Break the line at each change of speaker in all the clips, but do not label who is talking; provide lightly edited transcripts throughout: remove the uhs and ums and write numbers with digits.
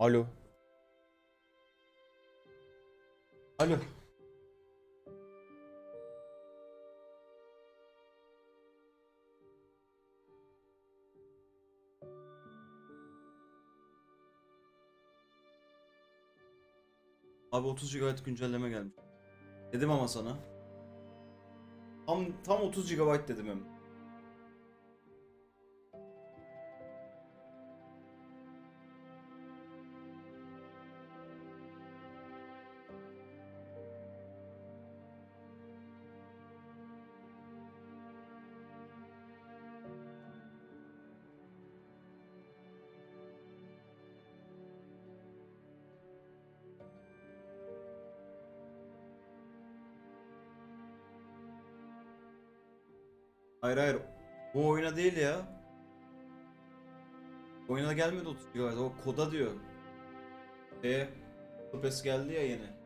Alo. Alo. Abi 30 GB güncelleme gelmiş. Dedim ama sana. Tam 30 GB dedim hem. Hayır hayır. Bu oyuna değil ya. Oyuna gelmedi 30 GB. O koda diyor. Kopes geldi ya yeni.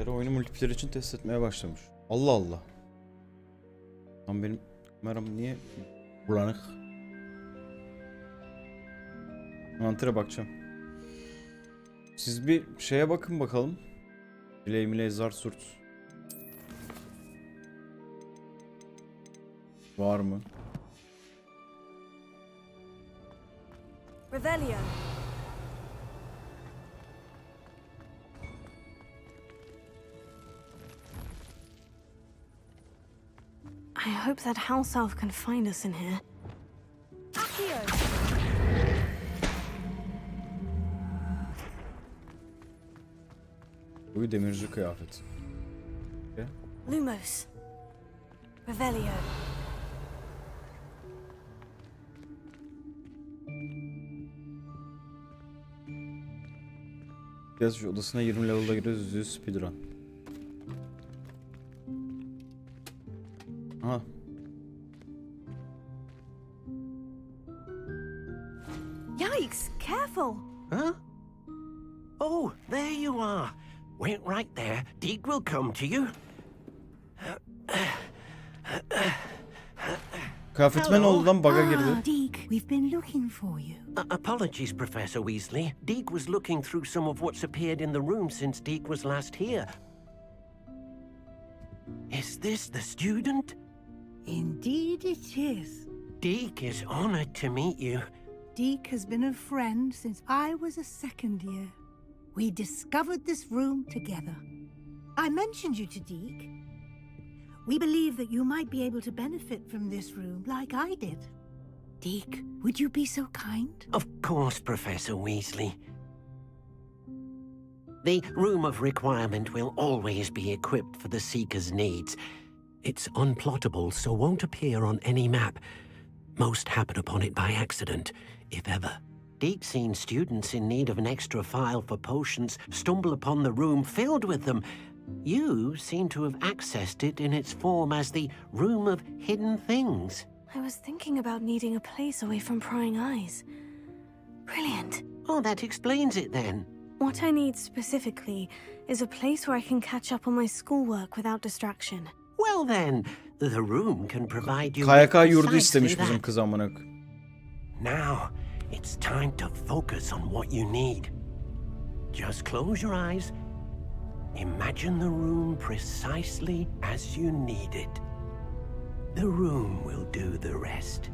Oyunu multiplayer için test etmeye başlamış. Allah Allah. Lan benim kameram niye bulanık? Mantıra bakacağım. Siz bir şeye bakın bakalım. Biley zar surt. Var mı?
Revelio. I hope that house elf can find us in here. Accio.
Bu demirci kıyafet. Okay.
Lumos. Revelio.
Yazıcı odasına 20 level'da giriyoruz, %100 speedrun. Aha.
Yikes! Careful!
Huh? Oh, there you are. Wait right there. Deke will come to you.
Kıyafetime ne oldu lan? Bug'a girdi.
Deke, we've been looking for you.
Apologies, Professor Weasley. Deke was looking through some of what's appeared in the room since Deke was last here. Is this the student?
Indeed it is.
Deke is honored to meet you.
Deke has been a friend since I was a second year. We discovered this room together. I mentioned you to Deke. We believe that you might be able to benefit from this room like I did. Deke, would you be so kind?
Of course, Professor Weasley. The Room of Requirement will always be equipped for the Seeker's needs. It's unplottable, so won't appear on any map. Most happen upon it by accident, if ever. Deke's seen students in need of an extra file for potions stumble upon the room filled with them. You seem to have accessed it in its form as the Room of Hidden Things.
I was thinking about needing a place away from prying eyes. Brilliant.
Oh, that explains it then.
What I need specifically is a place where I can catch up on my schoolwork without distraction.
Well then, the room can provide you
KYK yurdu
precisely
istemiş
that.
bizim kız amına.
Now, it's time to focus on what you need. Just close your eyes. Imagine the room precisely as you need it. The room will do the rest.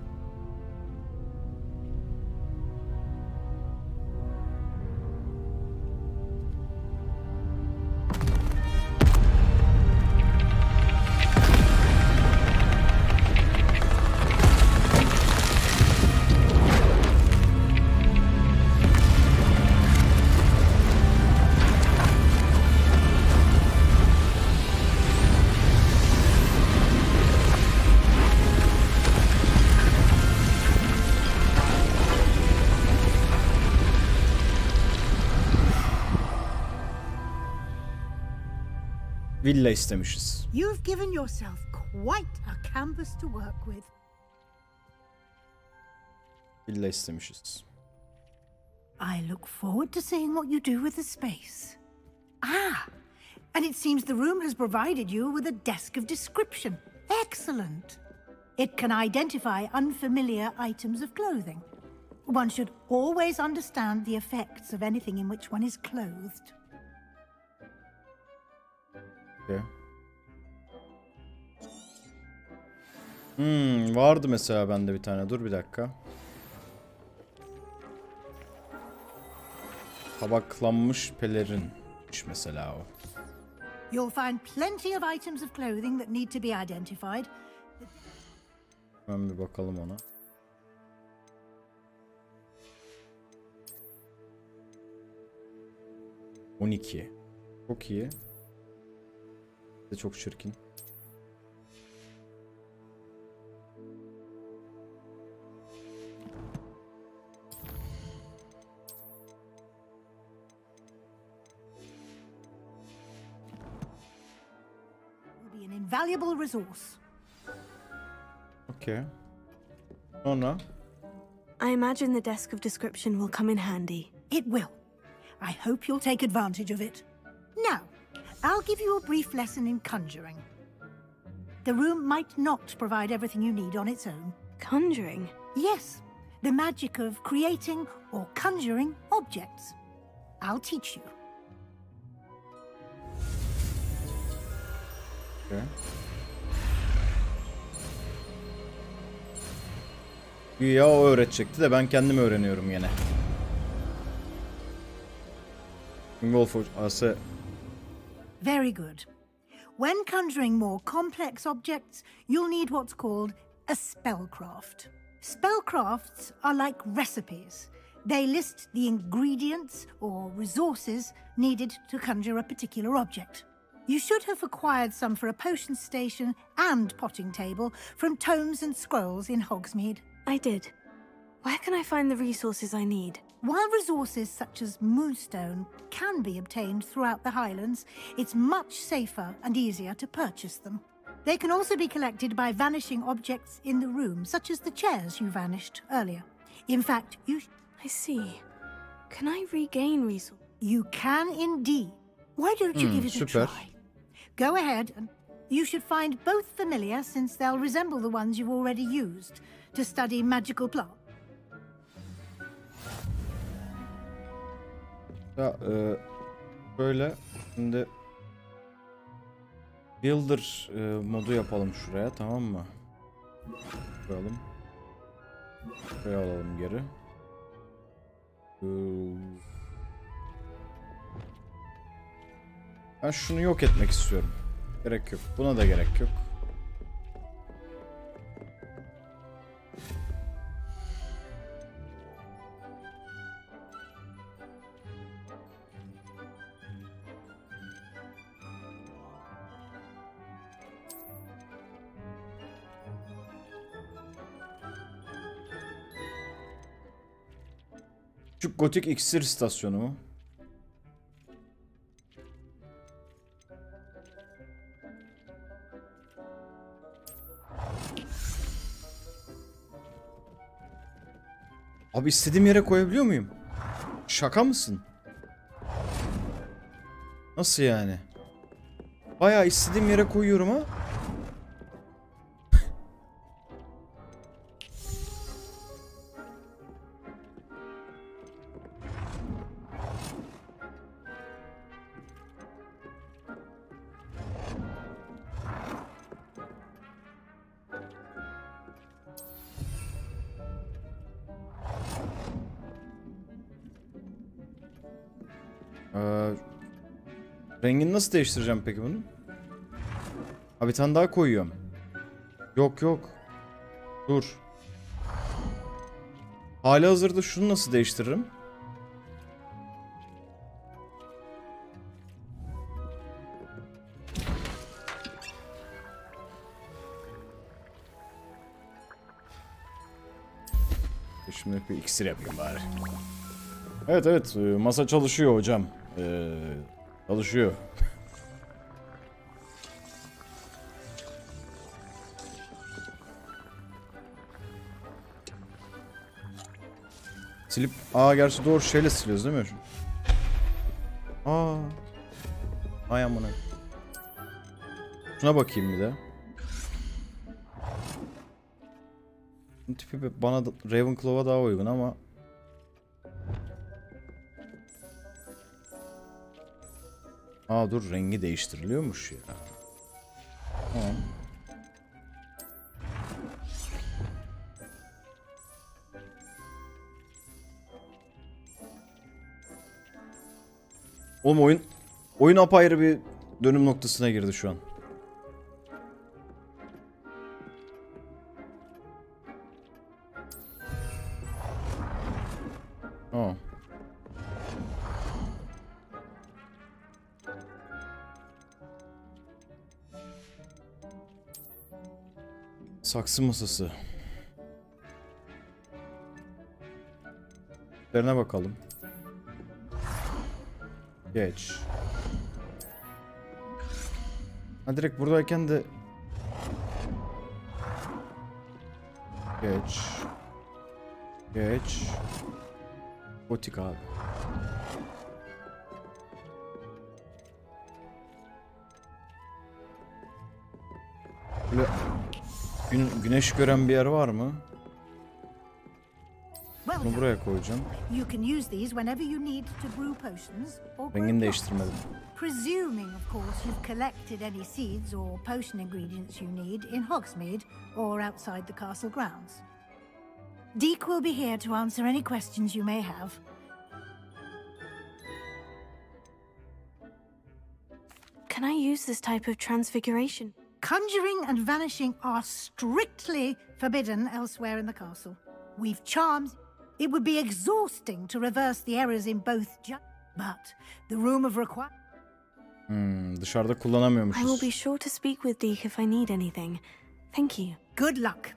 Villa istemişiz.
You've given yourself quite a canvas to work with.
villa istemişiz.
I look forward to seeing what you do with the space. Ah, and it seems the room has provided you with a desk of description. Excellent. It can identify unfamiliar items of clothing. One should always understand the effects of anything in which one is clothed.
Okay. Vardı mesela bende bir tane. Dur bir dakika. Tabaklanmış pelerinmiş mesela o.
You'll find plenty of items of clothing that need to be identified.
Hemen bir bakalım ona. ...12. Çok iyi. De çok çirkin.
Will be an invaluable resource.
Okay. Sonra?
I imagine the desk of description will come in handy.
It will. I hope you'll take advantage of it. Now, I'll give you a brief lesson in conjuring. The room might not provide everything you need on its own.
Conjuring?
Yes, the magic of creating or conjuring objects. I'll teach you.
Okay. Güya o öğretecekti de ben kendim öğreniyorum yine. Wolf ase.
Very good. When conjuring more complex objects, you'll need what's called a spellcraft. Spellcrafts are like recipes. They list the ingredients or resources needed to conjure a particular object. You should have acquired some for a potion station and potting table from tomes and scrolls in Hogsmeade.
I did. Where can I find the resources I need?
While resources such as moonstone can be obtained throughout the Highlands, it's much safer and easier to purchase them. They can also be collected by vanishing objects in the room, such as the chairs you vanished earlier. In fact,
I see. Can I regain resources?
You can indeed. Why don't you give it a
super.
try? Go ahead, and you should find both familiar, since they'll resemble the ones you've already used to study magical plants.
Ya böyle şimdi Builder modu yapalım şuraya, tamam mı? Koyalım. Şuraya alalım geri. Ben şunu yok etmek istiyorum. Gerek yok. Buna da gerek yok. Küçük gotik iksir istasyonu mu? Abi istediğim yere koyabiliyor muyum? Şaka mısın? Nasıl yani? Bayağı istediğim yere koyuyorum ha. Rengini nasıl değiştireceğim peki bunu? Ha, bir tane daha koyuyorum. Yok yok. Dur. Halihazırda şunu nasıl değiştiririm? Şimdi bir iksir yapayım bari. Evet evet, masa çalışıyor hocam. Çalışıyor. Silip... Aa gerçi doğru şeyle siliyoruz değil mi? Aa. Ay amına. Şuna bakayım bir de. Bu tipi bana Ravenclaw'a daha uygun ama... Aa dur, rengi değiştiriliyormuş ya. Tamam. Oğlum oyun apayrı bir dönüm noktasına girdi şu an. Aa. Saksı masası. Üzerine bakalım. Geç. Ha direkt buradayken de geç. Geç. Gotik abi. Böyle güneş gören bir yer var mı? Bunu buraya koyacağım. Rengini değiştirmedim.
Presuming, of course, you've collected any seeds or potion ingredients you need in Hogsmeade or outside the castle grounds. Deek will be here to answer any questions you may have.
Can I use this type of transfiguration?
Conjuring and vanishing are strictly forbidden elsewhere in the castle. We've charms. It would be exhausting to reverse the errors in both but the room of
Dışarıda
I
kullanamıyormuşuz.
will be sure to speak with Deek if I need anything. Thank you.
Good luck.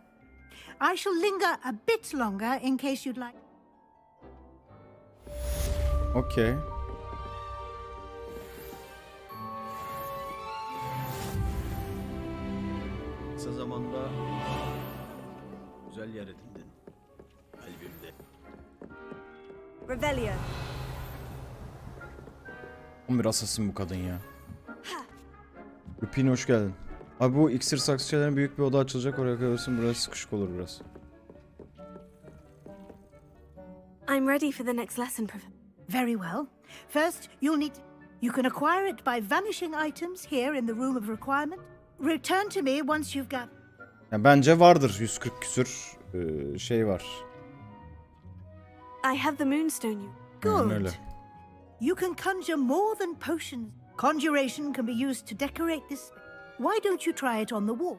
I shall linger a bit longer in case you'd like.
Okay.
Kısa zamanda güzel yer edindin. Kalbimde.
Revelio.
Bir asasın bu kadın ya. Lupin hoş geldin. Abi bu iksir saksıçaların büyük bir oda açılacak, oraya kalırsın, burası sıkışık olur biraz.
I'm ready for the next lesson, Professor.
Very well. First, you can acquire it by vanishing items here in the room of requirement. Return to me once you've got...
Ya bence vardır 140 küsür şey var.
I have the moonstone.
Good.
Öyle.
You can conjure more than potions. Conjuration can be used to decorate this. Why don't you try it on the wall?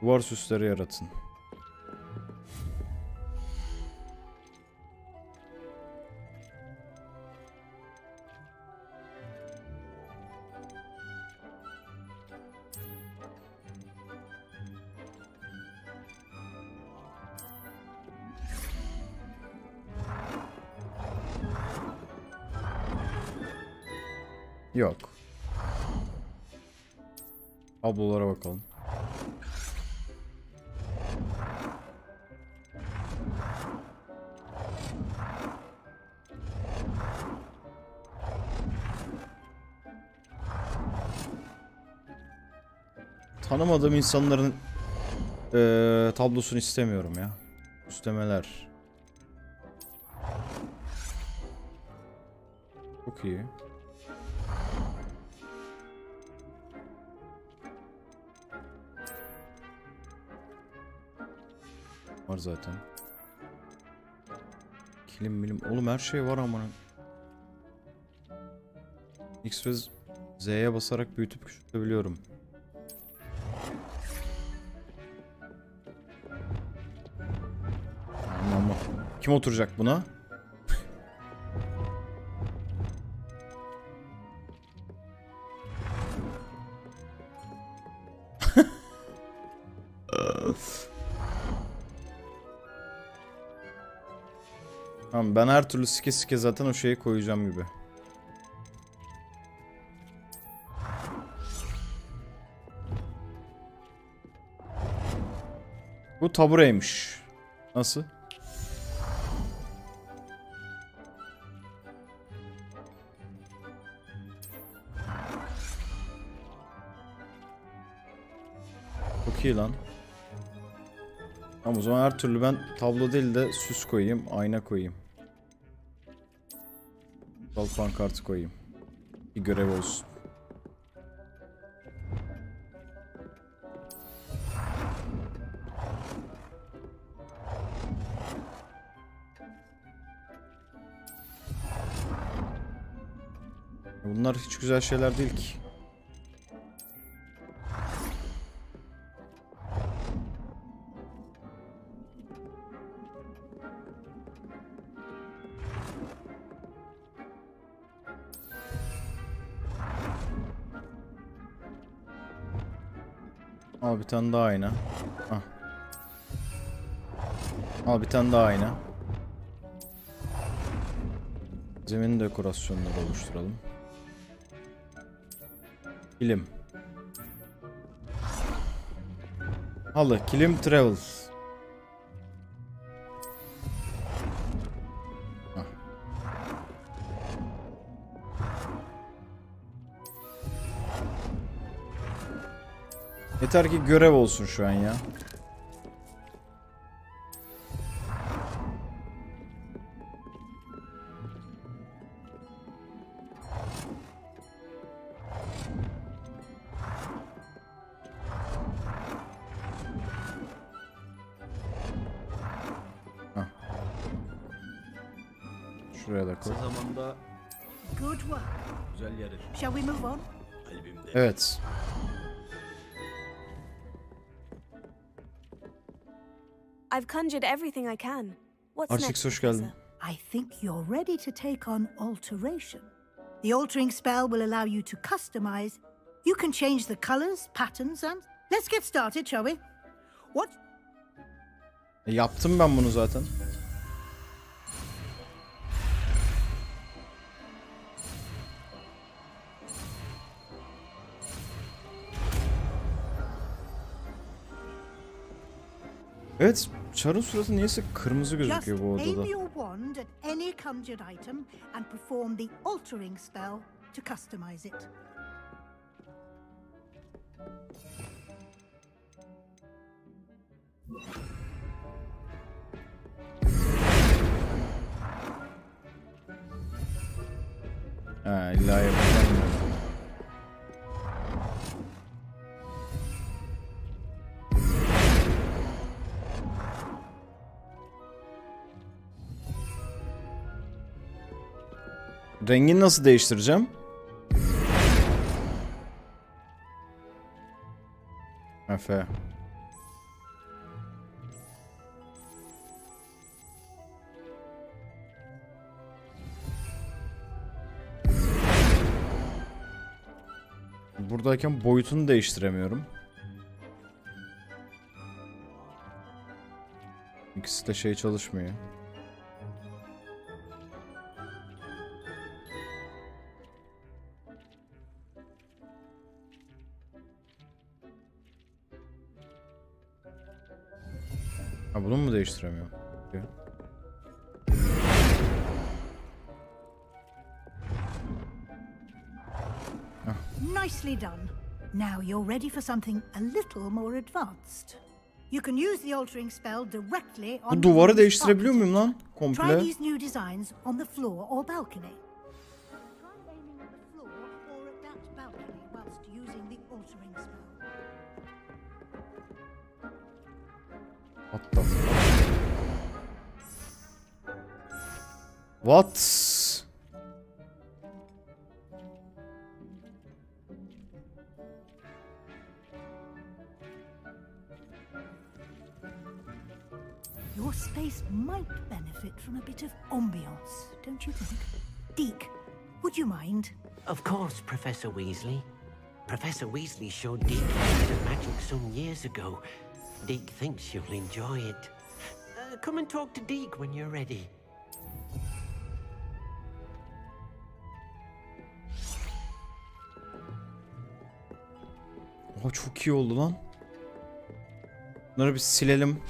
Duvar süsleri yaratın. Yok. Tablolara bakalım. Tanımadığım insanların tablosunu istemiyorum ya. Üstemeler. Çok iyi. Var zaten. Kilim bilim. Oğlum her şey var ama. X ve Z'ye basarak büyütüp küçültebiliyorum. Ama kim oturacak buna? Tamam, ben her türlü sike sike zaten o şeyi koyacağım gibi. Bu tabureymiş. Nasıl? Çok iyi lan. Ama o zaman her türlü ben tablo değil de süs koyayım, ayna koyayım. Bal pankartı koyayım. Bir görev olsun. Bunlar hiç güzel şeyler değil ki. Al bir tane daha ayna. Ah. Al bir tane daha ayna. Zemin dekorasyonları oluşturalım. Kilim. Halı, kilim, travel. Ah. Yeter ki görev olsun şu an ya. Şuraya da koy.
Kısa zamanda
Good work.
güzel yere
Shall we move on?
kalbimde.
Evet.
I've conjured everything I can. What's
Archix,
next,
hoş geldin.
Professor?
I think you're ready to take on alteration. The altering spell will allow you to customize. You can change the colors, patterns, and let's get started, shall we? What?
Yaptım ben bunu zaten. Evet, Char'ın suratı niyeyse kırmızı
Just
gözüküyor bu
aim
odada.
your wand at any conjured item and perform the altering spell to customize it.
Ha, illa yapacağım. Rengini nasıl değiştireceğim? Efe. Buradayken boyutunu değiştiremiyorum. İkisi de şey çalışmıyor. Ha, bunu mu değiştiremiyorum? Okay.
Nicely done. Now you're ready for something a little more advanced. You can use the altering spell directly on
Bu duvarı
the
değiştirebiliyor
architecture.
muyum lan?
Try
Komple.
these new designs on the floor or balcony. Try aiming at the floor or at that balcony whilst using the altering spell.
What the fuck? What?
Your space might benefit from a bit of ambiance, don't you think? Deke, would you mind?
Of course, Professor Weasley. Professor Weasley showed Deke a bit of magic some years ago. Deke thinks you'll enjoy it. Come and talk to Deke when you're ready.
Oha, çok iyi oldu lan. Bunları bir silelim.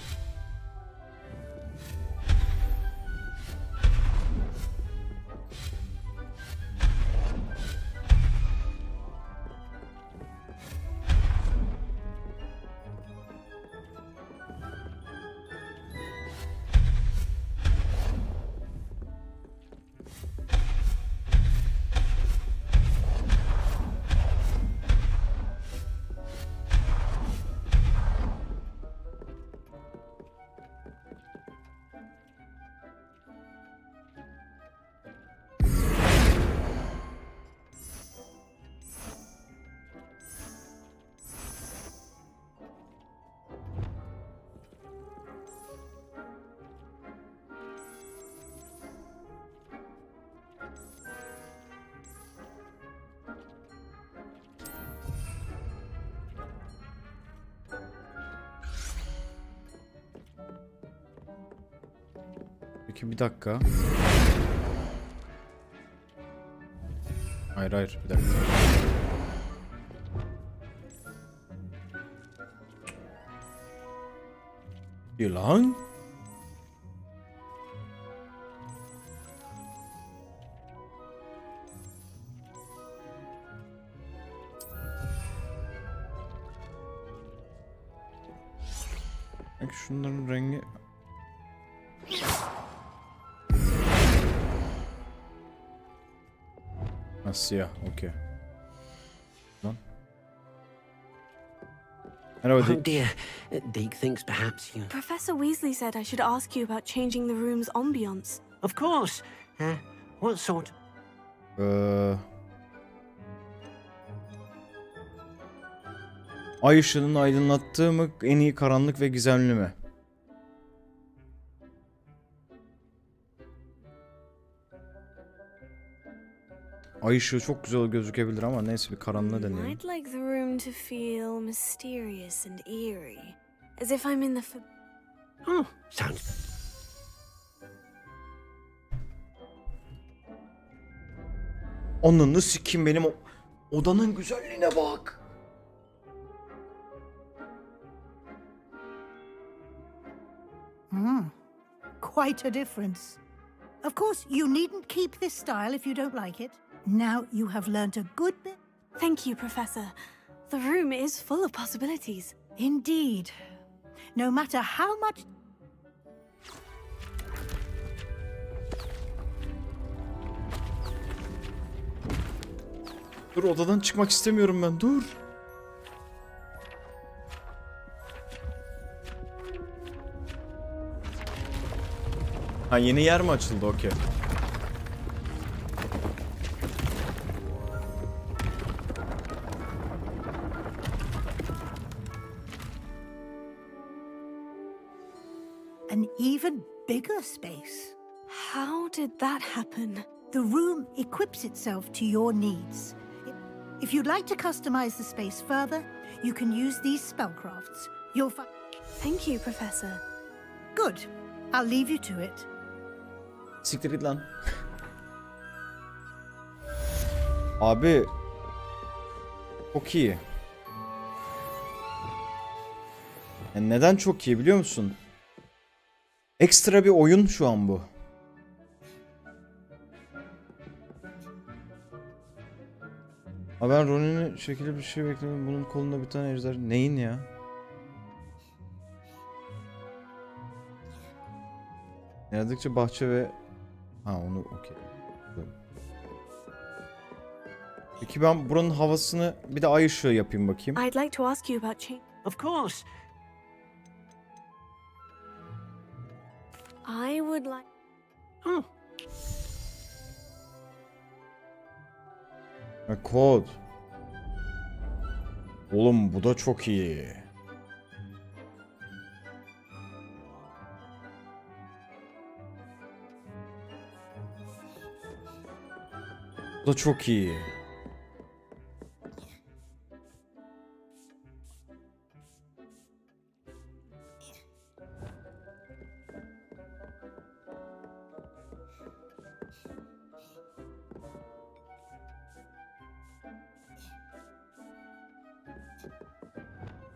Peki bir dakika. Hayır hayır bir dakika. Yılan? Bak şunların rengi... Ha, siyah, okey. Lan. Merhaba
Oh
Dick.
dear. Deke thinks perhaps you...
Professor Weasley said I should ask you about changing the room's ambience.
Of course. What sort?
Ay ışığının aydınlattığı mı, en iyi karanlık ve gizemli mi? Ay ışığı çok güzel gözükebilir ama neyse bir karanlığı deneyelim.
I'd like the room to feel mysterious and eerie, as if I'm in the
Oh, sounds...
Ananı sikeyim benim odanın güzelliğine bak.
Quite a difference. Of course, you needn't keep this style if you don't like it. Now you have learnt a good bit.
Thank you, Professor. The room is full of possibilities.
Indeed. No matter how much...
Dur odadan çıkmak istemiyorum ben dur. Ha yeni yer mi açıldı okey.
An even bigger space.
How did that happen?
The room equips itself to your needs. If you'd like to customize the space further, you can use these spellcrafts. You'll find...
Thank you, Professor.
Good. I'll leave you to it.
Siktir git lan. Abi. Çok iyi. Yani neden çok iyi biliyor musun? Ekstra bir oyun şu an bu. Abi ben Ronnie'nin şekilli bir şey bekledim. Bunun kolunda bir tane ejder. Neyin ya? Yaradıkça bahçe ve... Ha onu okey. Peki ben buranın havasını bir de ay ışığı yapayım bakayım.
I'd like to ask you about change.
Of course.
I would like...
Oh,
Ha, kod. Oğlum bu da çok iyi. Bu da çok iyi.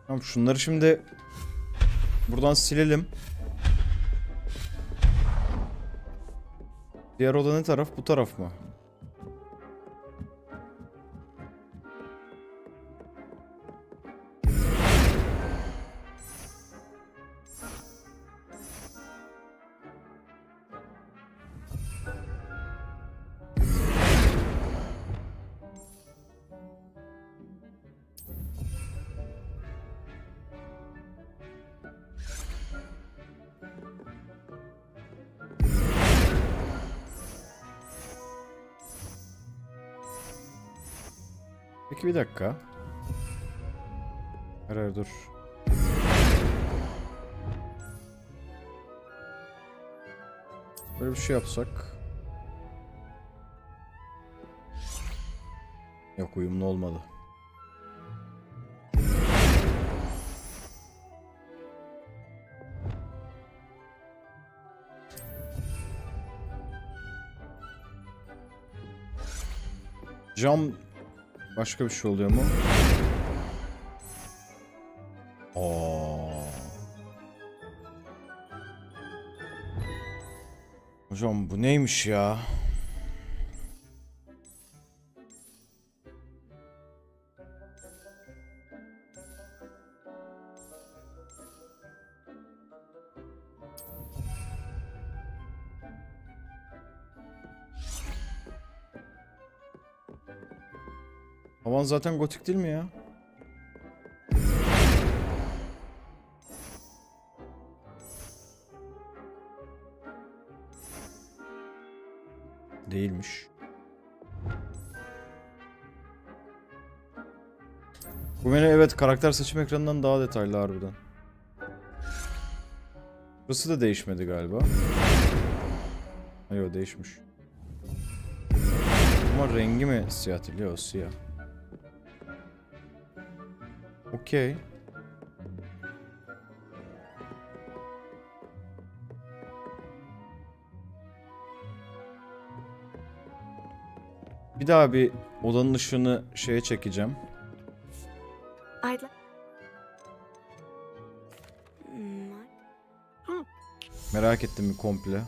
Tamam şunları şimdi Buradan silelim. Diğer oda ne taraf? Bu taraf mı? Peki bir dakika. Hayır dur. Böyle bir şey yapsak. Yok, uyumlu olmadı. Cam başka bir şey oluyor mu? Hocam bu neymiş ya? Havan zaten gotik değil mi ya? Değilmiş. Bu menü evet karakter seçim ekranından daha detaylı harbiden. Burası da değişmedi galiba. Yok, değişmiş. Ama rengi mi siyah değil? Yok, siyah. Okey. Bir daha bir odanın ışığını şeye çekeceğim.
I'd like.
Merak ettim bir komple.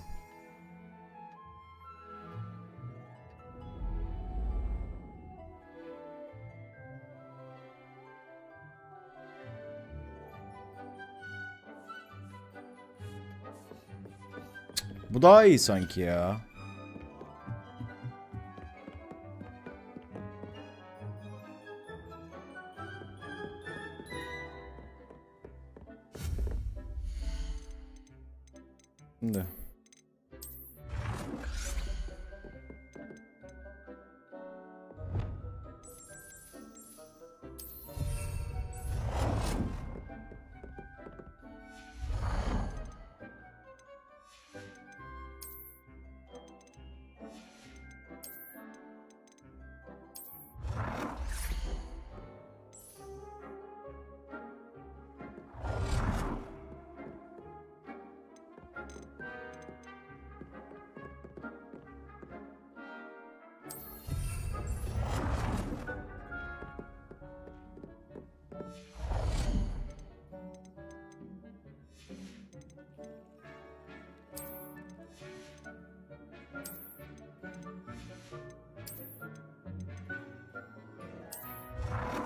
Bu daha iyi sanki ya. Şimdi.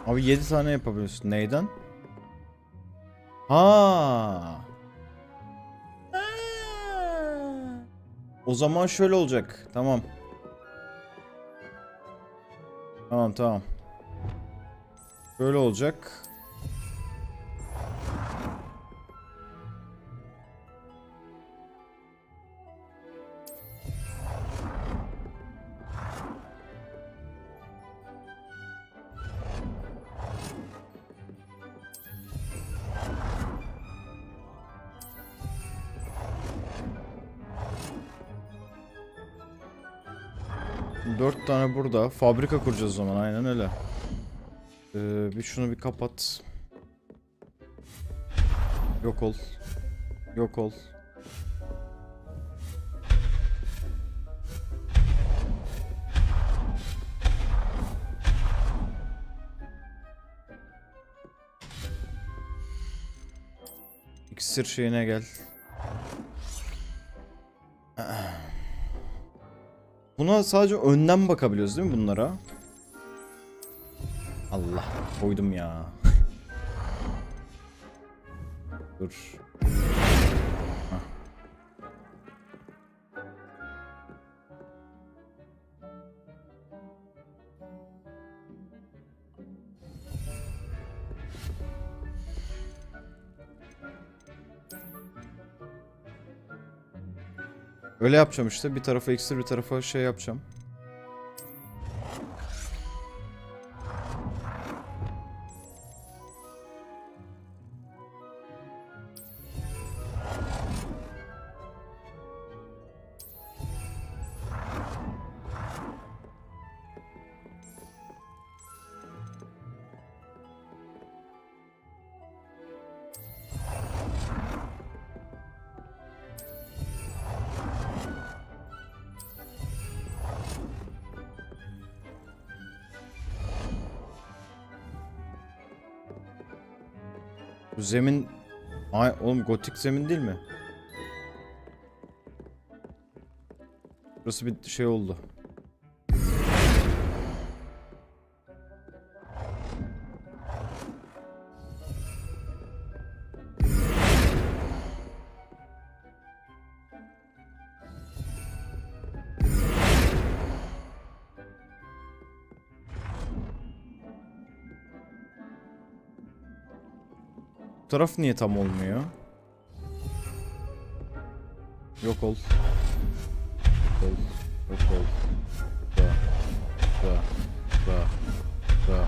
Abi 7 tane yapabiliyorsun. Neyden? Ha. O zaman şöyle olacak. Tamam. Tamam. Böyle olacak. Dört tane burada. Fabrika kuracağız o zaman. Aynen öyle. Bir şunu bir kapat. Yok ol. Yok ol. İksir şeyine gel. Buna sadece önden bakabiliyoruz değil mi bunlara? Allah koydum ya. Dur. Hah. Öyle yapacağım işte. Bir tarafa iksir, bir tarafa şey yapacağım. Bu zemin... Ay, oğlum gotik zemin değil mi? Burası bir şey oldu. Bu taraf niye tam olmuyor? Yok ol. Yok ol. Da.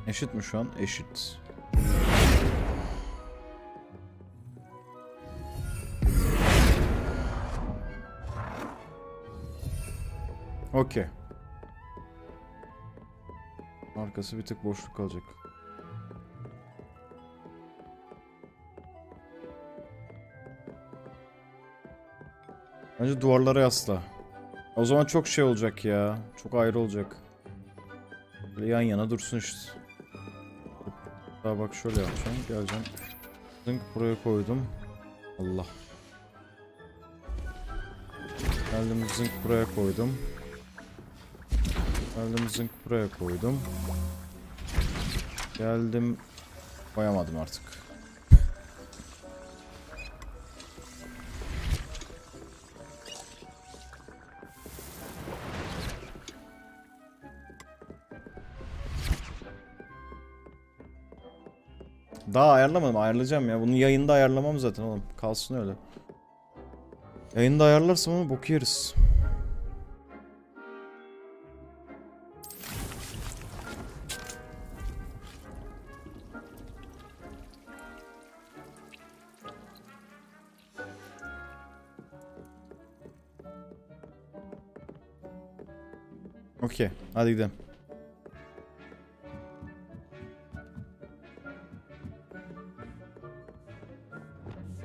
Eşit mi şu an? Eşit. Okey. Arkası bir tık boşluk kalacak. Bence duvarlara yasla. O zaman çok şey olacak ya. Çok ayrı olacak. Böyle yan yana dursun işte. Daha bak şöyle yapacağım. Geleceğim. Zınk buraya koydum. Allah. Geldim zınk buraya koydum. Geldim zınk buraya koydum. Geldim. Koyamadım artık. Daha ayarlamadım. Ayarlayacağım ya. Bunu yayında ayarlamam zaten oğlum. Kalsın öyle. Yayında ayarlarsam onu boku yeriz. Okey. Hadi gidelim.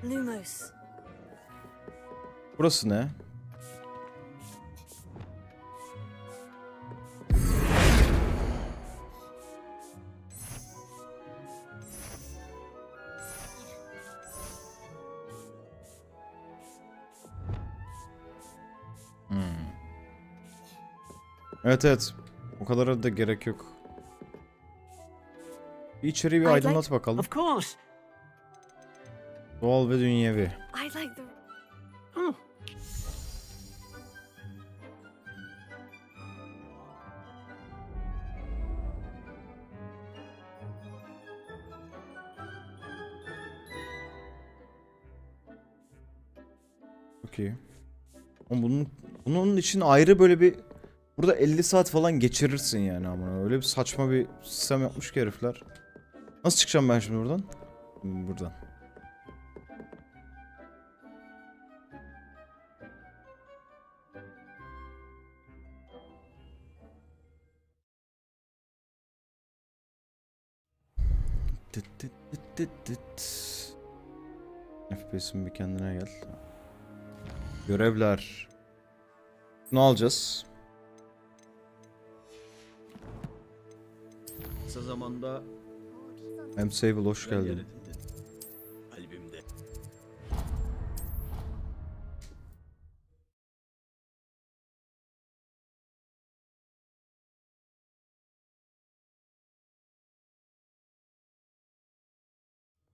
Lumos.
Burası ne? Evet. O kadar da gerek yok. Bir içeriği bir aydınlat bakalım.
Of course.
Doğal ve dünyevi.
I like the...
Oh,
Okey. Bunun için ayrı böyle bir... Burada 50 saat falan geçirirsin yani ama öyle bir saçma bir sistem yapmış ki herifler. Nasıl çıkacağım ben şimdi buradan? Buradan. FPS'in bir kendine gel. Görevler. Ne alacağız?
Kısa zamanda
Sable hoş
ben yer
geldin.
edindin. Kalbimde.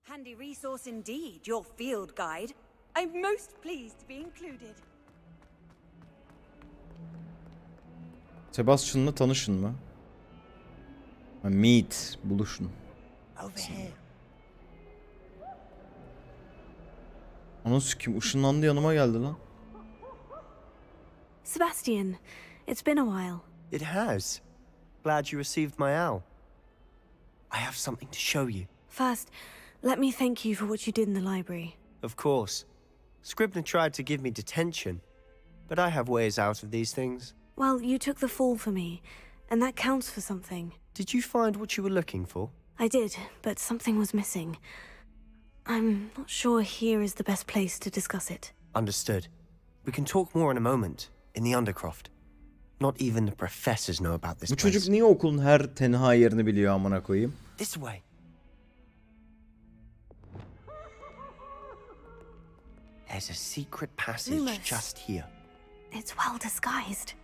Handy resource indeed, your field guide. I'm most pleased to be included.
Sebastian'la tanışın mı? Ha, meet, buluşun.
Over here.
Onun kim ışınlandı yanıma geldi lan.
Sebastian, it's been a while.
It has. Glad you received my owl. I have something to show you.
First, let me thank you for what you did in the library.
Of course. Scribner tried to give me detention, but I have ways out of these things.
Well, you took the fall for me, and that counts for something.
Did you find what you were looking for?
I did, but something was missing. I'm not sure here is the best place to discuss it.
Understood. We can talk more in a moment, in the Undercroft. Not even the professors know about this
Bu
place.
çocuk niye okulun her tenha yerini biliyor amına koyayım?
This way. There's a secret passage
Lumos.
just here.
It's well disguised.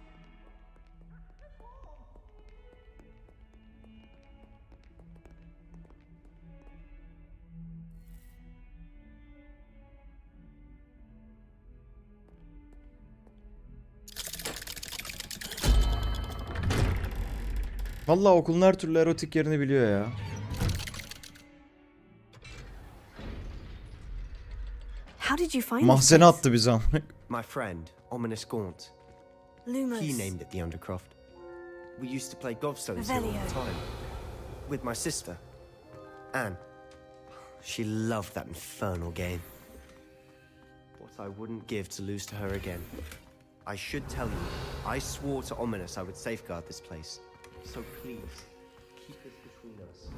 Vallahi okulun her türlü erotik yerini biliyor ya.
How did you find this
Mahzene
place?
attı bizi amına.
My friend, Ominous Gaunt.
Lumos.
He named it the Undercroft. We used to play gobstones here all
Revelio.
the time. With my sister, Anne. She loved that infernal game. What I wouldn't give to lose to her again. I should tell you, I swore to Ominous I would safeguard this place. So please, keep this between us.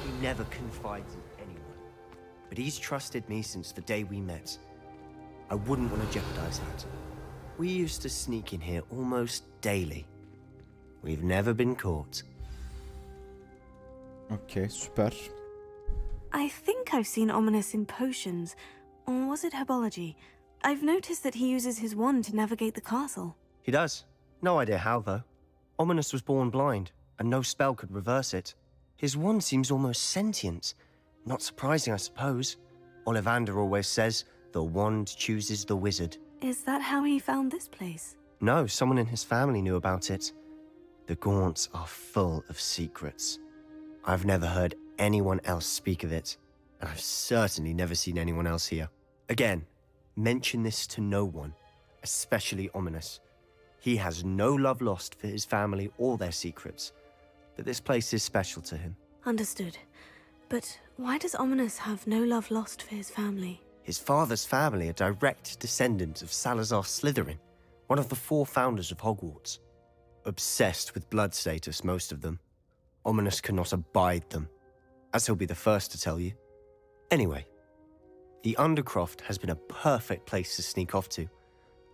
He never confides in anyone. But he's trusted me since the day we met. I wouldn't want to jeopardize that. We used to sneak in here almost daily. We've never been caught.
Okey, süper.
I think I've seen Ominous in potions. Or was it herbology? I've noticed that he uses his wand to navigate the castle.
He does. No idea how, though. Ominous was born blind, and no spell could reverse it. His wand seems almost sentient. Not surprising, I suppose. Ollivander always says, the wand chooses the wizard.
Is that how he found this place?
No, someone in his family knew about it. The Gaunts are full of secrets. I've never heard anyone else speak of it, and I've certainly never seen anyone else here. Again, mention this to no one, especially Ominous. He has no love lost for his family or their secrets, but this place is special to him.
Understood. But why does Ominous have no love lost for his family?
His father's family are direct descendants of Salazar Slytherin, one of the 4 founders of Hogwarts. Obsessed with blood status, most of them. Ominous cannot abide them, as he'll be the first to tell you. Anyway, the Undercroft has been a perfect place to sneak off to,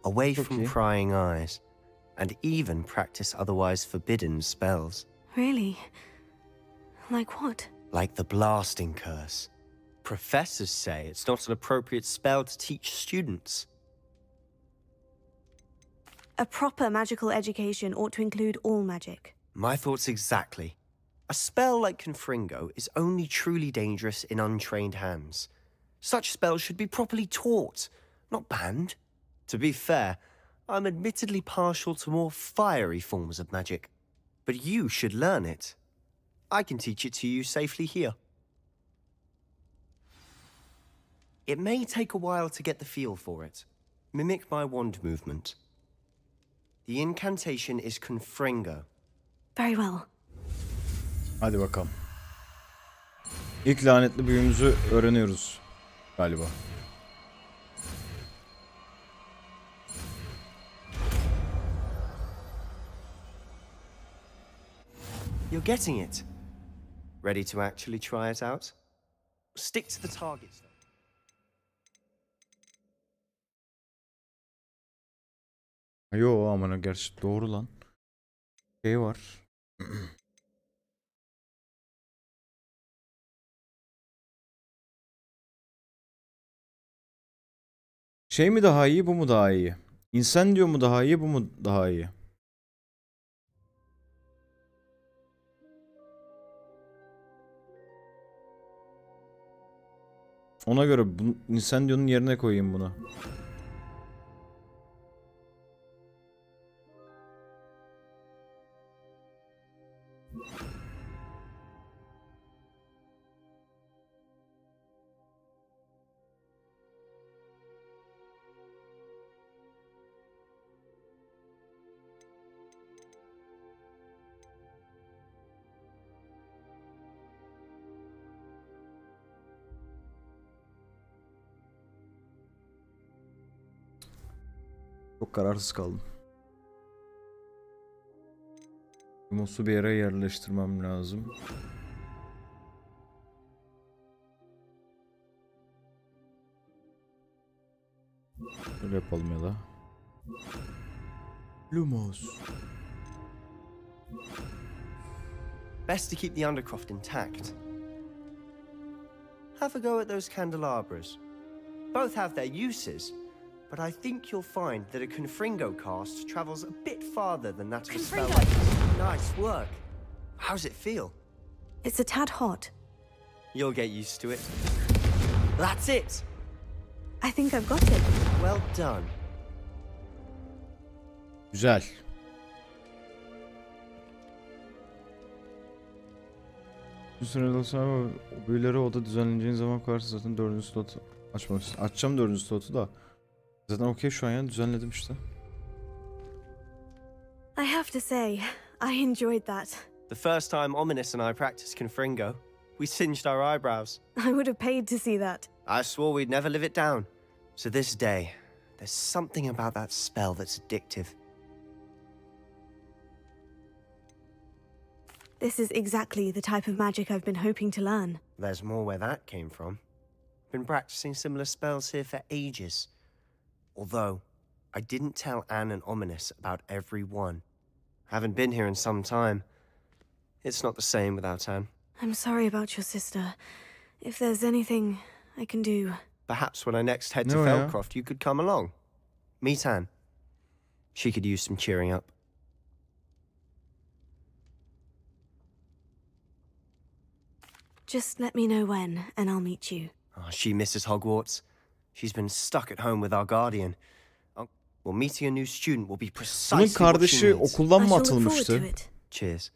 away from
Okay.
prying eyes, and even practice otherwise forbidden spells.
Really? Like what?
Like the blasting curse. Professors say it's not an appropriate spell to teach students.
A proper magical education ought to include all magic.
My thoughts exactly. A spell like Confringo is only truly dangerous in untrained hands. Such spells should be properly taught, not banned. To be fair, I'm admittedly partial to more fiery forms of magic. But you should learn it. I can teach it to you safely here. It may take a while to get the feel for it. Mimic my wand movement. The incantation is Confringo.
Very well.
Hadi bakalım. İlk lanetli büyümüzü öğreniyoruz galiba.
You're getting it. Ready to actually try it out? Stick to the targets.
Yo aman gerçi doğru lan. Şey var. Şey mi daha iyi, bu mu daha iyi? Incendio mu daha iyi, bu mu daha iyi? Ona göre Incendio'nun yerine koyayım bunu. Çok kararsız kaldım. Mouse'u bir yere yerleştirmem lazım. Böyle yapalım ya da. Lumos.
Best to keep the Undercroft intact. Have a go at those candelabras. Both have their uses, but I think you'll find that a Confringo cast travels a bit farther than that of a spell like this. Nice work. How's it feel?
It's a tad hot.
You'll get used to it. That's it!
I think I've got it.
Well done.
Güzel. Bu sırada sonra büyüleri oda düzenleneceğin zaman koyarsa zaten 4. slotu açmak istiyorum. Açacağım 4. slotu da. Zaten okey şu an yani düzenledim işte.
I have to say, I enjoyed that.
The first time Ominous and I practiced Confringo, we singed our eyebrows.
I would have paid to see that.
I swore we'd never live it down. So this day, there's something about that spell that's addictive.
This is exactly the type of magic I've been hoping to learn.
There's more where that came from. Been practicing similar spells here for ages. Although, I didn't tell Anne and Ominous about every one. Haven't been here in some time. It's not the same without Anne.
I'm sorry about your sister. If there's anything I can do...
Perhaps when I next head to
No, yeah.
Feldcroft, you could come along. Meet Anne. She could use some cheering up.
Just let me know when, and I'll meet you.
Oh, she misses Hogwarts. She's been stuck at home with our guardian. Well, meeting a new student will be precisely
Bunun
what she
kardeşi
needs.
okuldan
I
mı
shall look forward to
atılmıştı?
it.
Cheers.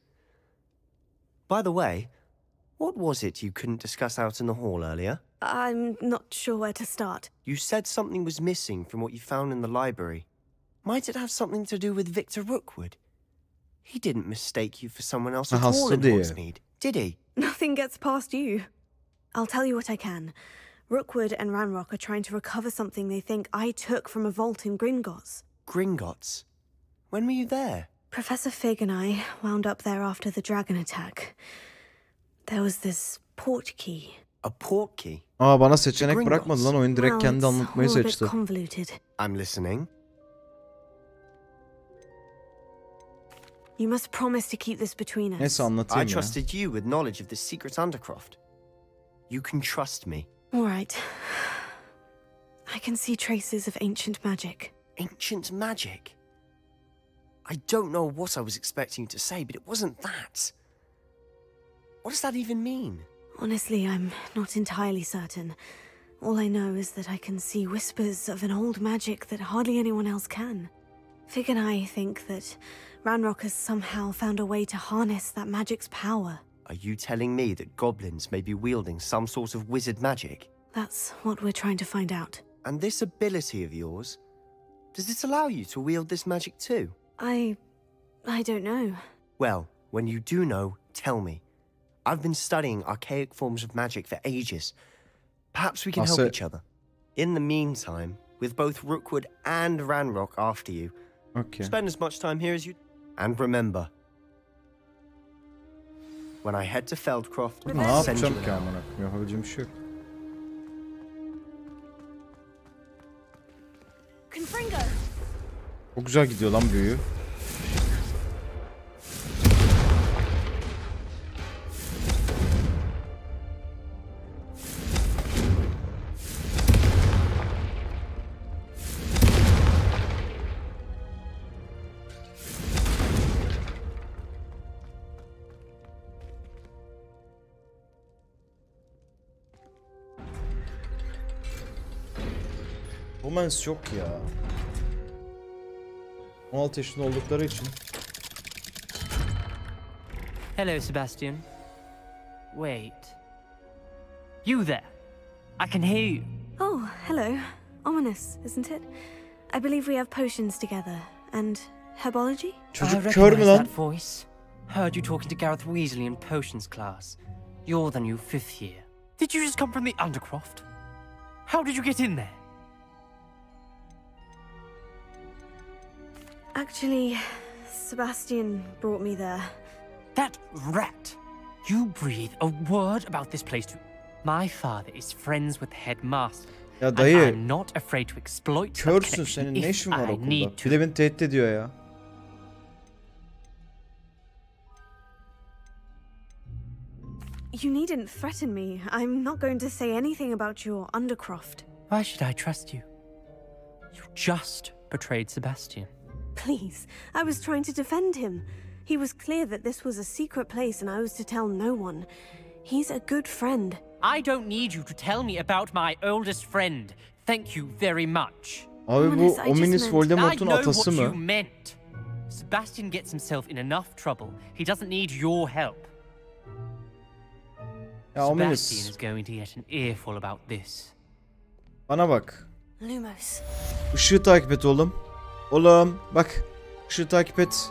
By the way, what was it you couldn't discuss out in the hall earlier?
I'm not sure where to start.
You said something was missing from what you found in the library. Might it have something to do with Victor Rookwood? He didn't mistake you for someone else at all
Hasta
in
diye.
Hogsmeade, did he?
Nothing gets past you. I'll tell you what I can. Rookwood and Ranrock are trying to recover something they think I took from a vault in Gringotts.
Gringotts? When were you there?
Professor Fig and I wound up there after the dragon attack. There was this port key.
A port key?
Aa bana seçenek
Gringotts.
bırakmadı lan oyun, direkt kendi
it's
anlatmayı
all a bit
seçti.
convoluted.
I'm listening.
You must promise to keep this between us.
Neyse
I
anlatayım ya.
trusted you with knowledge of the secret Undercroft. You can trust me.
All right. I can see traces of ancient magic.
Ancient magic? I don't know what I was expecting you to say, but it wasn't that. What does that even mean?
Honestly, I'm not entirely certain. All I know is that I can see whispers of an old magic that hardly anyone else can. Fig and I think that Ranrock has somehow found a way to harness that magic's power.
Are you telling me that goblins may be wielding some sort of wizard magic?
That's what we're trying to find out.
And this ability of yours, does it allow you to wield this magic too?
I don't know.
Well, when you do know, tell me. I've been studying archaic forms of magic for ages. Perhaps we can help each other. In the meantime, with both Rookwood and Ranrock after you,
Okay.
spend as much time here as you... And remember, when I head to Feldcroft,
Ne
I'll send you
yapacağım
an
ki
hour.
amına koyayım? Yapabileceğim bir şey yok.
Confringo!
Çok güzel gidiyor lan büyü. Romance yok ya. 16 yaşında oldukları için.
Hello, Sebastian. Wait. You there? I can hear you.
Oh, hello. Ominous, isn't it? I believe we have potions together. And herbology?
Çocuk
I
kör mü
recognize
lan?
that voice. Heard you talking to Gareth Weasley in potions class. You're the new 5th year. Did you just come from the Undercroft? How did you get in there?
Actually, Sebastian brought me there.
That rat! You breathe a word about this place to... My father is friends with the headmaster.
Ya
And
dayı,
I'm not afraid to exploit such
körsün,
connection
senin ne
if
işin var
I
okulda?
need
Bir
to.
de beni tehdit ediyor ya.
You needn't threaten me. I'm not going to say anything about your Undercroft.
Why should I trust you? You just betrayed Sebastian.
Please, I was trying to defend him. He was clear that this was a secret place and I was to tell no one. He's a good friend.
I don't need you to tell me about my oldest friend. Thank you very much.
Abi bu
Ominous, I just
Ominous
meant-
Voldemort'un
I know
atası
what you
mı?
meant. Sebastian gets himself in enough trouble. He doesn't need your help.
Ya
Sebastian
Ominous,
is going to get an earful about this.
bana bak.
Lumos.
Işığı takip et oğlum. Oğlum bak. Işığı takip et.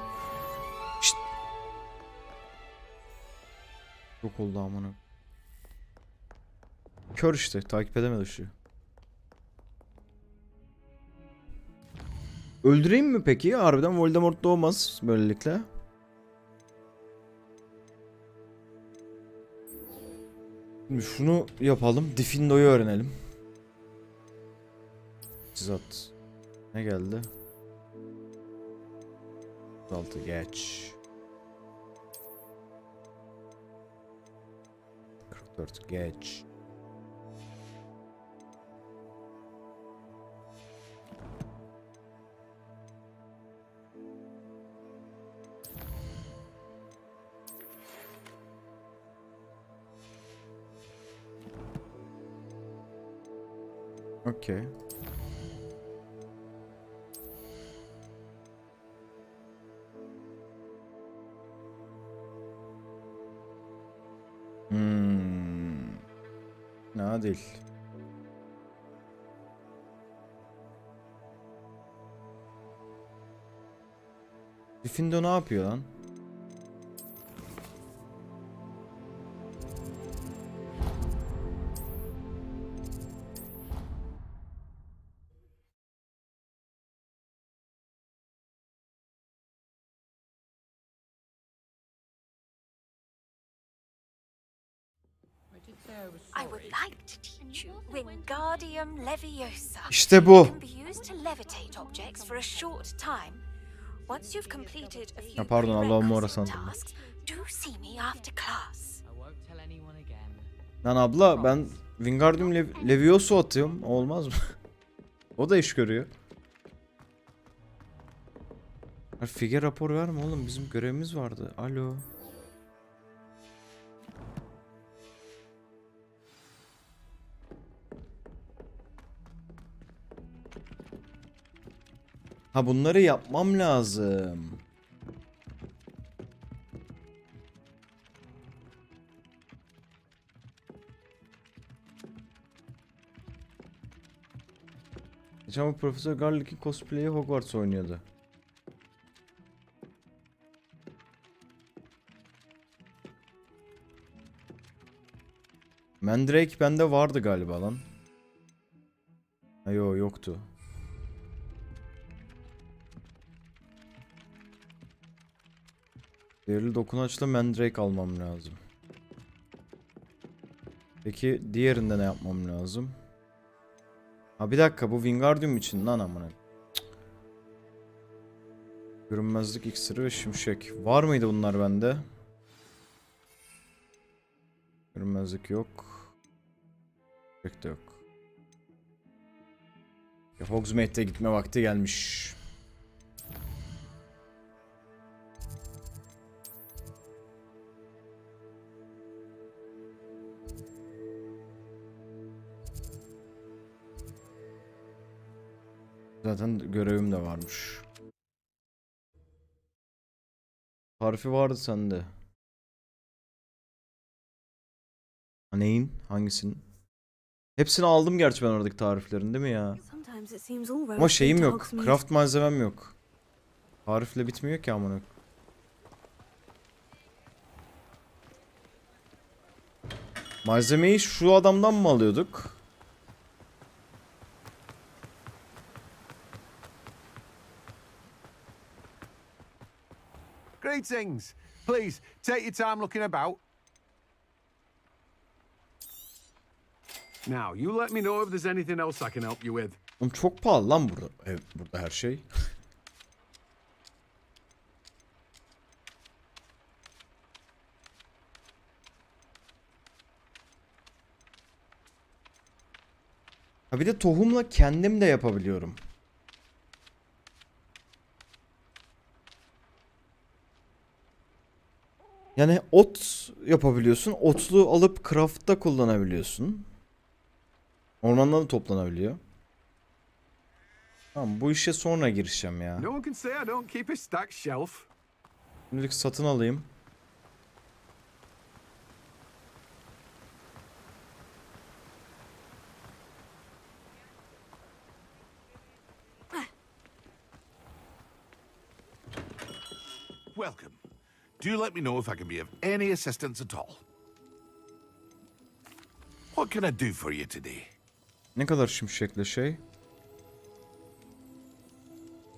Şşt. Yok oldu amına. Kör işte, takip edemedi ışığı. Öldüreyim mi peki? Harbiden Voldemort doğmaz böylelikle. Şimdi şunu yapalım. Diffindo'yu öğrenelim. Çizat. Ne geldi? 36 geç. 44 geç. Okay. Ne değil. Diffindo ne yapıyor lan?
I would like to teach you Wingardium Leviosa.
İşte bu.
It can be used to levitate objects for a short time. Once you've completed a few
Ha, pardon, Allah'ım orası
prerequisite
sandım.
tasks, do see me after class.
Lan abla ben Wingardium Leviosa atıyorum. Olmaz mı? O da iş görüyor. Fige rapor verme oğlum. Bizim görevimiz vardı. Alo. Ha bunları yapmam lazım. Geçen bu Profesör Garlick'in cosplay'i Hogwarts oynuyordu. Mandrake bende vardı galiba lan. Ha yo yoktu. Değerli dokunaçlı Mandrake almam lazım. Peki diğerinde ne yapmam lazım? Ha bir dakika, bu Wingardium için lan amına. Görünmezlik iksiri ve şimşek. Var mıydı bunlar bende? Görünmezlik yok. Şimşek de yok. Hogsmeade'e gitme vakti gelmiş. Zaten görevim de varmış. Tarifi vardı sende. Neyin? Hangisinin? Hepsini aldım gerçi ben oradaki tariflerin, değil mi ya? Ama şeyim yok. Craft malzemem yok. Tarifle bitmiyor ki amına. Malzemeyi şu adamdan mı alıyorduk?
Greetings. Please, take your time looking about. Now, you let me know if there's anything else I can help you with.
Oğlum çok pahalı lan burada her şey. Ha bir de tohumla kendim de yapabiliyorum. Yani ot yapabiliyorsun. Otlu alıp craft'ta kullanabiliyorsun. Ormandan da toplanabiliyor. Tamam, bu işe sonra girişeceğim ya.
No one can say I don't keep a stacked shelf.
Şimdilik satın alayım.
Welcome. Do you let me know if I can be of any assistance at all? What can I do for you today?
Ne kadar şimşekli şey?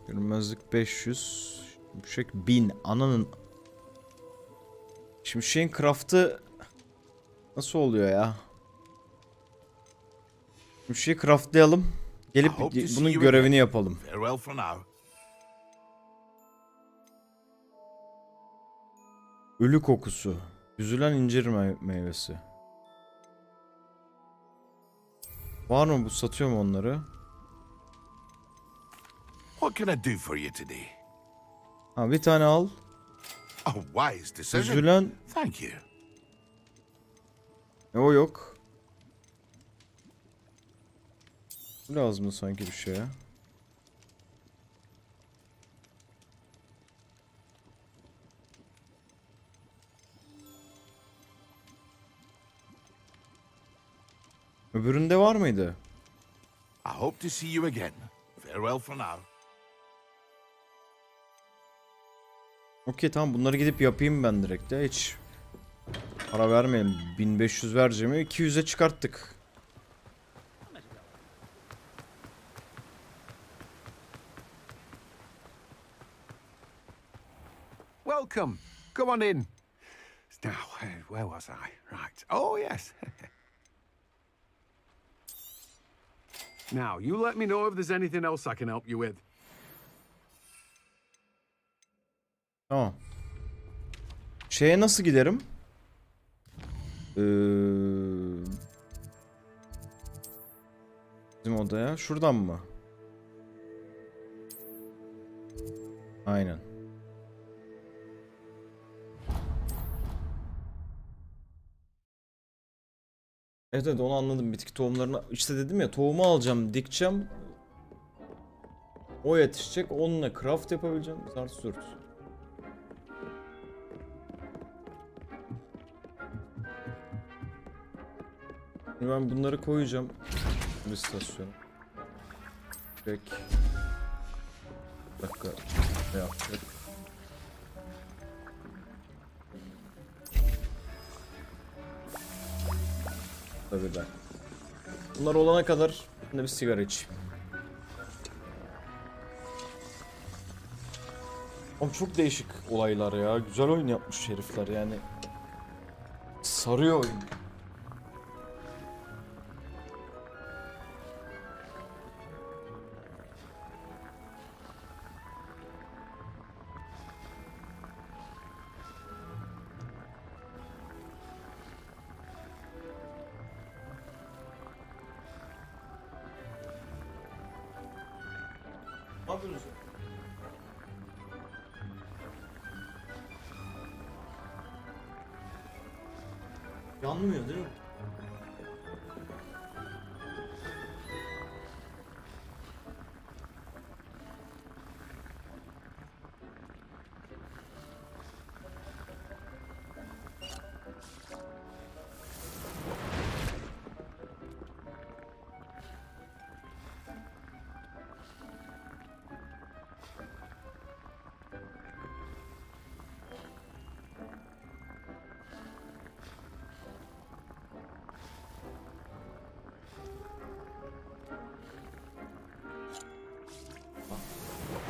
Görünmezlik 500. Şimşek 1000. Ananın. Şimşeğin craft'ı nasıl oluyor ya? Şimşeği craftlayalım. Gelip bunun görevini yapalım.
Farewell for now.
Ölü kokusu. Üzülen incir meyvesi. Var mı bu? Satıyor mu onları?
What can I do for you today?
Ha bir tane al.
A wise decision.
Üzülen.
Thank you.
O yok. Lazım mı sanki bir şeye? Öbüründe var mıydı?
I hope to see you again. Farewell for now.
Okey tamam, bunları gidip yapayım ben direkt ya, hiç para vermeyelim. 1500 vereceğimi 200'e çıkarttık.
Welcome. Come on in. Now, where was I? Right. Oh, yes. Now, you let me know if there's anything else I can help you with.
Tamam. Şeye nasıl giderim? Bizim odaya. Şuradan mı? Aynen. Evet evet, onu anladım. Bitki tohumlarını işte dedim ya, tohumu alacağım, dikeceğim. O yetişecek. Onunla craft yapabileceğim. Zart zurt. Şimdi ben bunları koyacağım. Bir istasyon. Peki. Bir dakika. Ne yapacak? Tabii ben. Bunlar olana kadar ben de bir sigara içeyim. Oğlum çok değişik olaylar ya. Güzel oyun yapmış herifler yani. Sarıyor oyun. Ne yapıyorsunuz? Yanmıyor değil mi?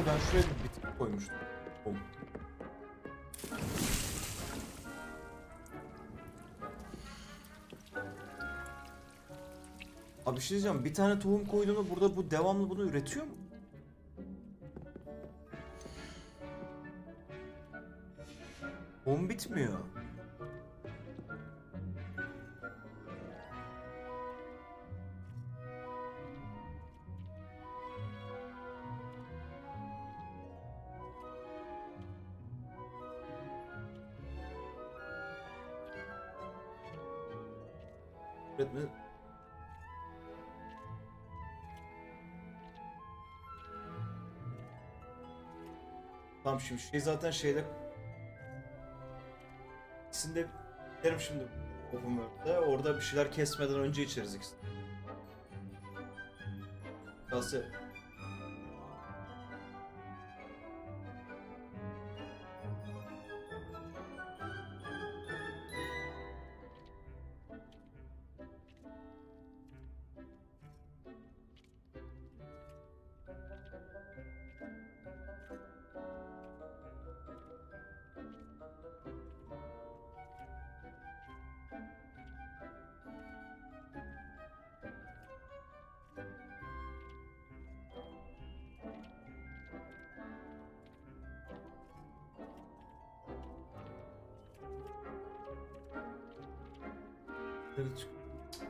Ben şuraya bir bitki koymuştum. Abi bir şey diyeceğim. Bir tane tohum koyduğunda burada bu devamlı bunu üretiyor mu? Tohum bitmiyor. Üretme. Tamam şimdi şey zaten şeyde ikisinde derim şimdi Open World'de orada bir şeyler kesmeden önce içeriz ikisini. Kalsı.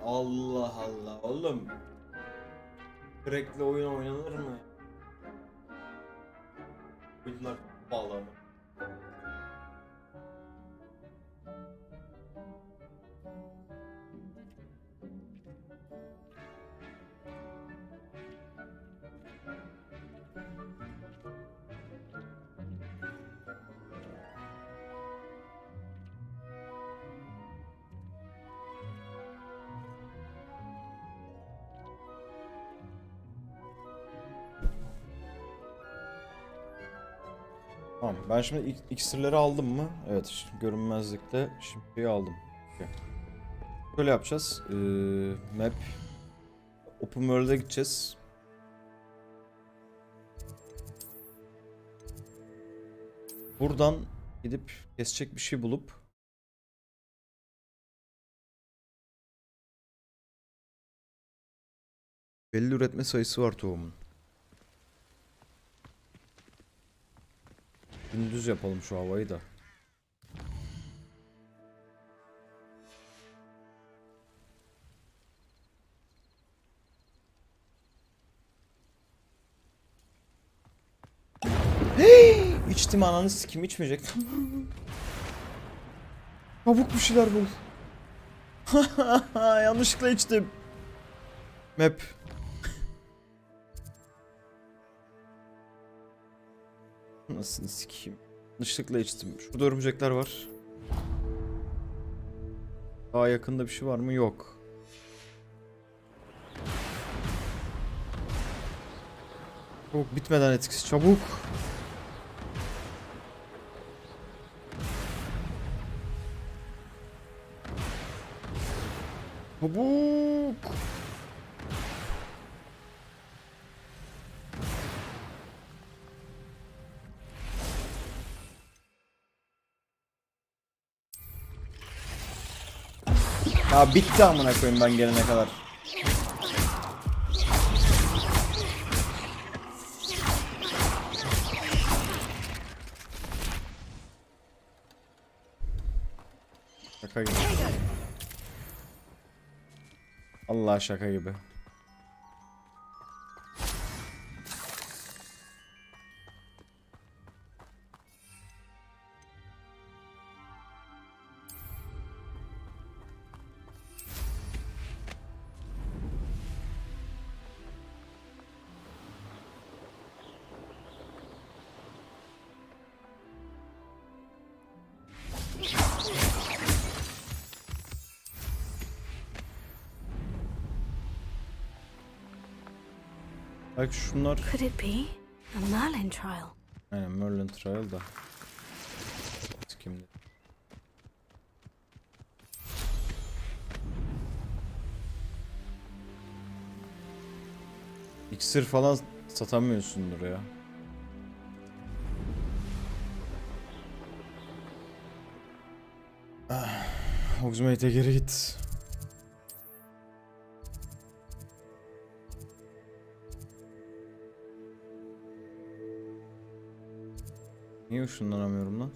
Allah Allah oğlum. Crack'le oyun oynanır mı? Oyunlar pahalı ama. Tamam ben şimdi iksirleri aldım mı? Evet görünmezlikte şimdi aldım. Okay. Böyle yapacağız. Map Open World'e gideceğiz. Buradan gidip kesecek bir şey bulup belli üretme sayısı var tohumun. Gündüz yapalım şu havayı da. Hey! İçtim ananı sikim içmeyecektim. Çabuk bir şeyler bul. Yanlışlıkla içtim. Map. Nasıl sikeyim? Yanlışlıkla içtim. Şurada örümcekler var. Daha yakında bir şey var mı? Yok. Çabuk bitmeden etkisi çabuk. Çabuk. Ya bitti amına koyayım ben gelene kadar. Şaka gibi. Allah şaka gibi. Bak şunlar.
Could it be a Merlin trial?
Aynen Merlin trial da. Kimdi? İksir falan satamıyorsundur ya. Hogsmeade'e geri git. Niye ışınlanamıyorum lan?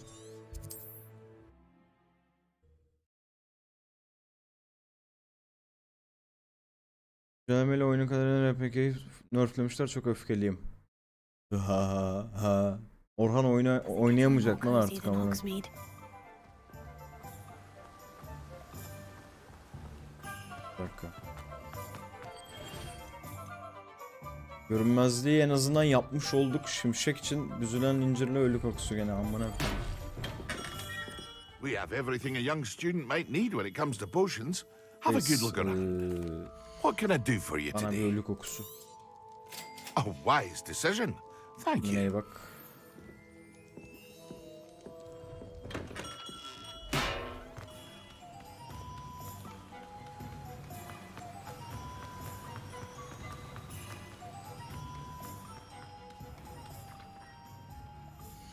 Güzelmeli oyunun kadarıyla RPG'yi nerflemişler, çok öfkeliyim. Ha. Orhan oynayamayacak lan artık ama. Bir dakika. Görünmezliği en azından yapmış olduk. Şimşek için büzülen incirli ölü kokusu gene amına koyayım.
We have everything a young student might need when it comes to potions. Have a good look around. What can I do for you
Bana
today?
bir ölü kokusu.
A wise decision. Thank you.
Neye bak.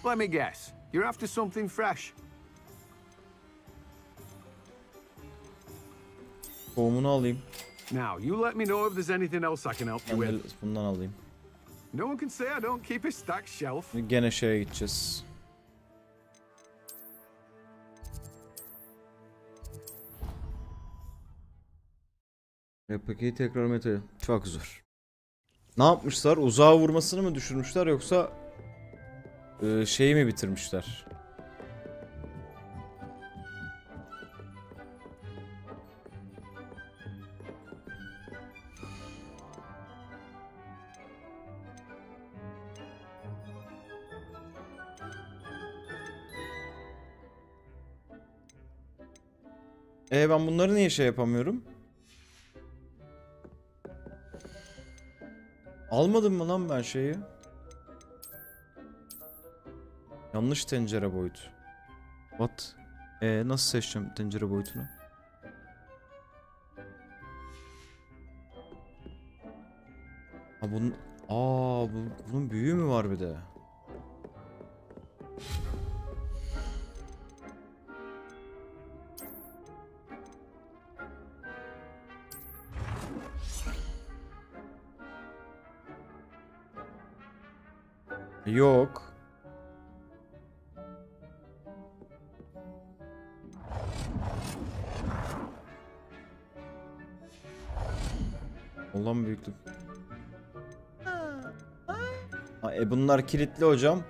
Let me guess. You're after something fresh.
Tohumunu alayım.
Now, you let me know if there's anything else I can help you
Ben de
with.
bundan alayım.
No one can say I don't keep a stacked shelf.
Gene şeye gideceğiz. Repliği tekrar meta. Çok zor. Ne yapmışlar? Uzağa vurmasını mı düşürmüşler yoksa şeyi mi bitirmişler? Ben bunları niye şey yapamıyorum? Almadım mı lan ben şeyi? Yanlış tencere boyutu. What? Nasıl seçeceğim tencere boyutunu? Ha bunun... bunun büyüğü mü var bir de? Yok. Olan büyüklük. Bunlar kilitli hocam.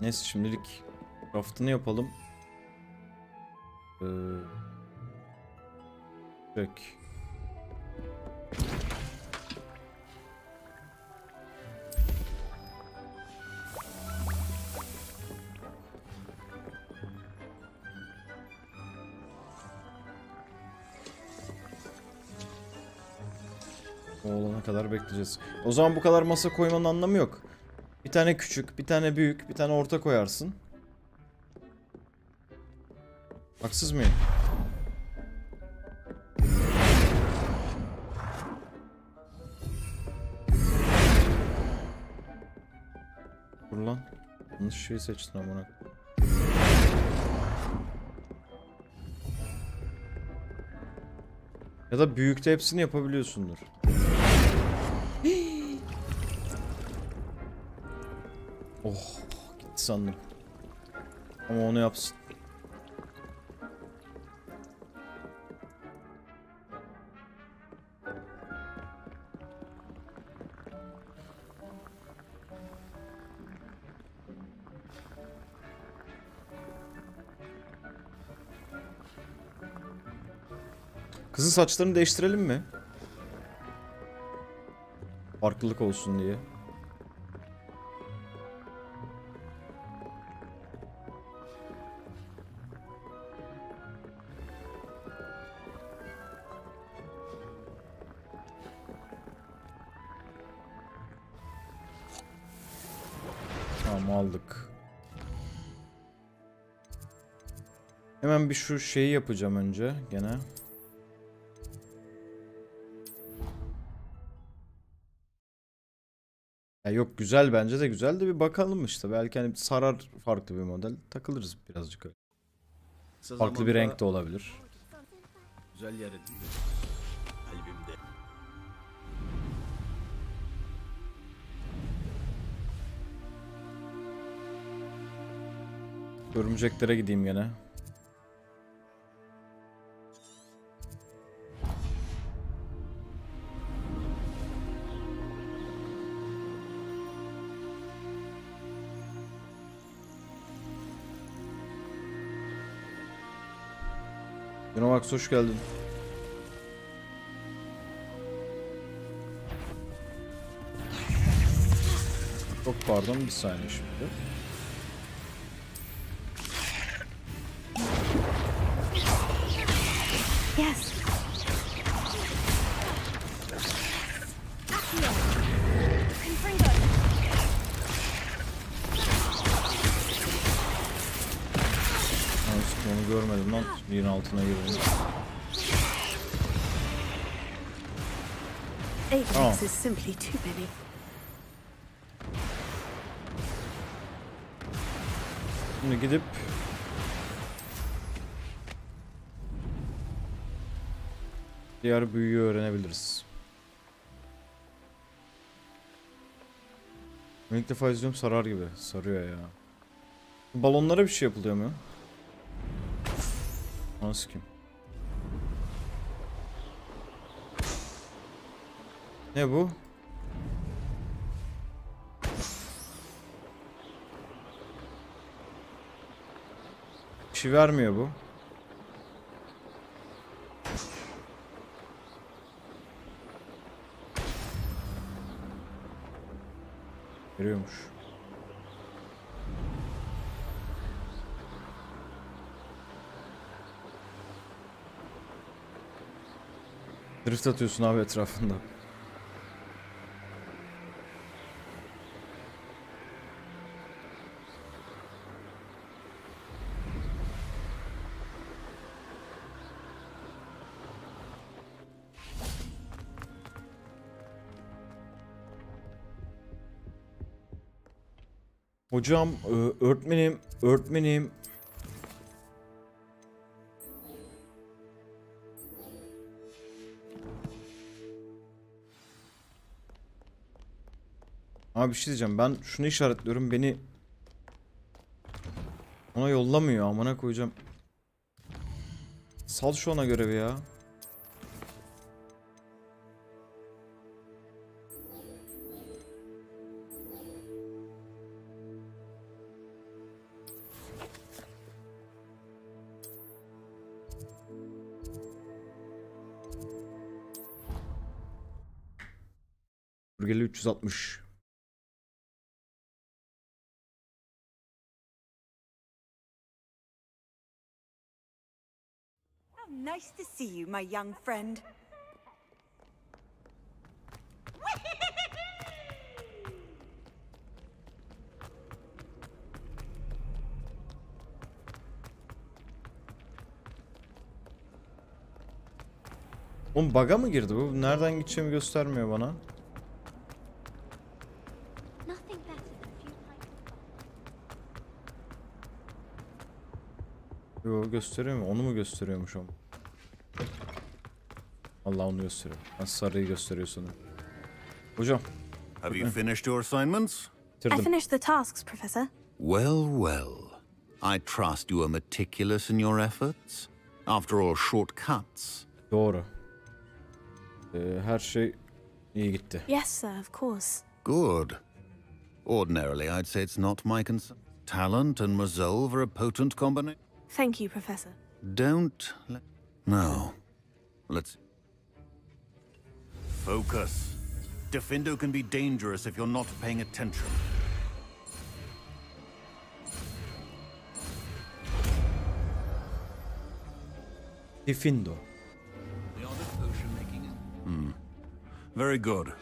Neyse şimdilik craft'ını yapalım. Çek. O olana kadar bekleyeceğiz. O zaman bu kadar masa koymanın anlamı yok. Bir tane küçük, bir tane büyük, bir tane orta koyarsın. Haksız mıyım? Dur lan. Yanlış şeyi seçtin amına. Ya da büyükte hepsini yapabiliyorsundur. Oh, gitti sandım. Ama onu yapsın. Kızın saçlarını değiştirelim mi? Farklılık olsun diye. Tamam, aldık. Hemen bir şu şeyi yapacağım önce gene. Ya yok, güzel, bence de güzel de bir bakalım işte. Belki hani sarar, farklı bir model. Takılırız birazcık öyle.
Kısa
Farklı bir
zamanda
renk de olabilir.
Güzel yer edindi. Kalbimde.
Örümceklere gideyim gene. Yunavax hoş geldin. Çok pardon, bir saniye şimdi.
Yes.
Onu görmedim lan. Yerin altına girdim.
Eight is simply too many.
Şimdi gidip diğer büyüyü öğrenebiliriz. Ben ilk defa izliyorum, sarar gibi. Sarıyor ya. Balonlara bir şey yapılıyor mu? Nasıl kim? Ne bu? Bir şey vermiyor bu. Veriyormuş. Drift atıyorsun abi etrafında. Hocam, öğretmenim. Abi bir şey diyeceğim, ben şunu işaretliyorum, beni ona yollamıyor, amına koyacağım. Sal şu ona görevi ya. Burgeli 360.
How nice to see you, my young friend.
Oğlum bug'a mı girdi bu? Nereden gideceğimi göstermiyor bana.
Nothing better than a few pints of
Yo, gösteriyor mu? Onu mu gösteriyormuş o? Allah onu gösteriyor. Ben sarıyı gösteriyor sanırım. Hocam.
Have you finished your assignments?
I finished the tasks, Professor.
Well, well. I trust you are meticulous in your efforts. After all, shortcuts.
Doğru. Her şey iyi gitti.
Yes, sir, of course.
Good. Ordinarily, I'd say it's not my concern. Talent and resolve are a potent combination.
Thank you, Professor.
Don't let... No. Let's... Focus. Defendo can be dangerous if you're not paying attention.
Defendo.
Very good.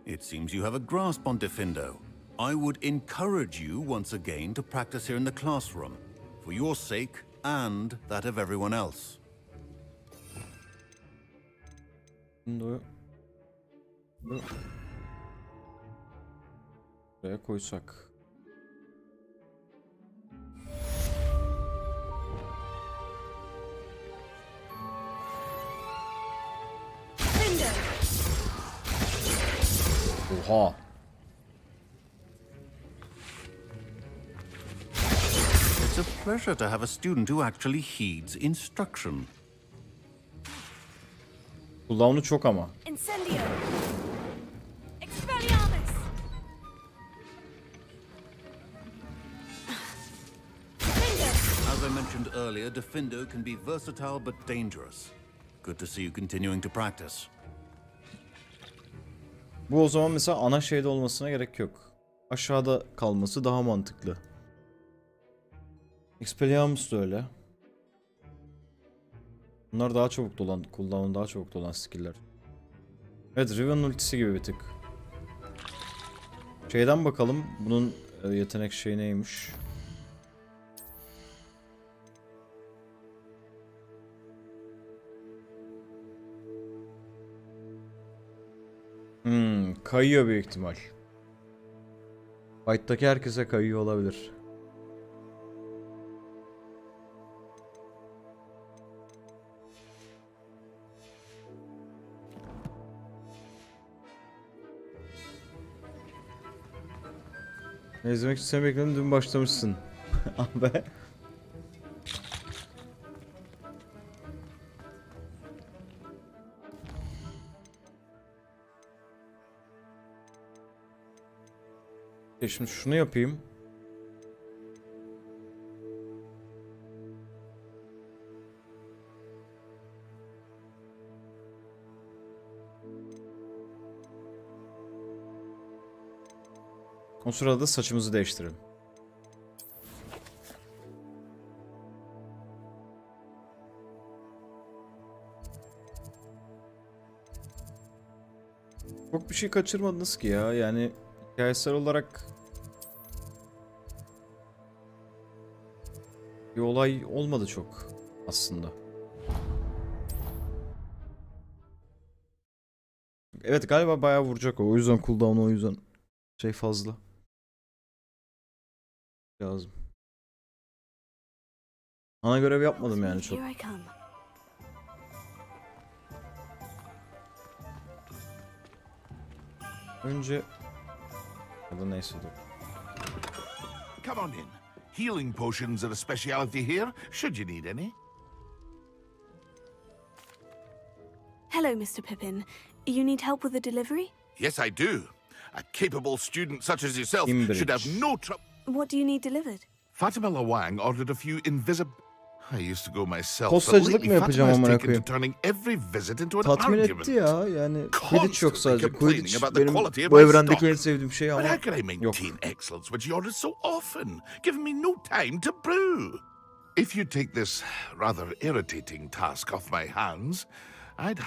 It seems you have a grasp on Defendo. I would encourage you once again to practice here in the classroom, for your sake and that of everyone else.
Buraya koysak. Oha.
It's a pleasure to have a student who actually heeds instruction.
Cooldown'u çok ama.
Incendio. Expelliarmus.
As I mentioned earlier, Defendo can be versatile but dangerous. Good to see you continuing to practice.
Bu o zaman mesela ana şeyde olmasına gerek yok. Aşağıda kalması daha mantıklı. Expelliarmus da öyle. Bunlar daha çabuk dolan, cooldown'un daha çabuk dolan skill'ler. Evet, Riven'in ultisi gibi bir tık. Şeyden bakalım, bunun yetenek şeyi neymiş? Kayıyor büyük ihtimal. Fight'taki herkese kayıyor olabilir. Ne izlemek için seni bekledim, dün başlamışsın. Abi. Şimdi şunu yapayım. O sırada saçımızı değiştirelim. Çok bir şey kaçırmadınız ki ya. Yani hikayesel olarak bir olay olmadı çok aslında. Evet, galiba bayağı vuracak o. O yüzden cooldown, o yüzden şey fazla. Lazım. Ana görev yapmadım yani çok. Önce ya da neyse dur.
Come on in. Healing potions are a speciality here, should you need any.
Hello, Mr. Pippin. You need help with the delivery?
Yes, I do. A capable student such as yourself should have no trouble.
What do you need delivered?
Fatima Lawang ordered a few invisible... I used to go myself, but
Postacılık
lately
mı yapacağım
Fatima has
amına
taken to
koyayım?
turning every visit into an
Tatmin
argument.
etti ya, yani Quidditch yok sadece.
complaining
Quidditch
about the
benim
quality of
bu
my
evrendeki
stock.
en sevdiğim şey
But
ama
how can I
yok.
maintain excellence when she orders so often, giving me no time to brew? If you take this rather irritating task off my hands, I'd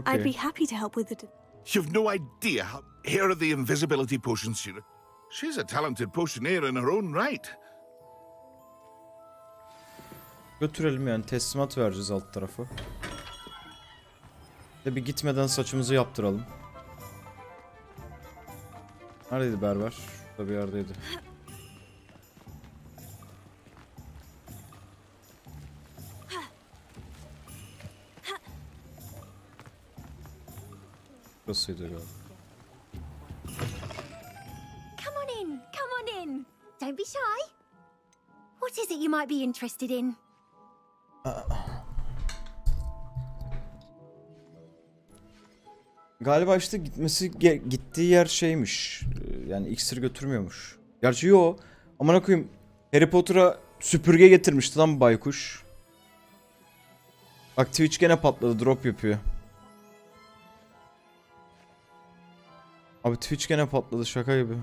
I'd be happy to help with the...
You've no idea how... Here are the invisibility potions she... She's a talented potioneer in her own right.
Götürelim yani, teslimat vereceğiz alt tarafı. Bir gitmeden saçımızı yaptıralım. Neredeydi berber? Şurada bir yerdeydi. Burasıydı galiba.
Come on in. Don't be shy. What is it you might be interested in?
Galiba işte gittiği yer şeymiş. Yani iksir götürmüyormuş. Gerçi yo. Amına koyayım. Harry Potter'a süpürge getirmişti lan baykuş. Bak Twitch gene patladı. Drop yapıyor. Abi Twitch gene patladı. Şaka gibi.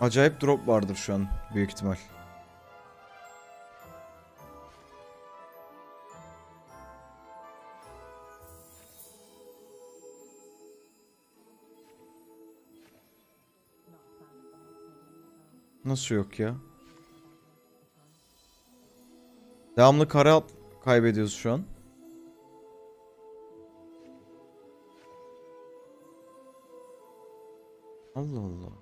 Acayip drop vardır şu an büyük ihtimal. Nasıl yok ya? Devamlı kare kaybediyoruz şu an. Allah Allah.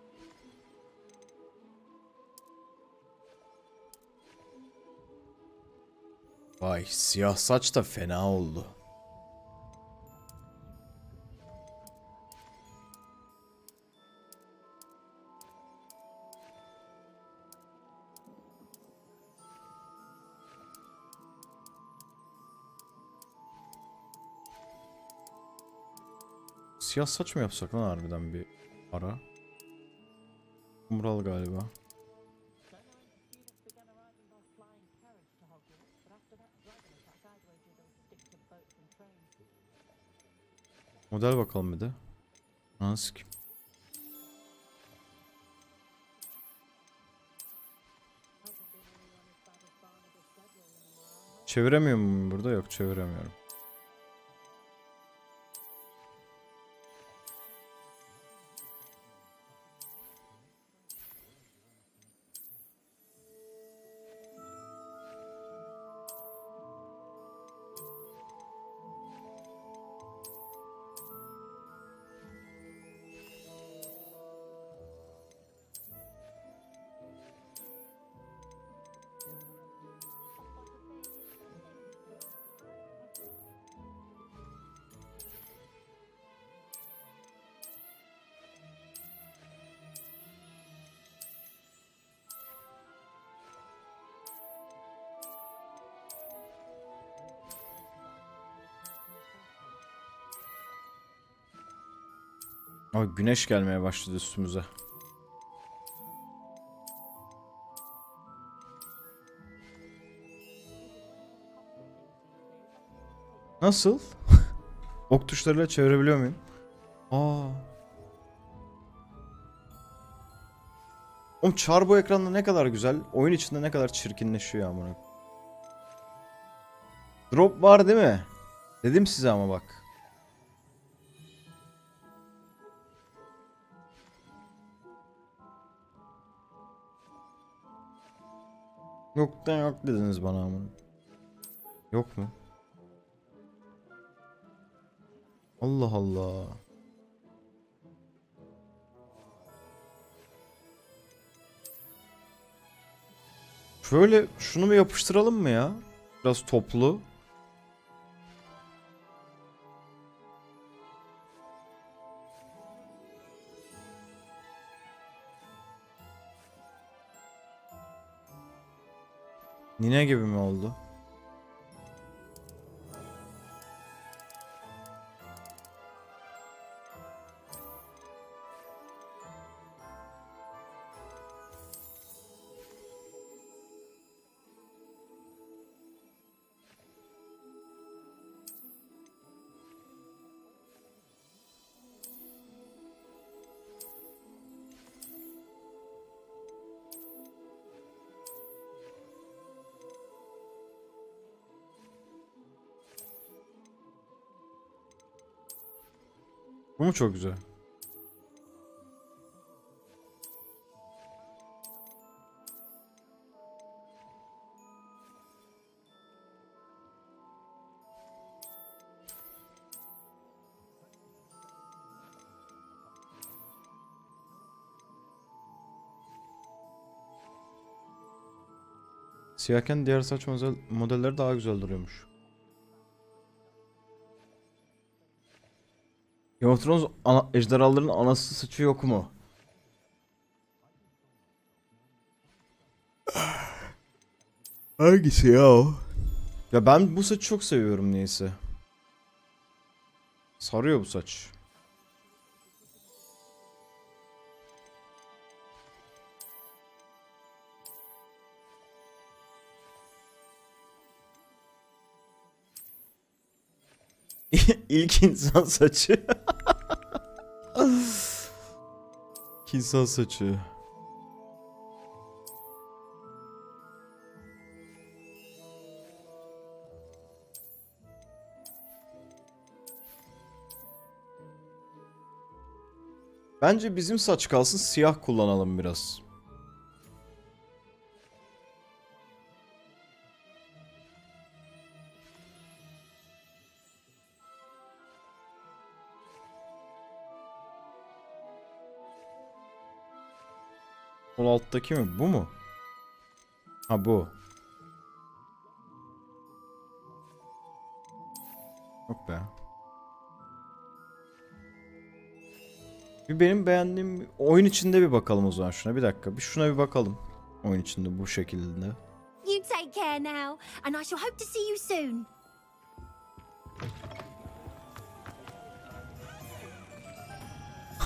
Vay, siyah saç da fena oldu. Siyah saç mı yapsak lan harbiden bir ara? Kumral galiba. Model bakalım bir de. Nasıl ki? Çeviremiyor muyum burada? Yok, çeviremiyorum. Ay, güneş gelmeye başladı üstümüze. Nasıl? Ok tuşlarıyla çevirebiliyor muyum? Aa. Oğlum çar bu ekranda ne kadar güzel. Oyun içinde ne kadar çirkinleşiyor amına. Drop var değil mi? Dedim size ama bak. Yoktan yok dediniz bana ama. Yok mu? Allah Allah. Şöyle şunu mu yapıştıralım mı ya? Biraz toplu. Nine gibi mi oldu? Bu mu çok güzel? Siyahken diğer saç modelleri daha güzel duruyormuş. Game of Thrones ejderhaların anası saçı yok mu? Hangisi ya o? Ya ben bu saçı çok seviyorum niyeyse. Sarıyor bu saç. İlk insan saçı. İlk insan saçı. Bence bizim saç kalsın, siyah kullanalım biraz. Sol alttaki mi? Bu mu? Ha bu. Yok be. Bir benim beğendiğim oyun içinde bir bakalım o zaman şuna. Bir dakika. Bir şuna bir bakalım. Oyun içinde bu şekilde.
You take care now, and I shall hope to see you soon.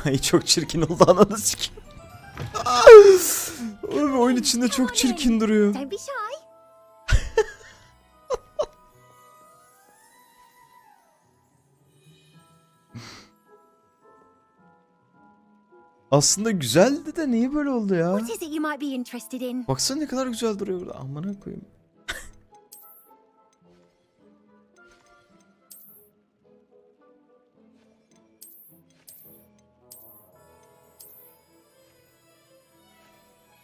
Ay çok çirkin oldu, ananı sikeyim. Oğlum oyun içinde çok çirkin duruyor.
Don't be shy.
Aslında güzeldi de niye böyle oldu ya?
What is it you might be interested in?
Baksana ne kadar güzel duruyor burada. Amına koyayım.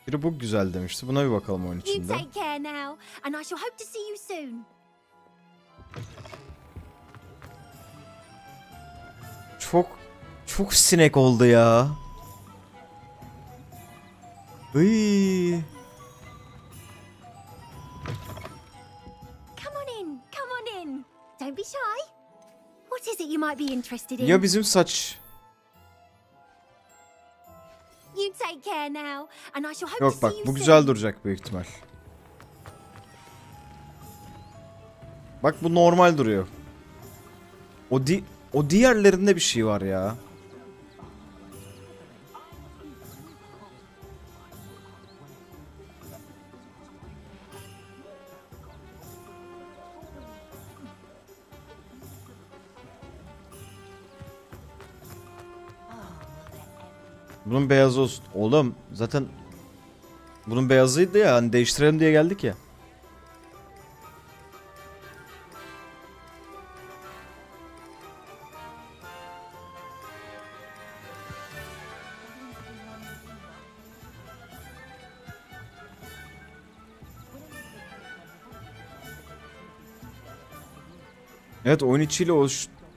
Biri bu güzel demişti. Buna bir bakalım oyun
You
içinde.
take care now, and I shall hope to see you soon.
Çok sinek oldu ya. Iy.
Come on in, come on in. Don't be shy. What is it you might be interested in?
Ya bizim saç.
You take care now, and I shall hope
Yok
to
bak
see you
bu
soon.
güzel duracak büyük ihtimal. Bak bu normal duruyor. O diğerlerinde bir şey var ya. Bunun beyazı olsun. Oğlum zaten bunun beyazıydı ya, hani değiştirelim diye geldik ya. Evet, oyun içiyle o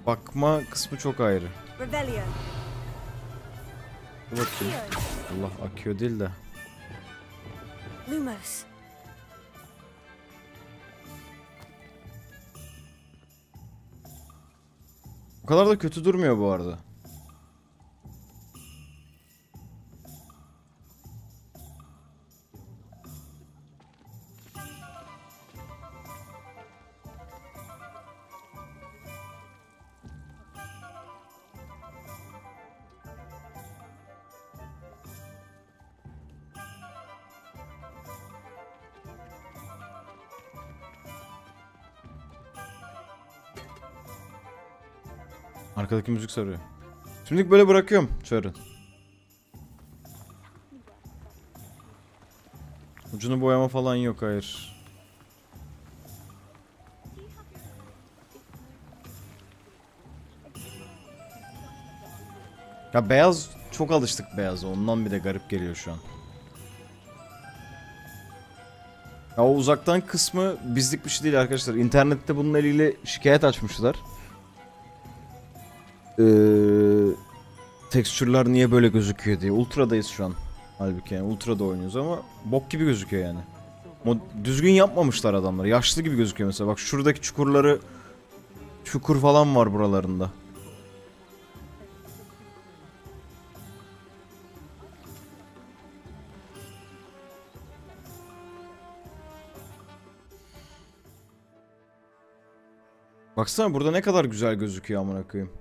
bakma kısmı çok ayrı.
Rebellion.
Dur bakayım. Allah, akıyor değil de.
Lumos.
O kadar da kötü durmuyor bu arada. Arkadaki müzik sarıyor. Şimdilik böyle bırakıyorum çarı. Ucunu boyama falan yok, hayır. Ya beyaz, çok alıştık beyaza, ondan bir de garip geliyor şu an. Ya o uzaktan kısmı bizlik bir şey değil arkadaşlar. İnternette bunun eliyle şikayet açmışlar. Tekstürler niye böyle gözüküyor diye. Ultra'dayız şu an. Halbuki yani Ultra'da oynuyoruz ama bok gibi gözüküyor yani. Düzgün yapmamışlar adamlar. Yaşlı gibi gözüküyor mesela. Bak şuradaki çukurları, çukur falan var buralarında. Baksana burada ne kadar güzel gözüküyor amına koyayım.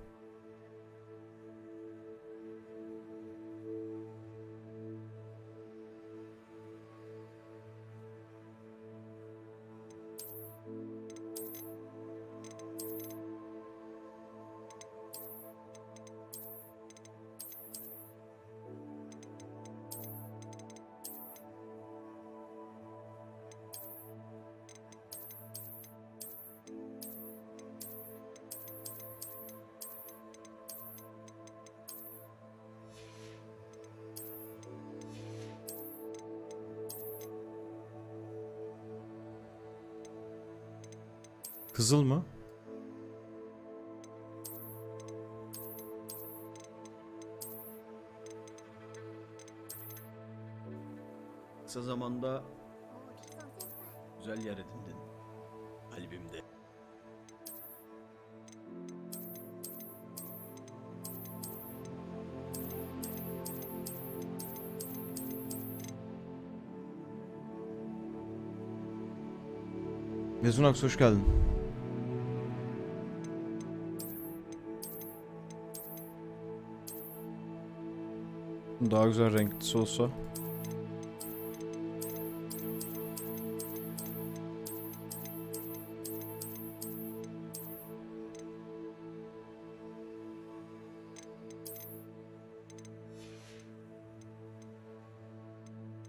Kızıl mı?
Kısa zamanda güzel yer edindin kalbimde.
Mezunax hoş geldin. Daha güzel renklisi olsa.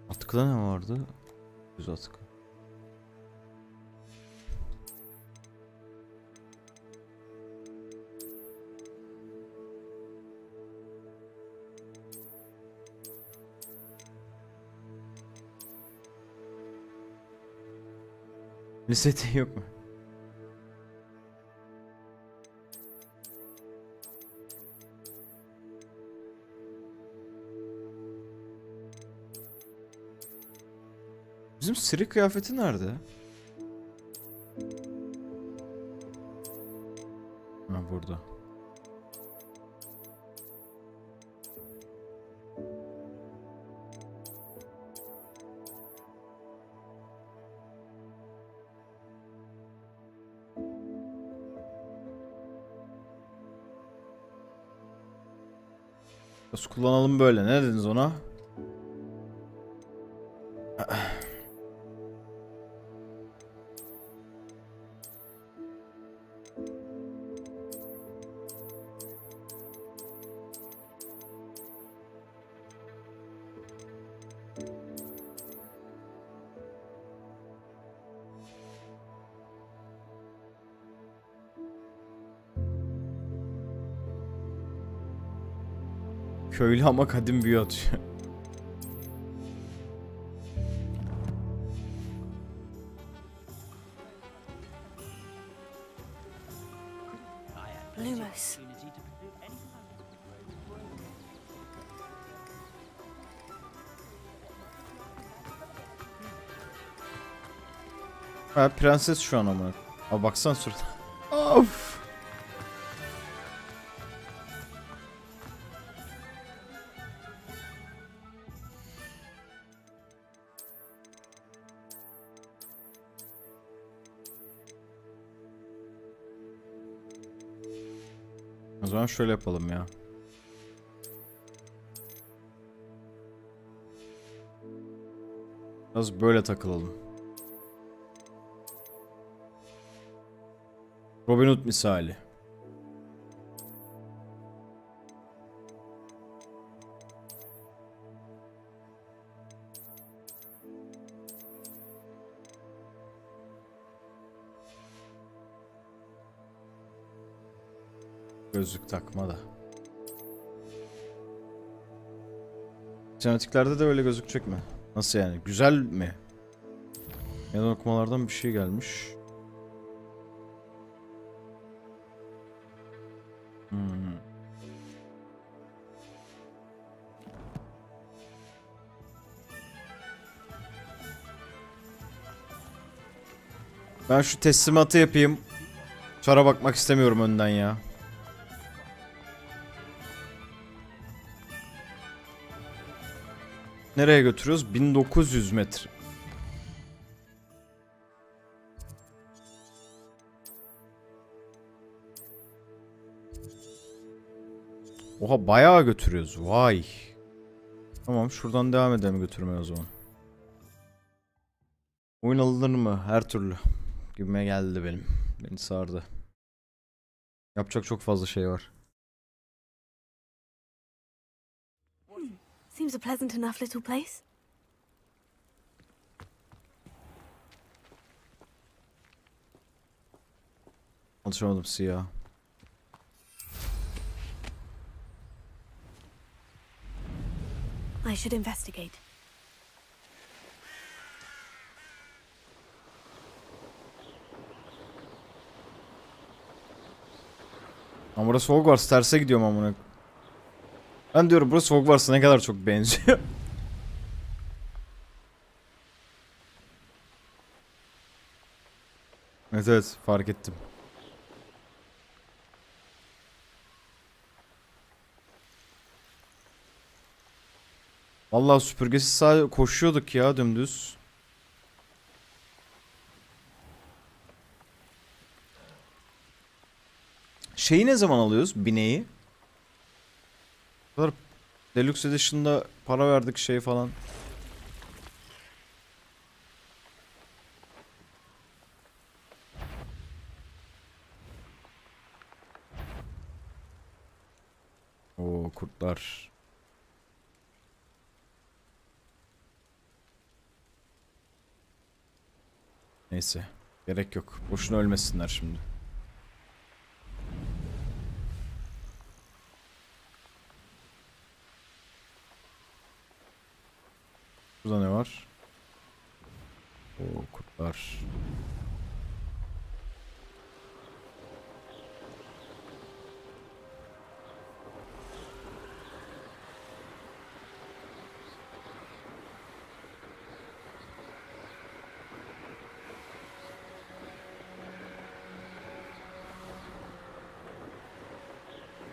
Atkıda ne vardı? Düz atkı. Liseti yok mu? Bizim Siri kıyafeti nerede? Ha burada. Nasıl kullanalım böyle? Ne dediniz ona? Köylü ama kadim büyü atıyor.
Lumos.
Ha prenses şu an ama. Abi baksana surata. Of. O zaman şöyle yapalım ya. Biraz böyle takılalım. Robin Hood misali. Gözlük takma da. Sinematik'lerde de öyle gözükecek mi? Nasıl yani? Güzel mi? Meydan okumalardan bir şey gelmiş. Ben şu teslimatı yapayım. Çara bakmak istemiyorum önden ya. Nereye götürüyoruz? 1900 metre. Oha bayağı götürüyoruz. Vay. Tamam şuradan devam edelim götürmeye o zaman. Oyun alınır mı? Her türlü. Gibime geldi benim. Beni sardı. Yapacak çok fazla şey var.
Seems a pleasant enough little place.
Alışamadım siyah.
I should investigate.
Ama burası Hogwarts, terse gidiyorum amına. Ben diyorum burası Hogwarts'a ne kadar çok benziyor. Evet evet fark ettim. Vallahi süpürgesiz sadece koşuyorduk ya dümdüz. Şeyi ne zaman alıyoruz? Bineği. Bu kadar Deluxe Edition'da para verdik şey falan. Oo kurtlar. Neyse. Gerek yok. Boşuna ölmesinler şimdi. Burada ne var? Oo kurtlar.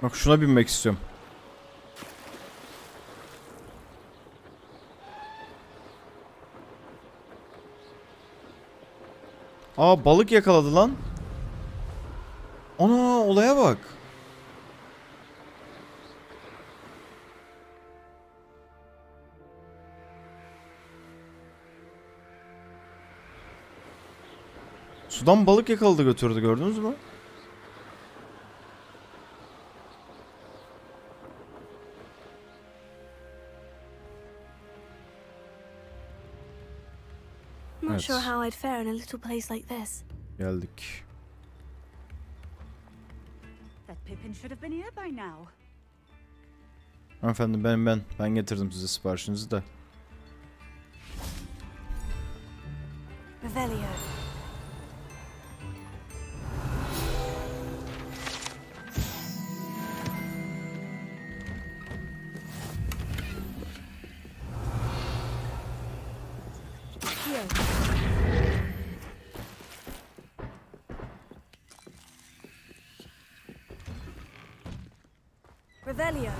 Bak şuna binmek istiyorum. Aa balık yakaladı lan. Ana olaya bak. Sudan balık yakaladı götürdü gördünüz mü?
Not sure how I'd fare in a little place like this.
Geldik.
That Pippin should have been here by now.
Hanımefendi ben getirdim size siparişinizi de.
Revelio. Revelio.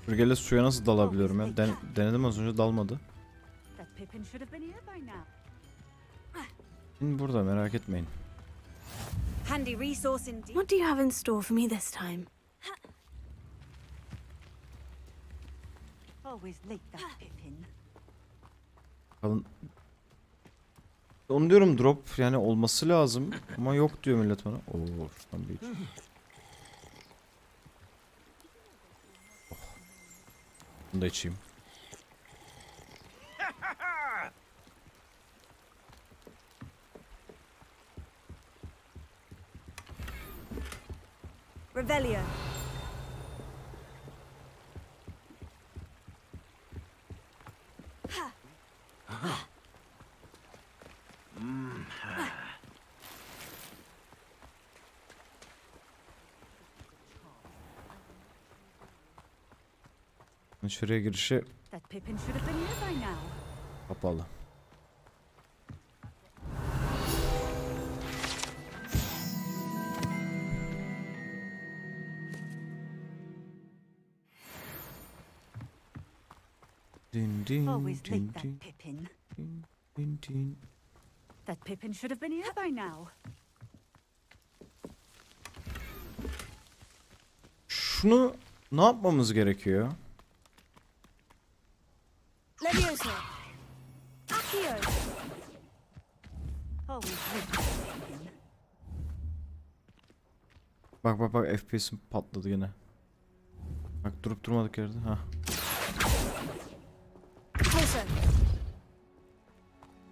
Süpürgeyle suya nasıl dalabiliyorum ya? Denedim az önce dalmadı.
That Pippin should have been here by now.
Şimdi burada merak etmeyin.
Handy resource indeed.
What do you have in store for me this time?
Always late, that Pippin.
Kalın. Onu diyorum drop yani olması lazım ama yok diyor millet bana. Oo şuradan bir. Oh. Bunu da içeyim.
Revelio.
İçeriye girişi
That Pippin should have been here by now.
kapalı. Din din
Always
din
late,
din
that Pippin.
din din.
That Pippin should have been here by now.
Şunu ne yapmamız gerekiyor?
Leviosa. Accio. Always late, that Pippin.
Bak FPS'im patladı yine. Bak durup durmadık yerde. Ha.
Closer.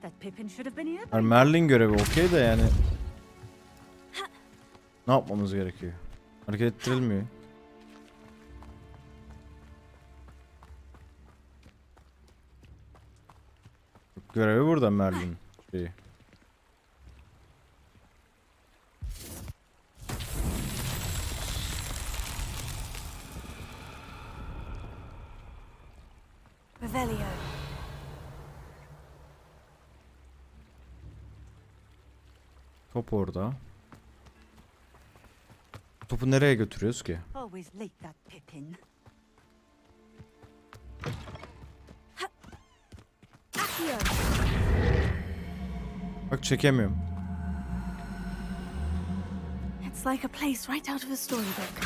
That Pippin should have been here by
Yani Merlin görevi okey de yani. Ne yapmamız gerekiyor? Hareket ettirilmiyor. Görevi burada Merlin şeyi.
Revelio.
Top orada. Topu nereye götürüyoruz ki?
Always late, that Pippin. Accio.
Bak çekemiyorum.
It's like a place right out of a storybook.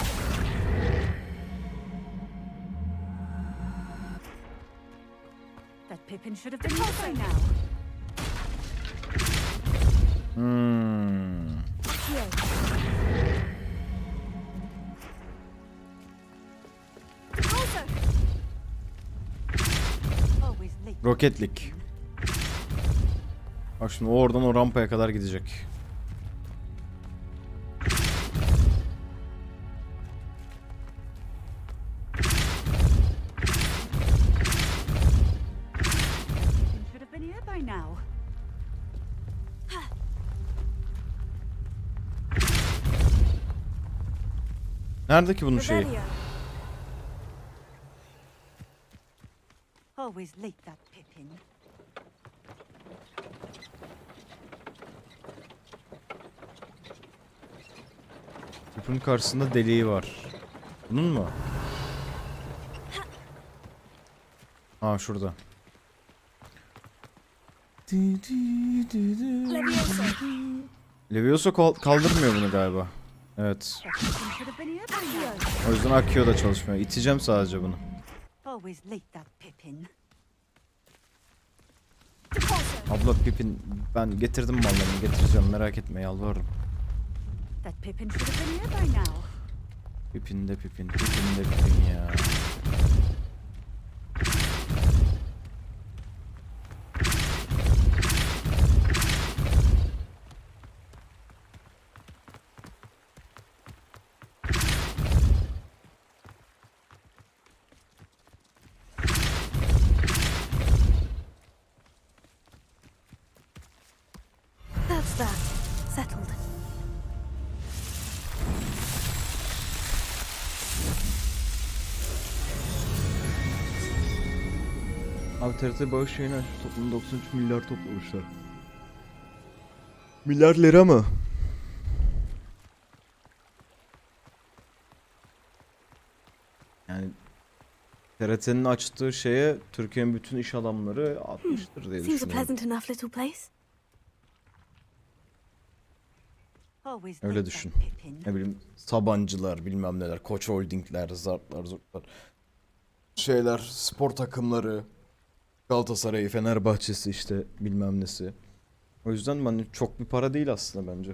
That Pippin should have been here by now. Accio. Closer. Always late.
Roketlik. Bak şimdi oradan o rampaya kadar gidecek.
Should have been here by now.
Nerede ki bunun şeyi?
Revelio. Always late, that Pippin.
Bunun karşısında deliği var. Bunun mu? Ha şurada.
Leviosa.
Leviosa kaldırmıyor bunu galiba. Evet.
That Pippin should have been here by now.
O yüzden Accio da çalışmıyor. İteceğim sadece bunu.
Always late, that Pippin.
Abla Pippin ben getirdim mallarını getireceğim merak etme yalvarırım.
That Pippin should have been here by now.
Pippin de Pippin ya.
That's that. Settled.
Abi TRT bağış yayını açmış. Toplamda 93 milyar toplamışlar. Milyar lira mı? Yani TRT'nin açtığı şeye Türkiye'nin bütün iş adamları atmıştır diye
Seems a
düşünüyorum.
pleasant enough little place.
Always
Öyle
late,
düşün.
that Pippin.
Ne bileyim Sabancılar bilmem neler, Koç Holdingler, Zartlar, Zurtlar. Şeyler, spor takımları, Galatasaray'ı, Fenerbahçe'si işte bilmem nesi. O yüzden hani çok bir para değil aslında bence.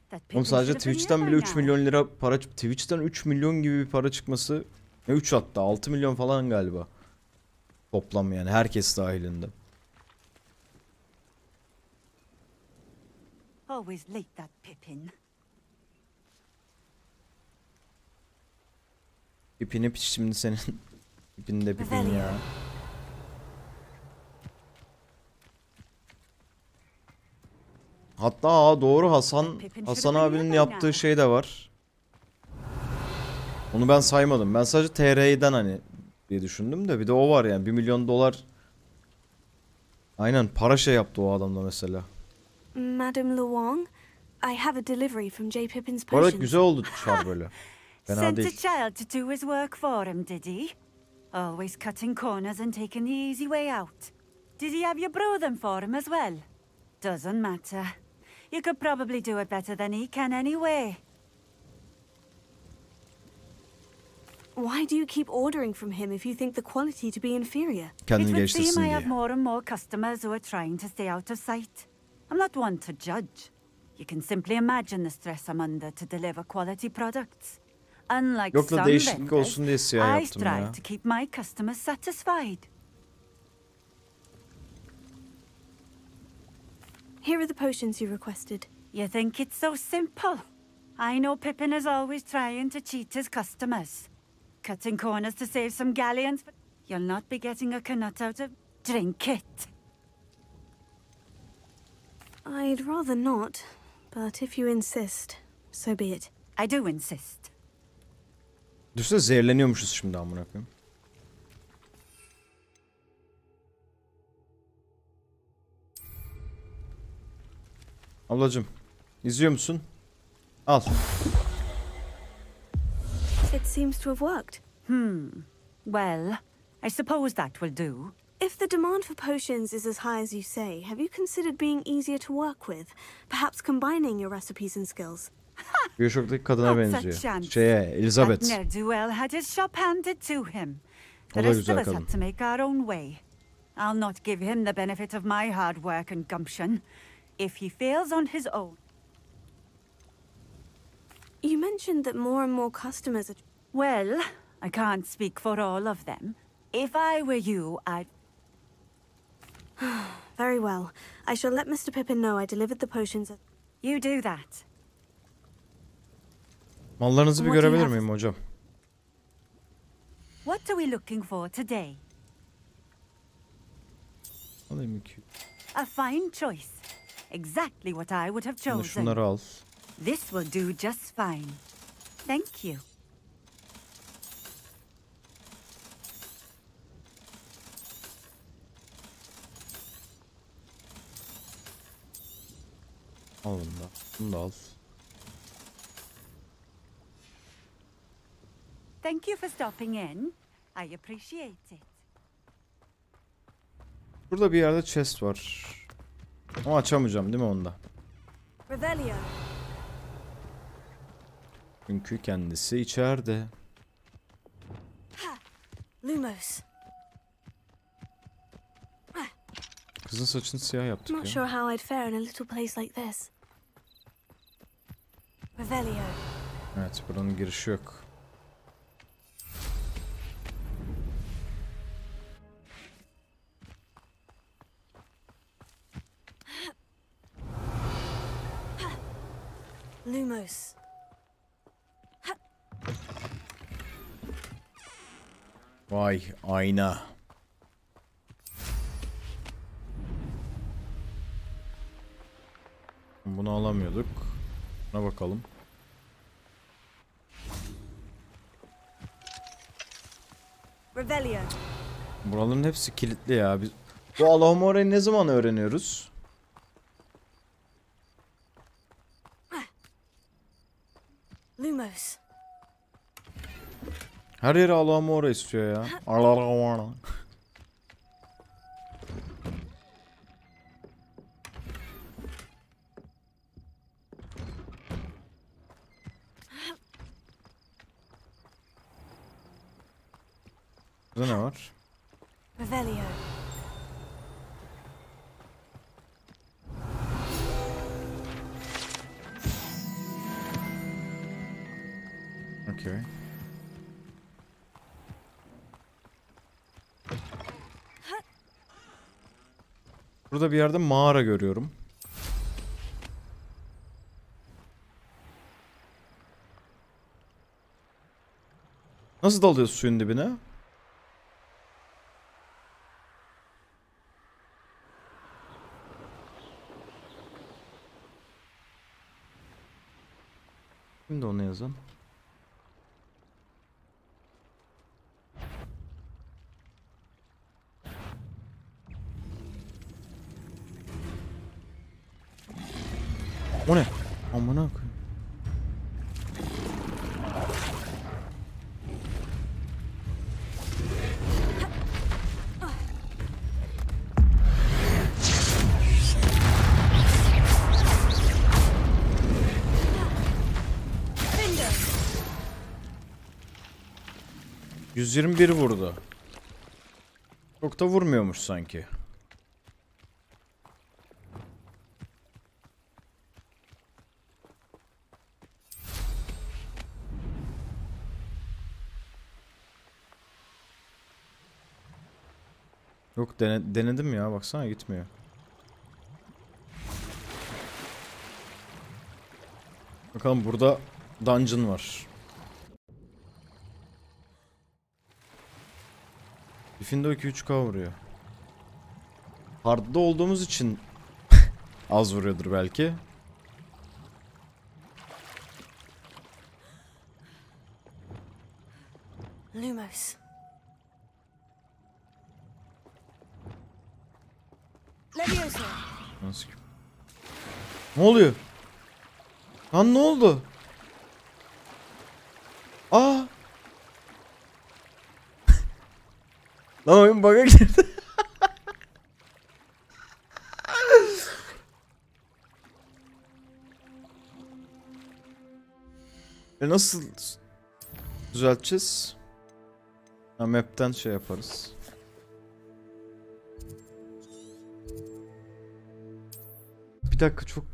That Pippin
Oğlum sadece
should have been
Twitch'ten
here
bile
by
3
now.
milyon lira para Twitch'ten 3 milyon gibi bir para çıkması ne 3 hatta 6 milyon falan galiba. Toplam yani herkes dahilinde.
Always late, that Pippin.
Pipin hep şimdi senin. Pipin de Pipin ya. Hatta doğru Hasan abinin yaptığı şey de var. Onu ben saymadım. Ben sadece TR'den hani diye düşündüm de bir de o var yani 1 milyon dolar. Aynen para şey yaptı o adamda mesela.
Madame Luong, I have a delivery from J. Pippin's
Bu arada
potions.
güzel oldu çar böyle. Fena
Sent a
değil.
child to do his work for him, did he? Always cutting corners and taking the easy way out. Did he have you brew them for him as well? Doesn't matter. You could probably do it better than he can anyway.
Why do you keep ordering from him if you think the quality to be inferior?
Kendini
It would
geliştirsin
seem I
diye.
have more and more customers who are trying to stay out of sight. I'm not one to judge. You can simply imagine the stress I'm under to deliver quality products. Unlike
Yok da
some
değişiklik
vendors,
olsun diye siyah
I
yaptım
strive
ya.
to keep my customers satisfied.
Here are the potions you requested.
You think it's so simple? I know Pippin is always trying to cheat his customers. Cutting corners to save some galleons, but you'll not be getting a canut out of... Drink it.
I'd rather not, but if you insist, so be it.
I do insist.
Düşünsene zehirleniyormuşuz şimdi amına koyayım. Ablacım, izliyor musun? Al.
It seems to have worked.
Well, I suppose that will do.
If the demand for potions is as high as you say, have you considered being easier to work with? Perhaps combining your recipes and skills?
Bioshock'taki kadına
Not a
benziyor.
chance.
Şeye, Elizabeth.
That ne'er-do-well had his shop handed to him.
O
The
da
rest
güzel
of us
kadın.
had to make our own way. I'll not give him the benefit of my hard work and gumption. If he fails on his own...
You mentioned that more and more customers are...
Well, I can't speak for all of them. If I were you, I'd...
Very well. I shall let Mr. Pippin know I delivered the potions.
You do that.
Mallarınızı bir
What do you
görebilir
have?
miyim hocam?
What are we looking for today?
Alayım 2.
A fine choice. Exactly what I would have
Şimdi
chosen.
şunları al.
This will do just fine. Thank you.
Al bunu da. Bunu da al.
Thank you for stopping in. I appreciate it.
Burada bir yerde chest var. Ama açamayacağım değil mi onda?
Revelio.
Çünkü kendisi içeride.
Lumos.
Kızın saçını siyah yaptık
Not
ya.
sure how I'd fare in a little place like this. Revelio.
Evet, buranın girişi yok.
Lumos.
Vay, ayna. Bunu alamıyorduk. Buna bakalım.
Revelio.
Buraların hepsi kilitli ya. Biz bu Alamore'yi ne zaman öğreniyoruz?
Lumos.
Her yere Alamore istiyor ya. Alamore. Burada ne var?
Revelio.
Okay. Burada bir yerde mağara görüyorum. Nasıl dalıyoruz suyun dibine? Şimdi onu yazın. O ne? Amına koyayım.
Finger.
121 vurdu. Çok da vurmuyormuş sanki. Yok denedim ya, baksana gitmiyor. Bakalım, burada dungeon var. Gryffindor 2-3K vuruyor. Hard'da olduğumuz için az vuruyordur belki.
Lumos. Leviosa.
Nasıl? Ne oluyor? Lan ne oldu? Aa! Lan oyun bug'a girdi. Nasıl düzelteceğiz? Ha, map'ten şey yaparız. Bir dakika, çok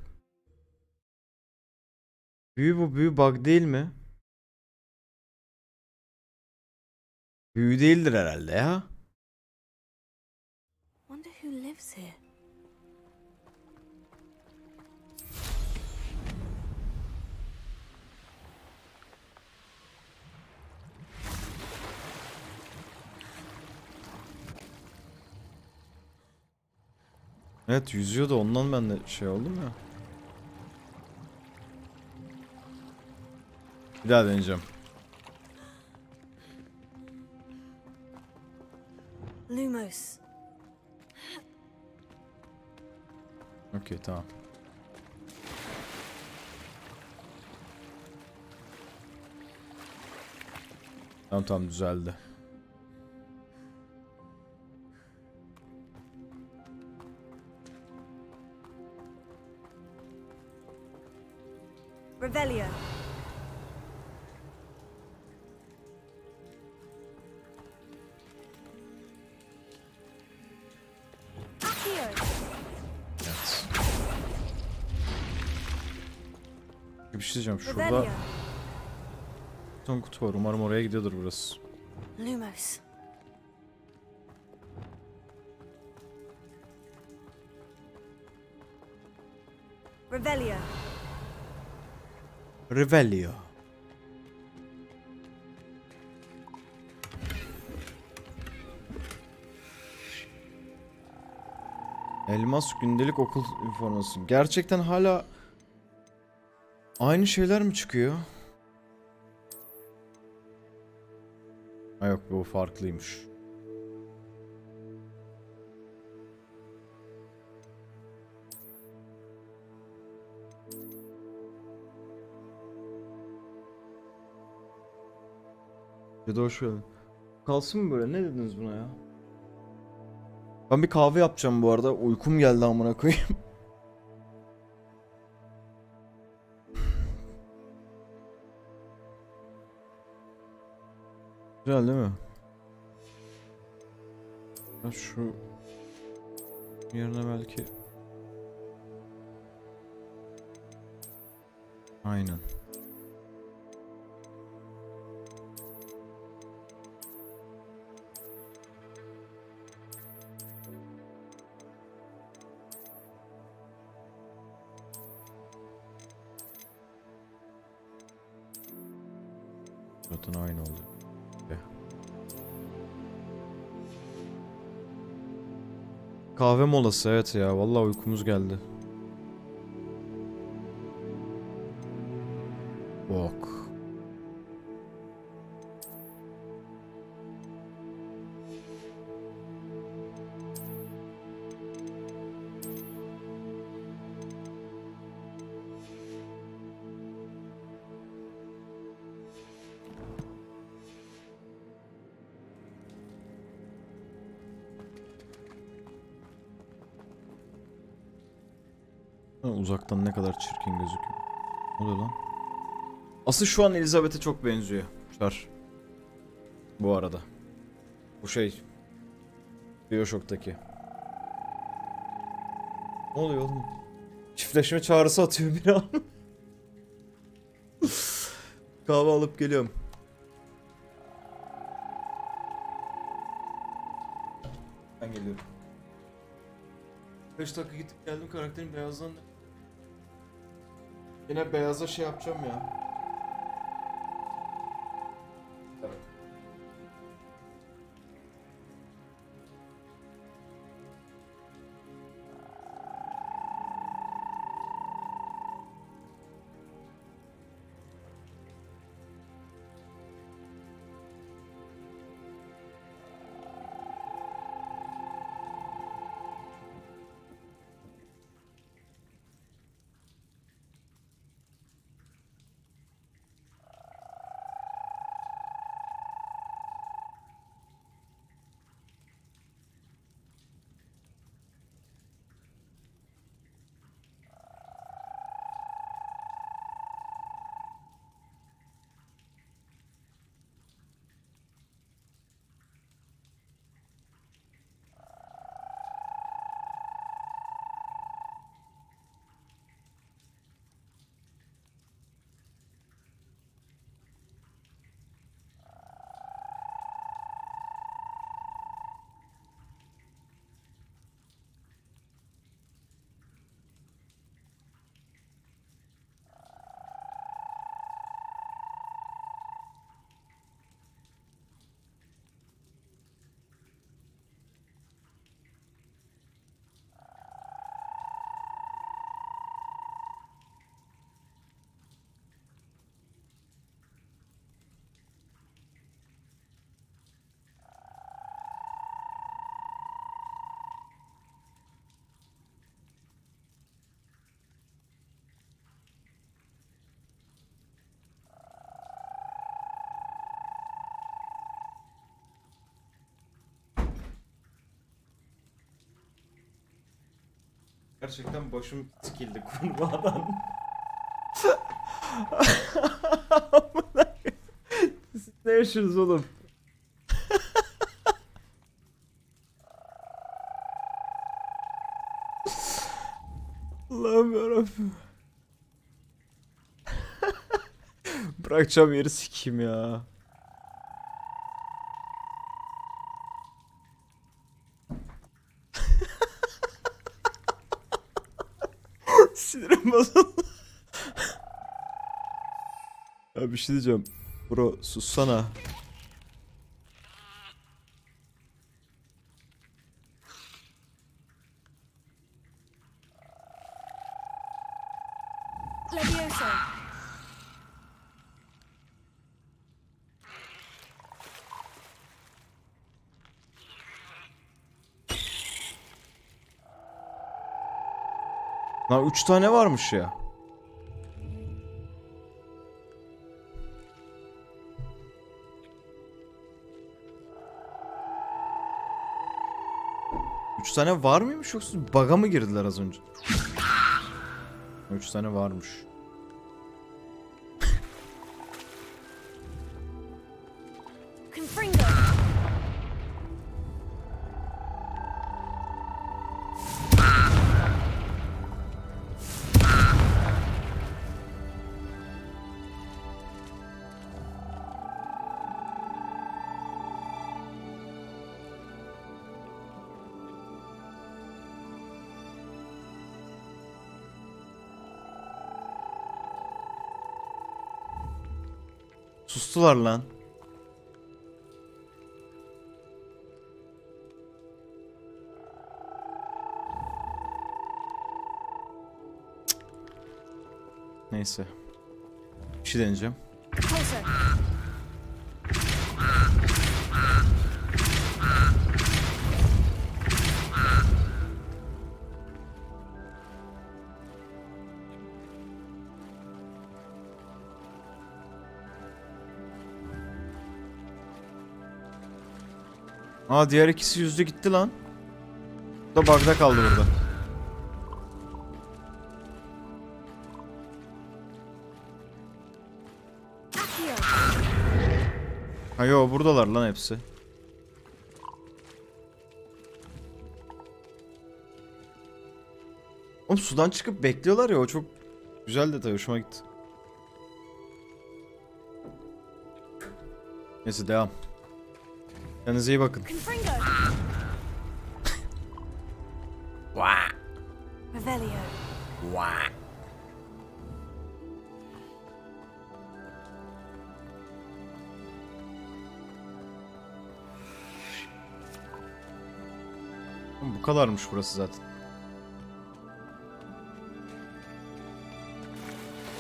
büyü bug değil mi? Büyü değildir herhalde ya.
Wonder who lives here.
Evet, yüzüyor da ondan ben de şey oldum ya. Bir daha deneyeceğim.
Lumos.
Okey, tamam. Tamam düzeldi.
Revelio.
Evet. Bir şey diyeceğim, şurada
Revelio.
son kutu var. Umarım oraya gidiyordur burası.
Lumos. Revelio.
Revelio. Elmas gündelik okul üniforması. Gerçekten hala aynı şeyler mi çıkıyor? Ha yok, bu farklıymış. Ya da hoş geldin. Kalsın mı böyle? Ne dediniz buna ya? Ben bir kahve yapacağım bu arada. Uykum geldi amına koyayım. Güzel değil mi? Ya şu yerine belki. Aynen. Zaten aynı oldu. Kahve molası, evet ya. Vallahi uykumuz geldi. Bok. Uzaktan ne kadar çirkin gözüküyor. Ne oluyor lan? Asıl şu an Elizabeth'e çok benziyor. Çar. Bu arada. Bu şey. Bioshock'taki. Ne oluyor oğlum? Çiftleşme çağrısı atıyor bir an. Kahve alıp geliyorum. Ben geliyorum. 5 dakika gittim geldim, karakterin beyazlandı. Yine beyaza şey yapacağım ya. Evet. Gerçekten başım sikildi kurbadan. Siz ne yaşıyorsunuz oğlum? Allah'ım yarabbim. Bırakacağım yeri sikeyim ya. Sinirim bozuldu. Ya bir şey diyeceğim. Bro sussana. Lan 3 tane varmış ya. Üç tane var mıymış yoksa bug'a mı girdiler az önce? 3 tane varmış. Sustular lan. Neyse. Bir şey deneyeceğim. Aa diğer ikisi yüzde gitti lan. Bu da bug'da kaldı burada. Ha yo, buradalar lan hepsi. Oğlum sudan çıkıp bekliyorlar ya, o çok güzel detay, hoşuma gitti. Neyse devam. Kendinize iyi bakın.
Revelio.
Bu kadarmış burası zaten.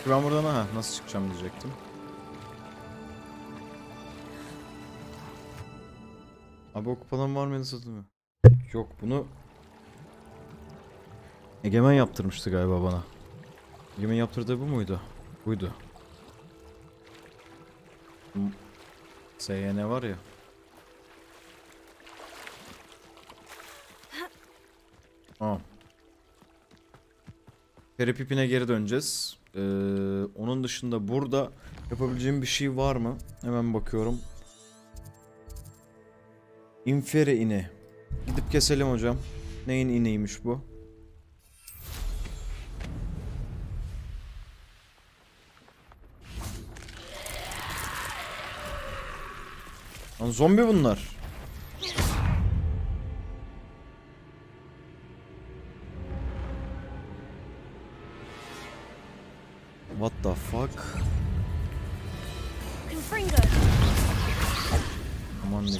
Ben buradan nasıl çıkacağım diyecektim. Abi o kupadan var mıydı, satılmıyor? Yok, bunu Egemen yaptırmıştı galiba bana. Egemen yaptırdığı bu muydu? Buydu. SYN var ya. Tamam. Peripipine geri döneceğiz. Onun dışında burada yapabileceğim bir şey var mı? Hemen bakıyorum. Inferi ini. Gidip keselim hocam. Neyin ineğiymiş bu? Lan zombi bunlar. What the fuck? Aman ne?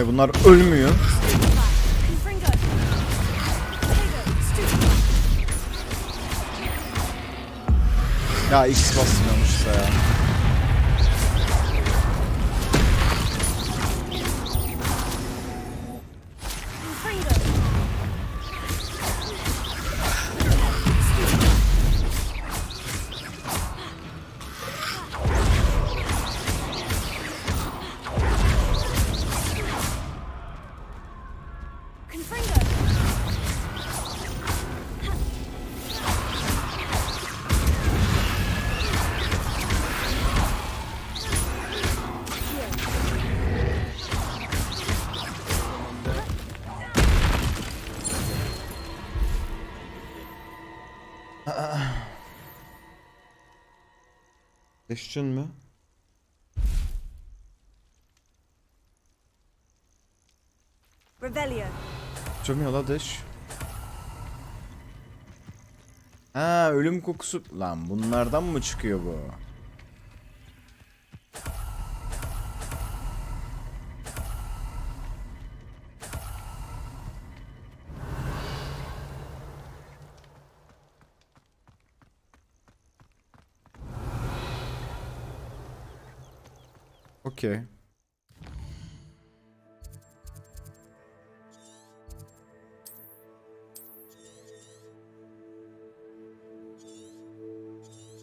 Bunlar ölmüyor. Ya X basmıyormuş ya. Deşçin mi?
Revelio.
Çömüyor la deş. Ha, ölüm kokusu. Lan bunlardan mı çıkıyor bu? Okey.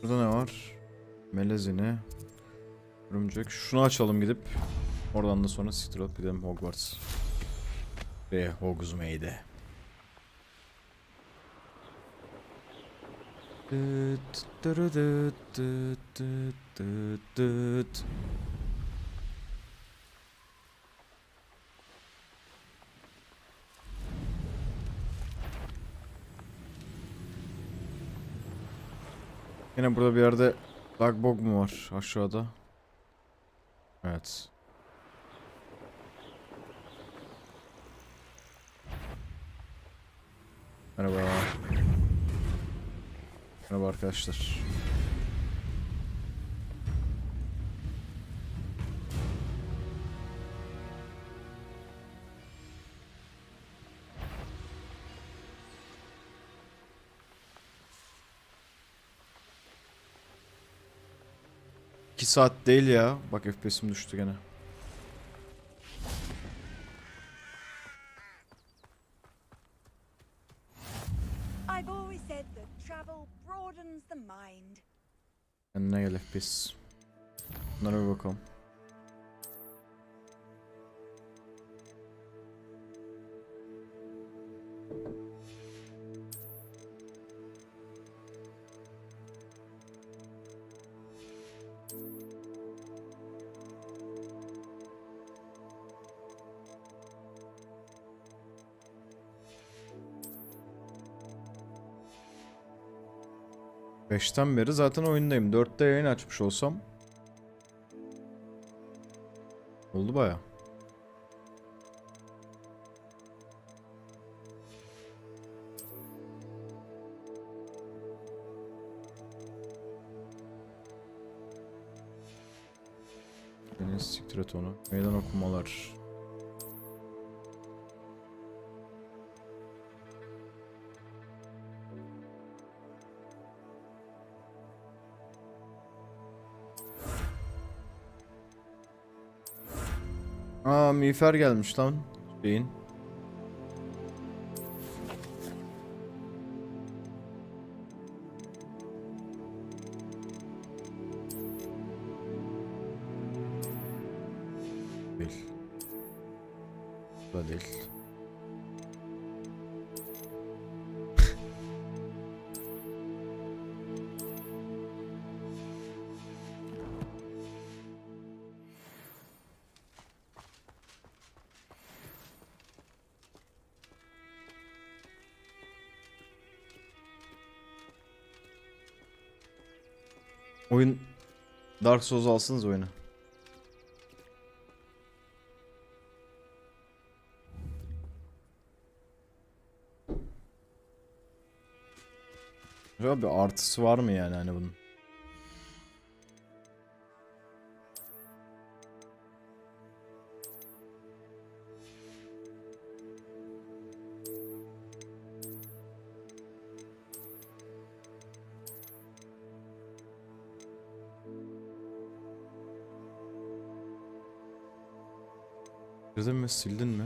Burada ne var? Melezine. Örümcek. Şunu açalım gidip. Oradan da sonra siktir olup gidelim Hogwarts. Ve Hogsmeade'e. Yine burada bir yerde Lagbog mu var aşağıda? Evet. Merhaba. Merhaba arkadaşlar. 2 saat değil ya. Bak FPS'im düştü gene.
I've always said that travel broadens the mind.
Kendine gel FPS. Bunlara bir bakalım. Beşten beri zaten oyundayım. 4'te yayın açmış olsam oldu baya. Beni siktir et onu. Meydan okumalar. Aa, miğfer gelmiş lan şeyin. Değil. Bu da değil. Oyun Dark Souls alsınız oyunu. Acaba bir artısı var mı yani hani bunun? Girdin mi? Sildin mi?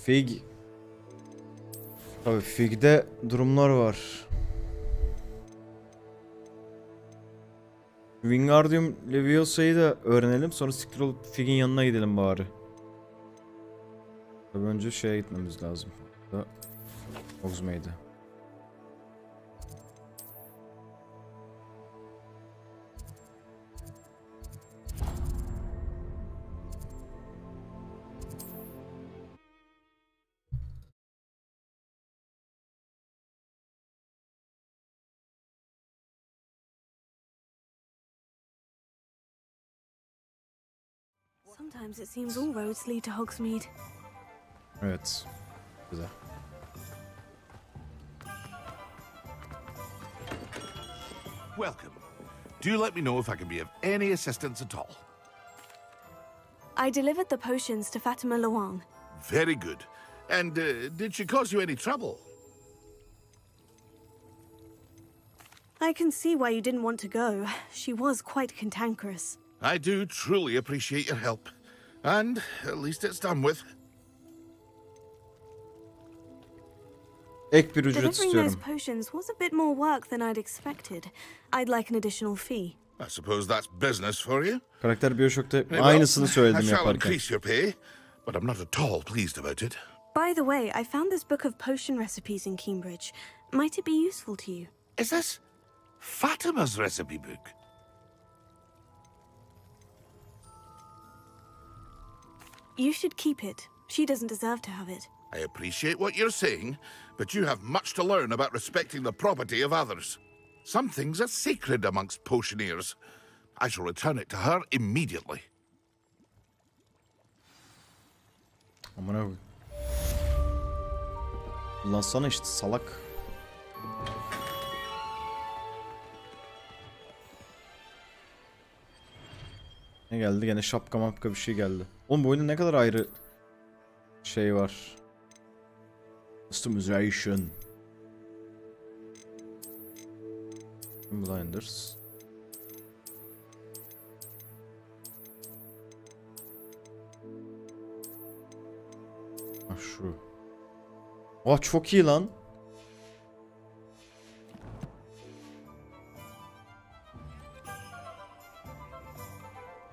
Fig. Tabii Fig'de durumlar var. Wingardium Leviosa'yı da öğrenelim, sonra siktir olup Fig'in yanına gidelim bari. Tabii önce şeye gitmemiz lazım. Da Hogsmeade'e.
Sometimes it seems all roads lead to Hogsmeade.
Evet. Güzel.
Welcome. Do you let me know if I can be of any assistance at all?
I delivered the potions to Fatima Luang.
Very good. And did she cause you any trouble?
I can see why you didn't want to go. She was quite cantankerous.
I do truly appreciate your help. And at least it's done with.
Ek bir ücret
Delivering those
istiyorum.
potions was a bit more work than I'd expected. I'd like an additional fee.
I suppose that's business for you.
Karakter Bioshock'ta
Well,
aynısını
I
söyledim
shall
yaparken.
increase your pay, but I'm not at all pleased about it.
By the way, I found this book of potion recipes in Cambridge. Might it be useful to you?
Is this Fatima's recipe book?
You should keep it. She doesn't deserve to have it.
I appreciate what you're saying, but you have much to learn about respecting the property of others. Some things are sacred amongst potioneers. I shall return it to her immediately.
Amına koyayım. Kullansana işte salak. Ne geldi? Gene şapka mapka bir şey geldi. Oğlum bu oyunda ne kadar ayrı şey var. Customization. Blinders. Ha şu. Oha çok iyi lan.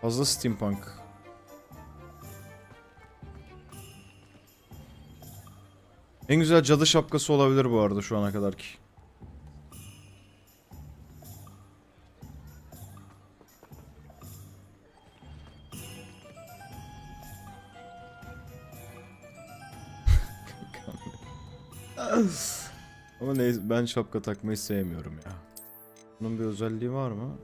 Fazla steampunk. En güzel cadı şapkası olabilir bu arada şu ana kadarki. Ama neyse, ben şapka takmayı sevmiyorum ya. Bunun bir özelliği var mı?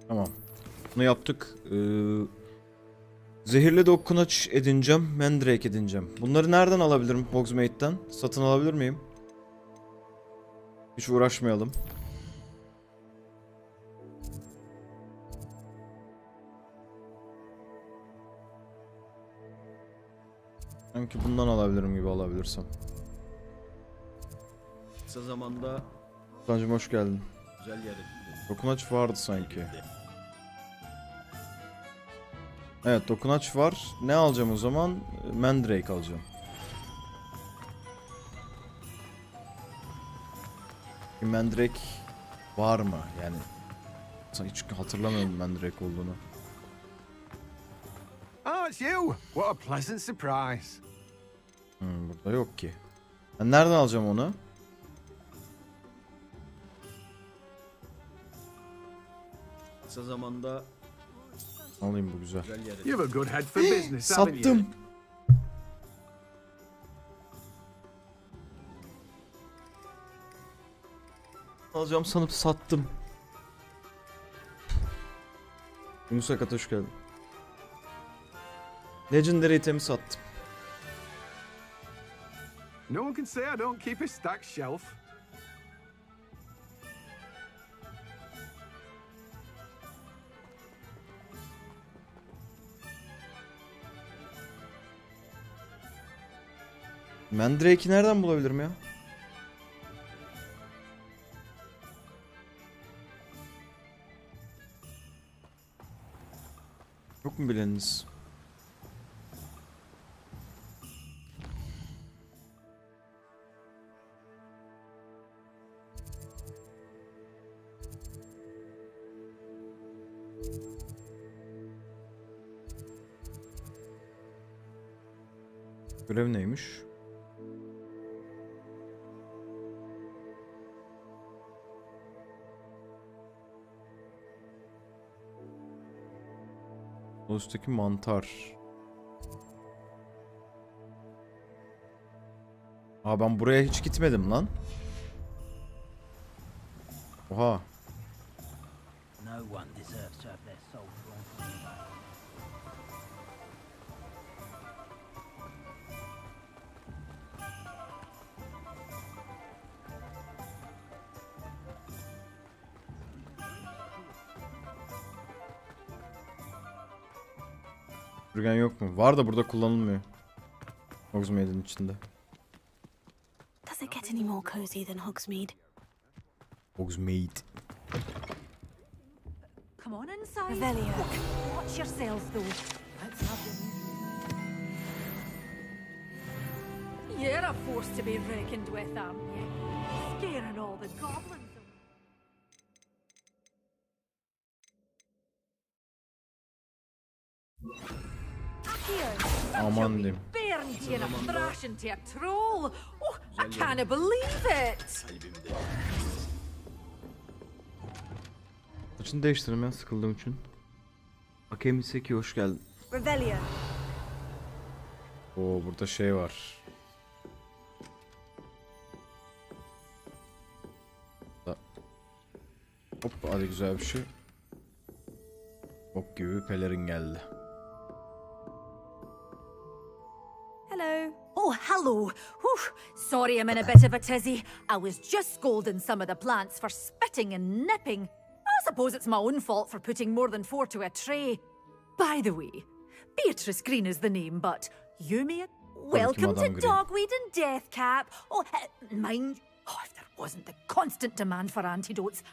Tamam. Bunu yaptık. Zehirli dokunaç edineceğim. Mandrake edineceğim. Bunları nereden alabilirim? Hogsmeade'den. Satın alabilir miyim? Hiç uğraşmayalım. Sanki bundan alabilirim gibi alabilirsem.
Kısa zamanda
Sancım hoş geldin.
güzel yer edindin.
Dokunaç vardı sanki. Evet, dokunaç var. Ne alacağım o zaman? Mandrake alacağım. Mandrake var mı? Yani hiç hatırlamıyorum Mandrake olduğunu.
Oh, it's you! What a pleasant surprise.
Burada yok ki. Ben nereden alacağım onu?
Kısa zamanda
Alayım, bu güzel.
güzel yer edindin.
You have a good head for business, haven't you?
Sattım. Alacağım sanıp sattım. Musa Kat hoş geldin. Legendary itemi sattım.
No one can say I don't keep a stacked shelf.
Mandrake'i nereden bulabilirim ya? Yok mu bileniniz? Görev neymiş? O üstteki mantar. Aa, ben buraya hiç gitmedim lan. Oha.
No one deserves to have their soul drawn from you.
Süpürgen yok mu? Var da burada kullanılmıyor. Hogsmeade'in içinde.
Does it get any more cozy than Hogsmeade?
Hogsmeade.
Come on inside.
Revelio.
Watch yourselves, though.
Let's have your
You're a force to be reckoned with, aren't you? Scaring all the goblins away.
Aman diyeyim.
Burned you in a thrash into a troll. Oh, I can't believe it.
Kalbimde.
Saçını değiştirdim ya, sıkıldığım için. Akemi Seki hoş geldin.
Revelio.
Oo, burada şey var. Hop, hadi güzel bir şey. Bok gibi bir pelerin geldi.
Hello.
Oh, hello. Whew. Sorry I'm in a bit of a tizzy. I was just scolding some of the plants for spitting and nipping. I suppose it's my own fault for putting more than 4 to a tray. By the way, Beatrice Green is the name, but you may... Welcome to Dogweed and Deathcap. Oh, mind... Oh, if there wasn't the constant demand for antidotes.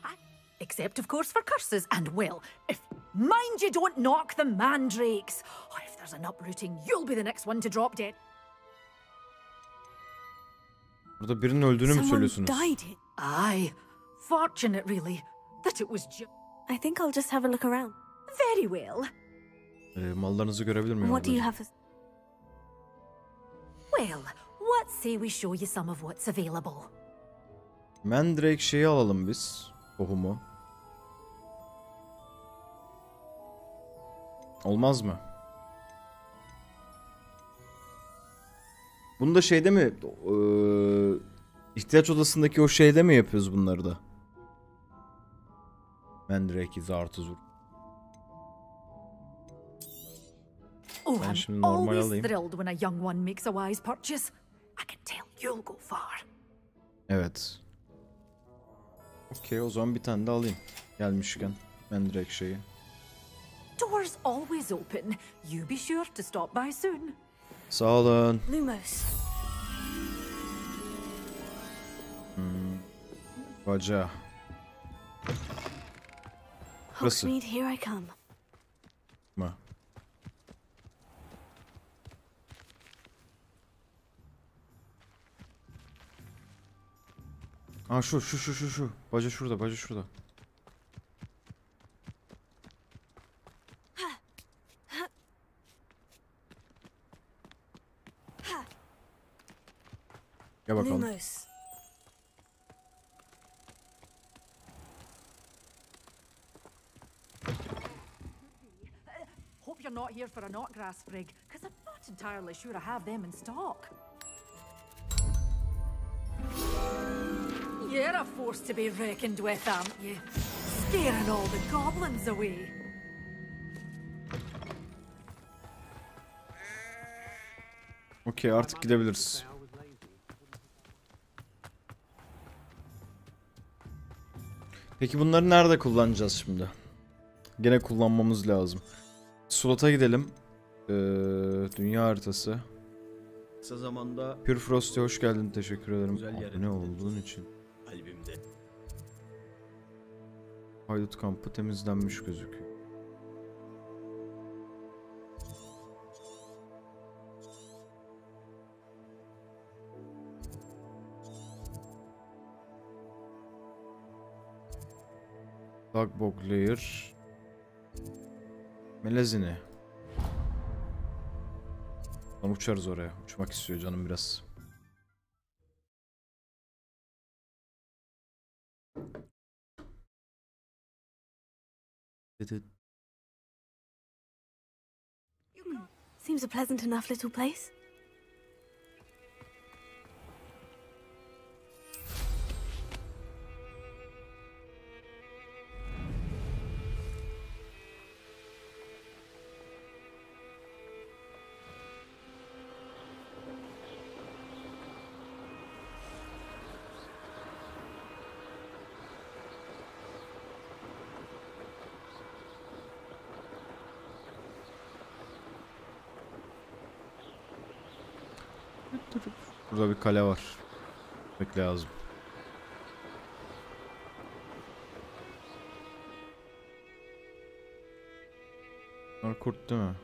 Except, of course, for curses. And, well, if... Mind you don't knock the mandrakes. Oh, if there's an uprooting, you'll be the next one to drop dead.
Burada birinin öldüğünü mü söylüyorsunuz?
Aye. Fortunate, really, that it was just...
I think I'll just have a look around.
Very well.
Mallarınızı görebilir miyim?
What do you have?
Well, what say we show you some of what's available?
Mandrake şeyi alalım biz. Tohumu. Olmaz mı? Bunu da şeyde mi? İhtiyaç odasındaki o şeyde mi yapıyoruz bunları da? Mandrake izi artı zur. Ben şimdi normal alayım.
Thrilled when a young one makes a wise purchase. I can tell you'll go far.
Evet. Okey, o zaman bir tane de alayım. Gelmişken Mandrake şeyi.
Doors always open. You be sure to stop by soon.
Sağ olun.
Lumos.
Baca. Burası.
Hogsmeade, here I come.
Ma. Aa şu. Baca şurada. Gel bakalım.
Lumos.
Hope you're not here for a knotgrass sprig, because I'm not entirely sure I have them in stock. You're a force to be reckoned with, aren't you? Scaring all the goblins away.
Okey, artık gidebiliriz. Peki bunları nerede kullanacağız şimdi? Gene kullanmamız lazım. Slot'a gidelim. Dünya haritası.
Kısa zamanda...
Pure Frost'e hoş geldin, teşekkür ederim. Ne olduğun için.
Albümde.
Haydut kampı temizlenmiş gözüküyor. Dagbog Lair. Melezini. Lan uçarız oraya. Uçmak istiyor canım biraz.
Seems a pleasant enough little place.
Burada bir kale var. Pek lazım. Bunlar kurt değil mi?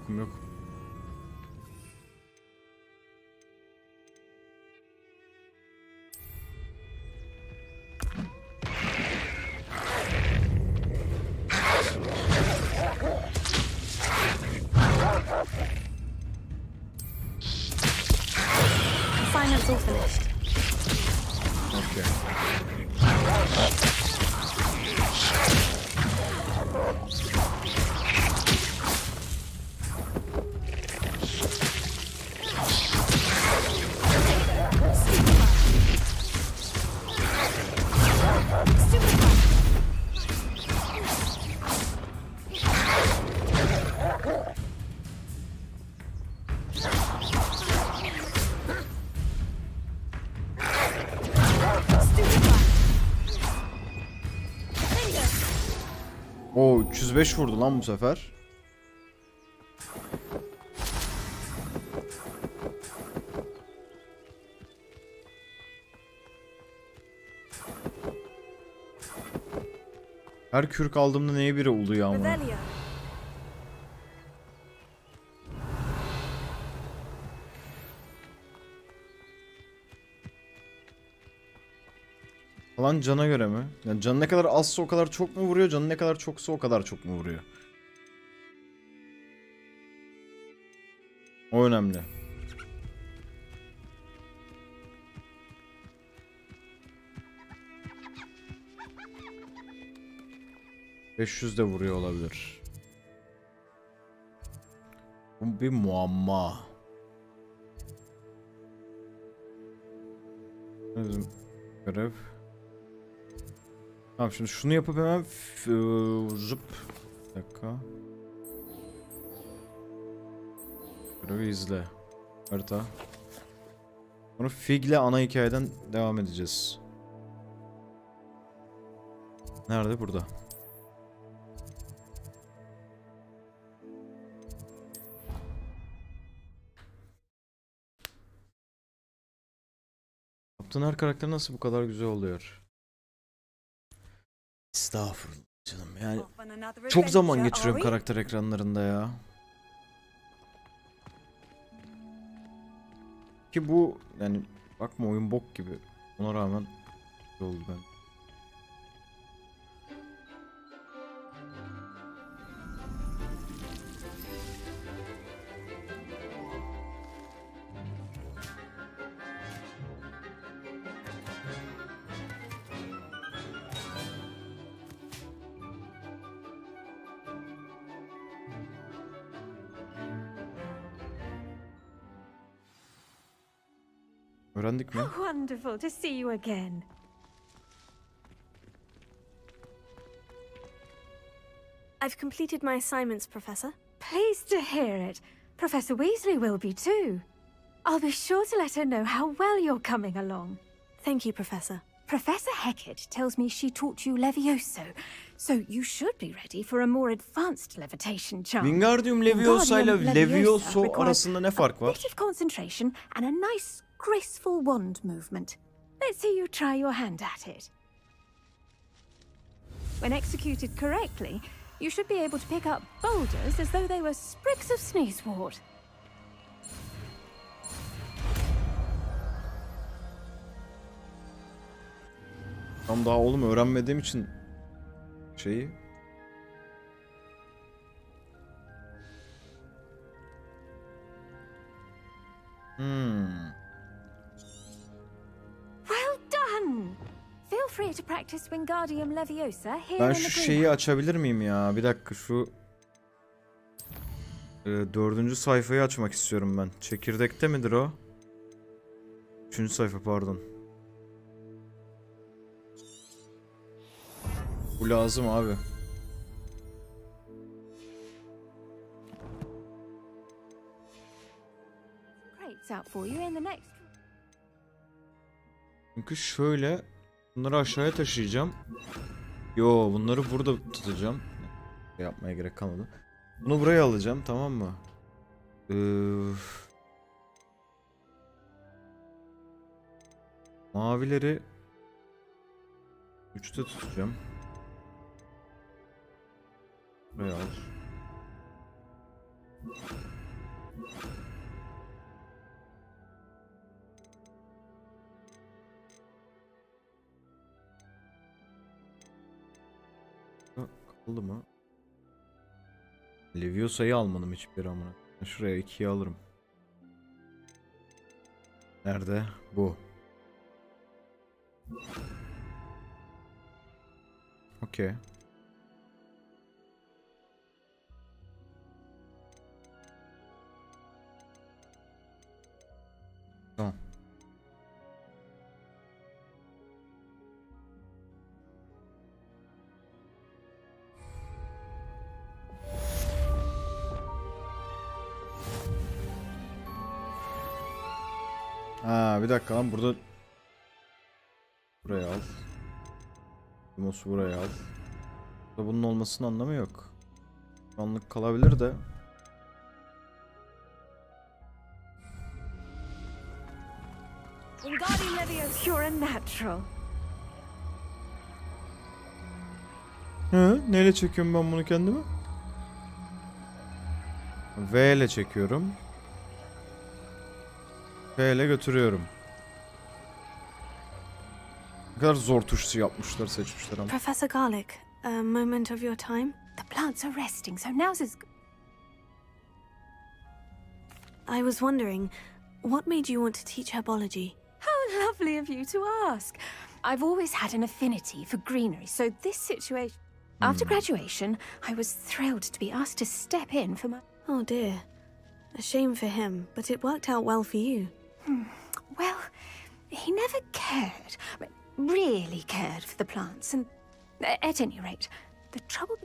Yok.
Assignment's all finished.
Okay. 35 vurdu lan bu sefer. Her kürk aldığımda neye biri oluyor ama. Falan cana göre mi? Yani canı ne kadar azsa o kadar çok mu vuruyor? Canı ne kadar çoksa o kadar çok mu vuruyor? O önemli. ...500 de vuruyor olabilir. Bu bir muamma. Bizim görev. Tamam, şimdi şunu yapıp hemen zıp. Bir dakika. Görevi izle. Harita. Sonra Fig'le ana hikayeden devam edeceğiz. Nerede? Burada. Yaptığın her karakter nasıl bu kadar güzel oluyor? Estağfurullah canım, yani çok zaman geçiriyorum karakter ekranlarında ya. Ki bu yani bakma oyun bok gibi, ona rağmen oldu ben. Öğrendik mi?
Wonderful to see you again.
I've completed my assignments, Professor.
Pleased to hear it. Professor Weasley will be too. I'll be sure to let her know how well you're coming along.
Thank you, Professor.
Professor Hecat tells me she taught you Levioso, so you should be ready for a more advanced levitation charm.
Wingardium Leviosa ile Levioso arasında ne fark var?
A bit of concentration and a nice, graceful wand movement. Let's see you try your hand at it. When executed correctly, you should be able to pick up boulders as though they were sprigs of sneezewort.
Tam daha oğlum öğrenmediğim için şeyi.
Well done. Feel free to practice Wingardium Leviosa here
Ben
in
şu
the
şeyi açabilir miyim ya? Bir dakika, şu 4. sayfayı açmak istiyorum ben. Çekirdekte midir o? 3. sayfa, pardon. Bu lazım abi. Çünkü şöyle bunları aşağıya taşıyacağım. Yo, bunları burada tutacağım. Yapmaya gerek kalmadı. Bunu buraya alacağım, tamam mı? Mavileri 3'te tutacağım. Buraya al. Kaldı mı? Leviosa'yı almadım hiçbir amına. Şuraya 2'yi alırım. Nerede? Bu. Okey. Tamam. Ha, bir dakika lan, burada buraya al. Limos'u buraya al. Burada bunun olmasının anlamı yok. Anlık kalabilir de.
You're a natural.
Neyle çekiyorum ben bunu kendime? V ile çekiyorum. P ile götürüyorum. Ne kadar zor tuşu yapmışlar, seçmişler ama.
Professor Garlic, a moment of your time?
The plants are resting, so now's as good.
I was wondering, what made you want to teach herbology?
How lovely of you to ask. I've always had an affinity for greenery, so this situation... After graduation, I was thrilled to be asked to step in for my...
Oh dear. A shame for him, but it worked out well for you.
Well, he never cared, really cared for the plants, and at any rate, the trouble...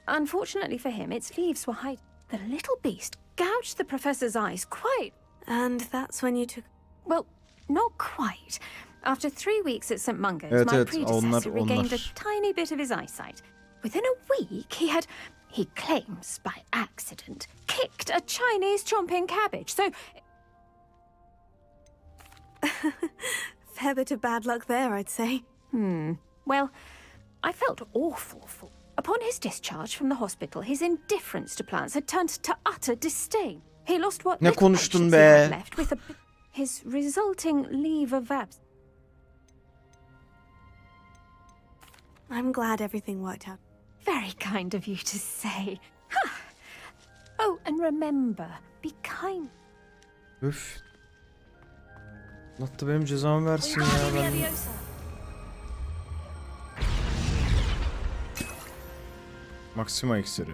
Unfortunately for him, its leaves were hiding. The little beast gouged the professor's eyes quite...
And that's when you took...
Well, not quite. After 3 weeks at St. Mungo's,
Evet,
my
evet,
predecessor regained a
onlar.
tiny bit of his eyesight. Within a week, he claims by accident, kicked a Chinese chomping cabbage, so...
Fair bit of bad luck there, I'd say.
Well, I felt awful for... Upon his discharge from the hospital, his indifference to plants had turned to utter disdain. He lost what
Ne
little
konuştun
patience he had
be?
left with his resulting leave of absence.
I'm glad everything worked out.
Very kind of you to say. Oh, and remember, be kind.
Üf. Allah da benim cezamı versin ya. Ben... Maxima iksiri.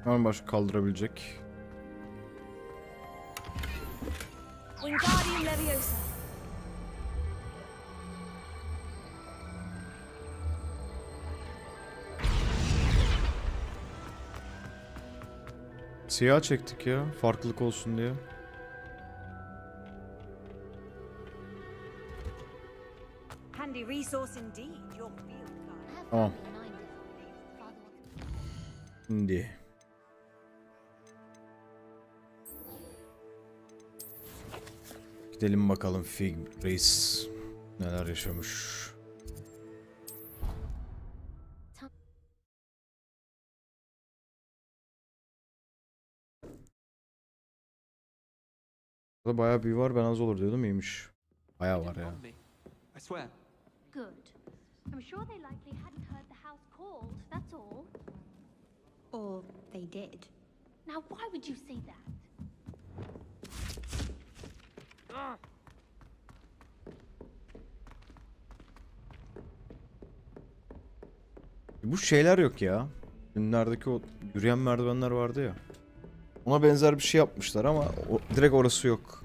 Hemen başka kaldırabilecek.
Wingardium Leviosa.
Siyah çektik ya, farklılık olsun diye.
Handy resource indeed, your field card.
Tamam. Şimdi. Gidelim bakalım Fig Reis neler yaşamış. Burada bayağı büyü var, ben az olur diyordum, iyiymiş. Bayağı var ya.
I swear.
Good. I'm sure they likely hadn't heard the house called, that's all. Or they did. Now, why would you say that?
Bu şeyler yok ya. Günlerdeki o yürüyen merdivenler vardı ya. Ona benzer bir şey yapmışlar ama direkt orası yok.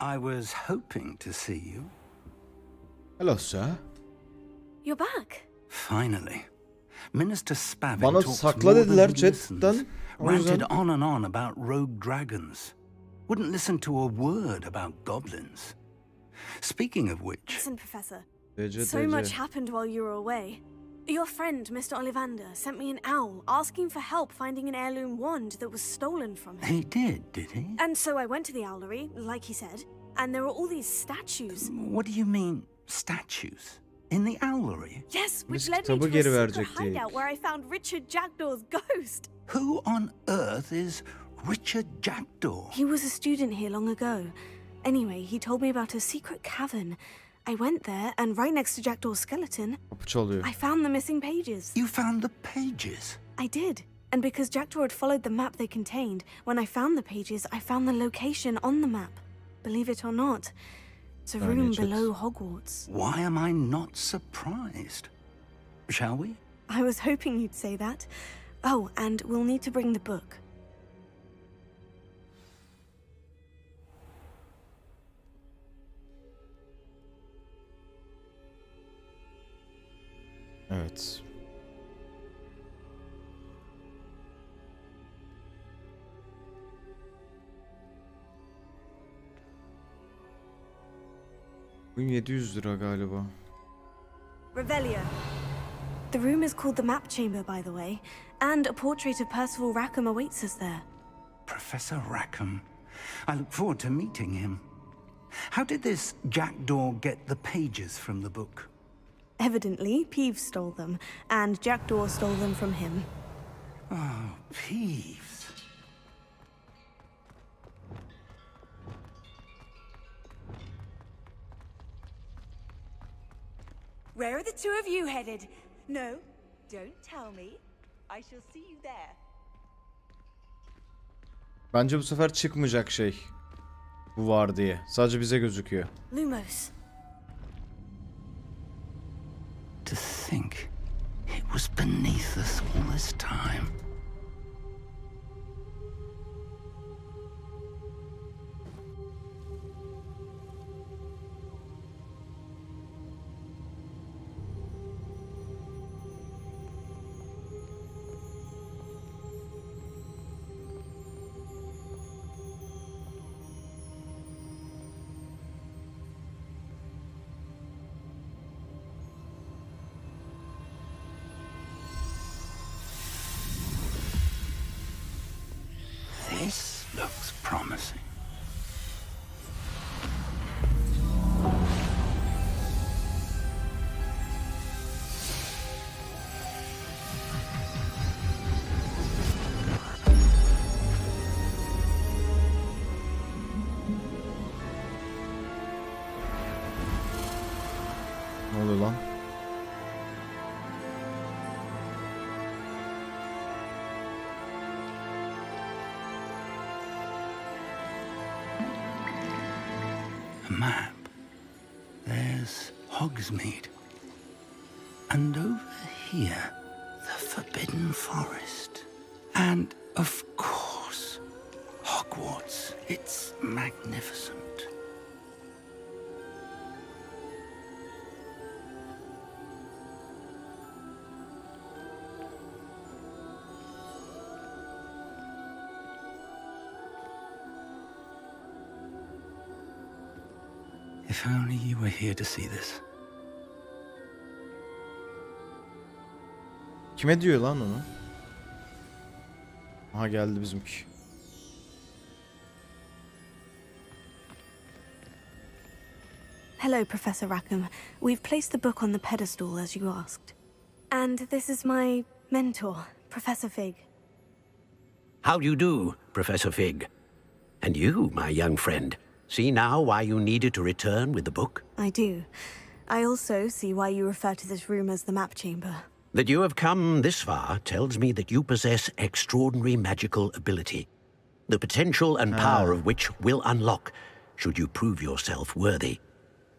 I was hoping to see you.
Hello, sir.
You're back.
Finally. Minister Spavin
Bana
talks
sakla
more
dediler
than he
chatten.
listens.
O yüzden-
Ranted on and on about rogue dragons. Wouldn't listen to a word about goblins. Speaking of which...
Listen, Professor.
DC.
So much happened while you were away. Your friend, Mr. Ollivander, sent me an owl asking for help finding an heirloom wand that was stolen from him.
He did he?
And so I went to the owlery, like he said, and there were all these statues.
What do you mean, statues? In the owlery?
Yes, which
Biz
led me
kitabı
to a
geri
secret
verecektik.
hideout where I found Richard Jackdaw's ghost.
Who on earth is Richard Jackdaw?
He was a student here long ago. Anyway, he told me about a secret cavern. I went there, and right next to Jackdaw's skeleton,
Kapı çalıyor.
I found the missing pages.
You found the pages?
I did. And because Jackdaw had followed the map they contained, when I found the pages, I found the location on the map. Believe it or not, it's a room below Hogwarts.
Why am I not surprised? Shall we?
I was hoping you'd say that. Oh, and we'll need to bring the book.
Evet. Bu 700 lira galiba.
Revelio. The room is called the Map Chamber, by the way, and a portrait of Percival Rackham awaits us there.
Professor Rackham. I look forward to meeting him. How did this jackdaw get the pages from the book?
Evidently, Peeves stole them, and Jackdaw stole them from him.
Oh, Peeves.
Where are the two of you headed? No, don't tell me. I shall see you there.
Bence bu sefer çıkmayacak şey. Bu var diye. Sadece bize gözüküyor.
Lumos.
To think it was beneath us all this time. This looks promising.
Ne oluyor lan?
A map. There's Hogsmeade. And over here, the Forbidden Forest. And, of course, Hogwarts. It's magnificent. If only you were here to see this.
Kime diyor lan onu? Aha geldi bizimki.
Hello, Professor Rackham. We've placed the book on the pedestal as you asked. And this is my mentor, Professor Fig.
How do you do, Professor Fig? And you, my young friend, see now why you needed to return with the book?
I do. I also see why you refer to this room as the Map Chamber.
That you have come this far tells me that you possess extraordinary magical ability, the potential and power of which will unlock, should you prove yourself worthy.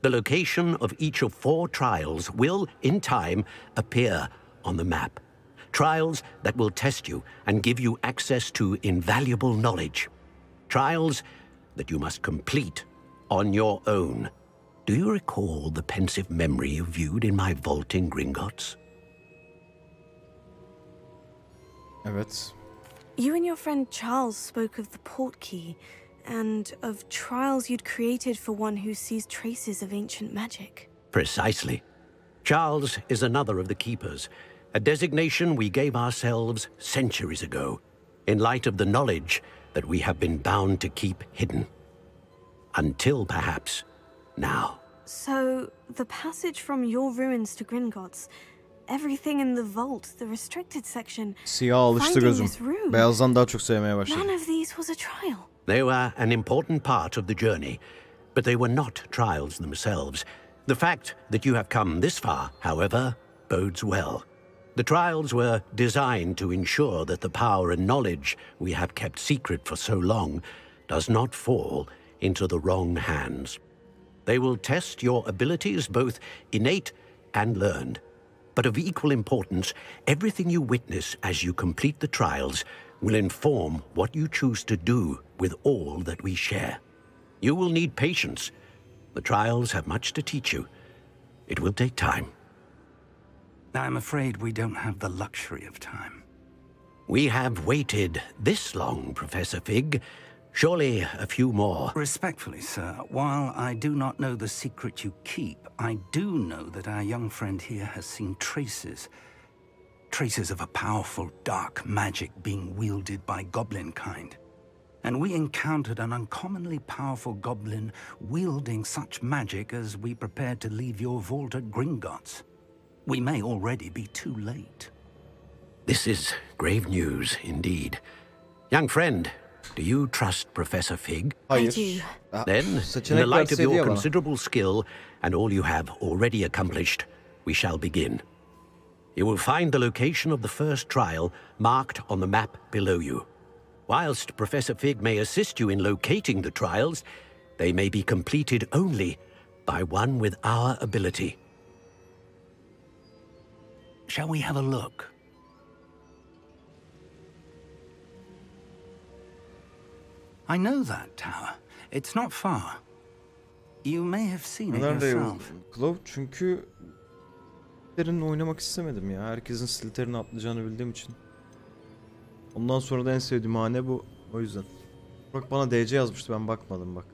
The location of each of 4 trials will, in time, appear on the map. Trials that will test you and give you access to invaluable knowledge. Trials that you must complete on your own. Do you recall the pensive memory you viewed in my vault in Gringotts?
Evet.
You and your friend Charles spoke of the portkey, and of trials you'd created for one who sees traces of ancient magic.
Precisely. Charles is another of the Keepers, a designation we gave ourselves centuries ago, in light of the knowledge that we have been bound to keep hidden. Until, perhaps, now.
So, the passage from your ruins to Gringotts, everything in the vault, the restricted section,
Siyah alıştı gözüm. Beyazdan daha çok sevmeye başladım.
None of these was a trial.
They were an important part of the journey, but they were not trials themselves. The fact that you have come this far, however, bodes well. The trials were designed to ensure that the power and knowledge we have kept secret for so long does not fall into the wrong hands. They will test your abilities, both innate and learned. But of equal importance, everything you witness as you complete the trials will inform what you choose to do with all that we share. You will need patience. The trials have much to teach you. It will take time.
I'm afraid we don't have the luxury of time.
We have waited this long, Professor Fig. Surely a few more.
Respectfully, sir, while I do not know the secret you keep, I do know that our young friend here has seen traces of a powerful dark magic being wielded by goblin kind. And we encountered an uncommonly powerful goblin wielding such magic as we prepared to leave your vault at Gringotts. We may already be too late.
This is grave news indeed. Young friend, do you trust Professor Fig?
Hayır.
Then, in the light of your considerable skill and all you have already accomplished, we shall begin. You will find the location of the first trial marked on the map below you. Whilst Professor Fig may assist you in locating the trials, they may be completed only by one with our ability.
Shall we have a look? I know that tower. It's not far. You may have seen it yourself.
Ravenclaw, çünkü Slytherin'le oynamak istemedim ya. Herkesin Slytherin'e atlayacağını bildiğim için. Ondan sonra da en sevdiğim hane bu. O yüzden. Bak bana DC yazmıştı, ben bakmadım bak.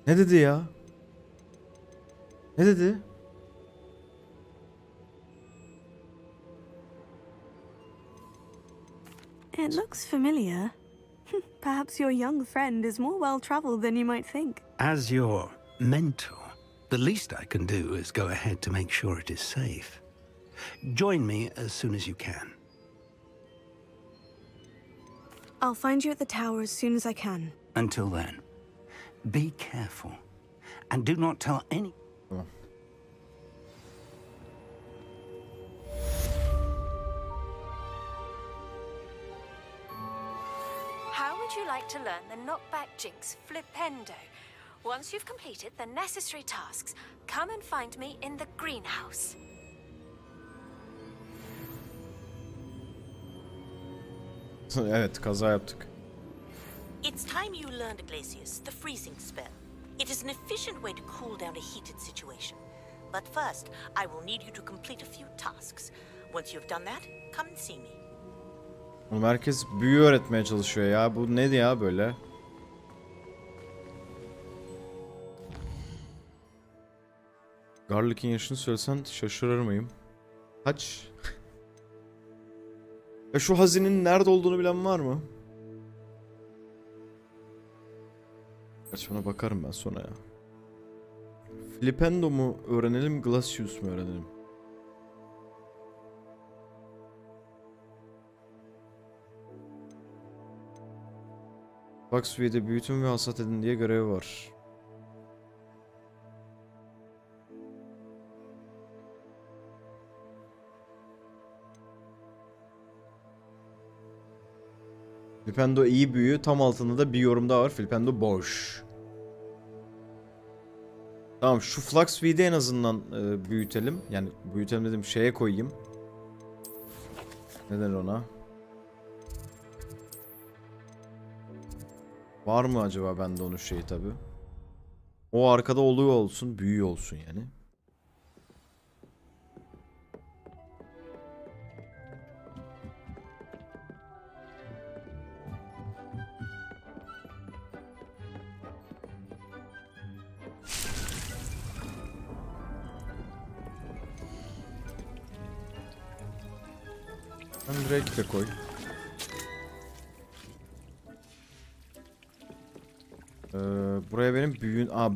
Ne dedi ya? Ne dedi?
It looks familiar. Perhaps your young friend is more well-traveled than you might think.
As your mentor, the least I can do is go ahead to make sure it is safe. Join me as soon as you can.
I'll find you at the tower as soon as I can.
Until then, be careful and do not tell any...
How would you like to learn the knockback jinx flipendo? Once you've completed the necessary tasks, come and find me in the greenhouse.
Evet, kaza yaptık.
It's time you learned, Glacius, the freezing spell. It is an efficient way to cool down a heated situation. But first, I will need you to complete a few tasks. Once you've done that, come and see me.
Oğlum herkes büyü öğretmeye çalışıyor ya. Bu ne ya böyle? Garlic'in yaşını söylesen şaşırır mıyım? Kaç? Ya şu hazinenin nerede olduğunu bilen var mı? Kaç, buna bakarım ben sonra ya. Flipendo mu öğrenelim, Glacius mu öğrenelim? Foxway'de büyütün ve hasat edin diye görevi var. Flipendo iyi büyü, tam altında da bir yorum daha var. Flipendo boş. Tamam, şu Fluxweed'i en azından büyütelim. Yani büyütelim dedim, şeye koyayım. Neden ona? Var mı acaba bende onun şeyi tabi. O arkada oluyor olsun, büyüyor olsun yani. Ben direkt de koy. Buraya benim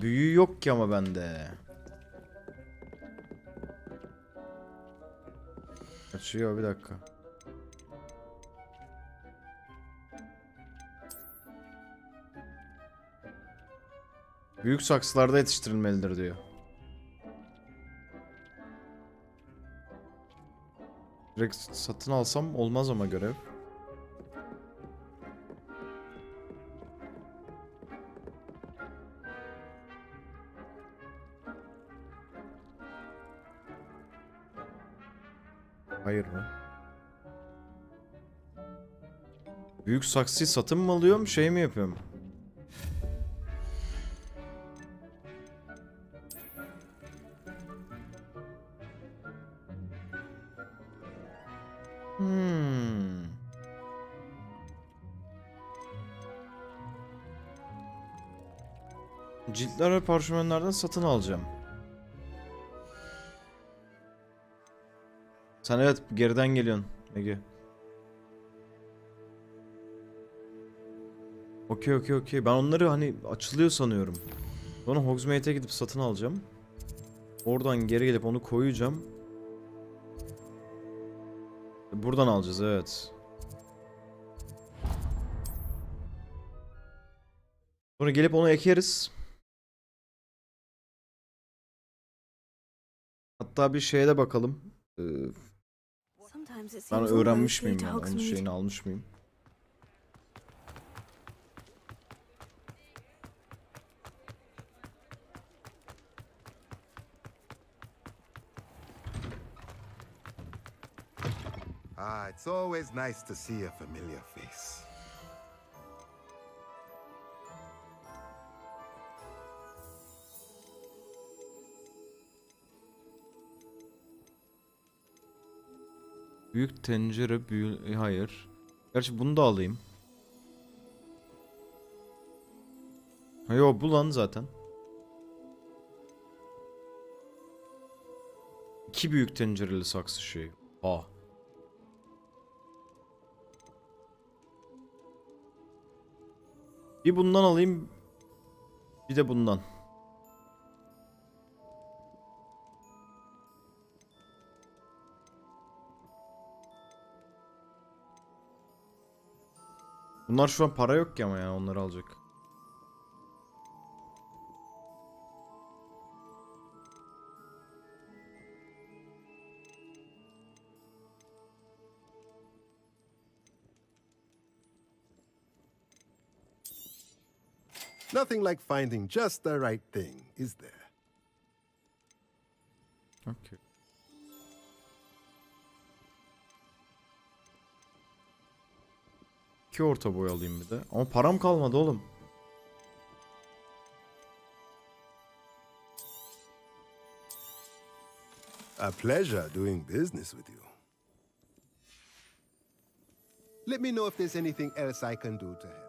büyü yok ki ama bende. Açıyor, bir dakika. Büyük saksılarda yetiştirilmelidir diyor. Direkt satın alsam olmaz ama görev. Hayır mı? Büyük saksıyı satın mı alıyorum, şey mi yapıyorum? Ciltler ve parşömenlerden satın alacağım. Sen evet geriden geliyorsun Ege. Okey. Ben onları hani açılıyor sanıyorum. Sonra Hogsmeade'e gidip satın alacağım. Oradan geri gelip onu koyacağım. Buradan alacağız evet. Sonra gelip onu ekeriz. Hatta bir şeye de bakalım. Ben öğrenmiş miyim yani? Onun şeyini almış mıyım?
It's always nice to see a familiar face.
Büyük tencere, hayır. Gerçi bunu da alayım. Ha yo bu lan zaten. 2 büyük tencereli saksı şey. Bir bundan alayım. Bir de bundan. Bunlar şu an para yok ki ama yani onları alacak.
Nothing like finding just the right thing, is there?
Okay. İki orta boy alayım bir de. Ama param kalmadı oğlum.
A pleasure doing business with you. Let me know if there's anything else I can do to help.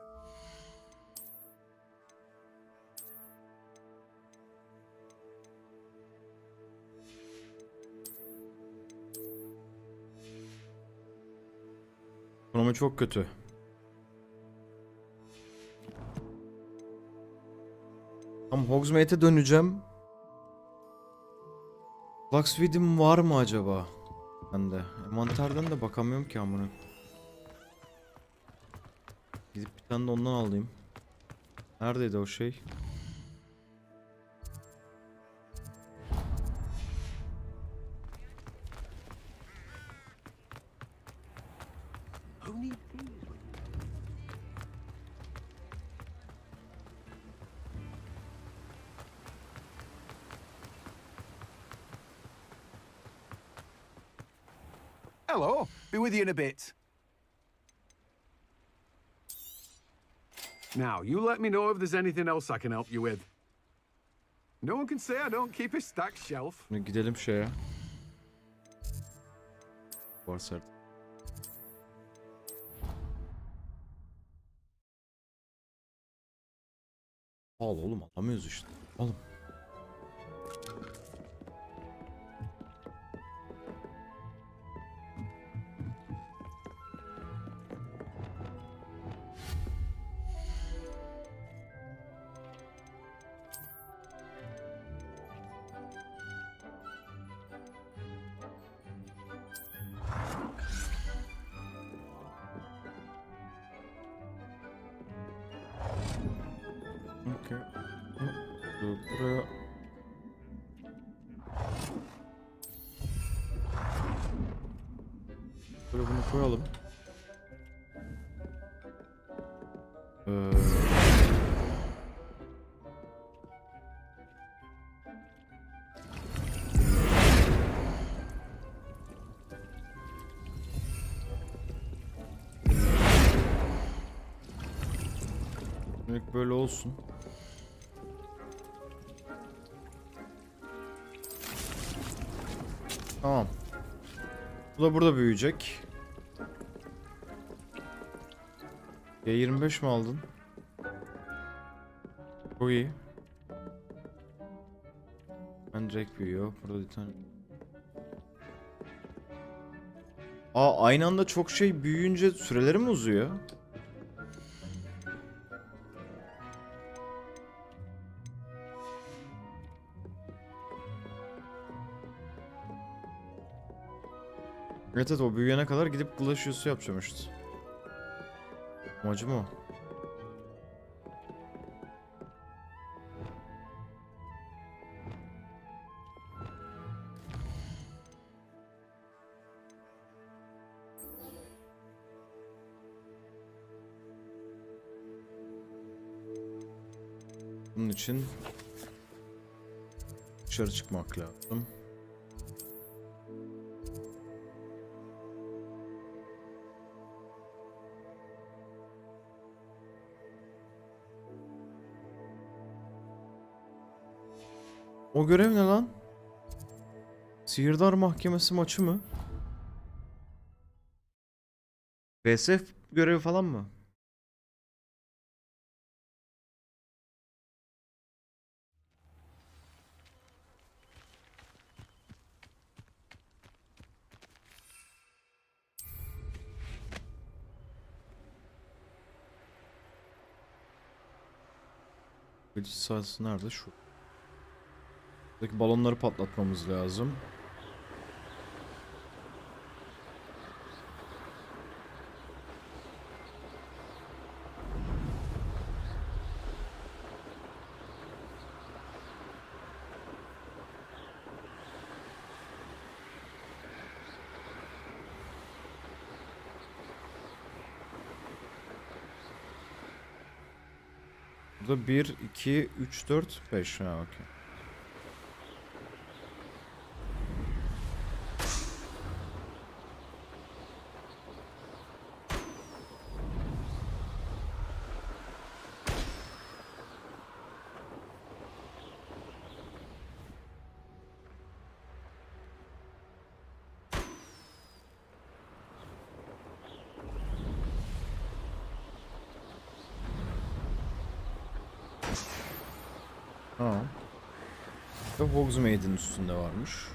Ekonomi çok kötü. Tam Hogsmeade'e döneceğim. Blacksmith'im var mı acaba? Ben de. Envanterden de bakamıyorum ki amına. Gidip bir tane de ondan alayım. Neredeydi o şey?
Hello, be with you in a bit. Now, you let me know if there's anything else I can help you with. No one can say I don't keep a stacked shelf.
Şimdi gidelim şeye. Varsa artık. Al oğlum alamıyoruz işte. Oğlum. Okay. Buraya... Böyle bunu koyalım. Böyle olsun. Tamam. Bu da burada büyüyecek. Ya 25 mi aldın? Bu iyi. Ben direkt büyüyor. Burada bir tane. Aa, aynı anda çok şey büyüyünce süreleri mi uzuyor? Evet evet, o büyüyene kadar gidip Glacius'u yapacağım işte. Amacım o. Bunun için dışarı çıkmak lazım. O görev ne lan? Sihirdar Mahkemesi maçı mı? VSF görevi falan mı? Gıcı sahası nerede? Şu. Buradaki balonları patlatmamız lazım. Burada 1, 2, 3, 4, 5. Ha, okey. Tamam. Ve Hogsmeade'in üstünde varmış.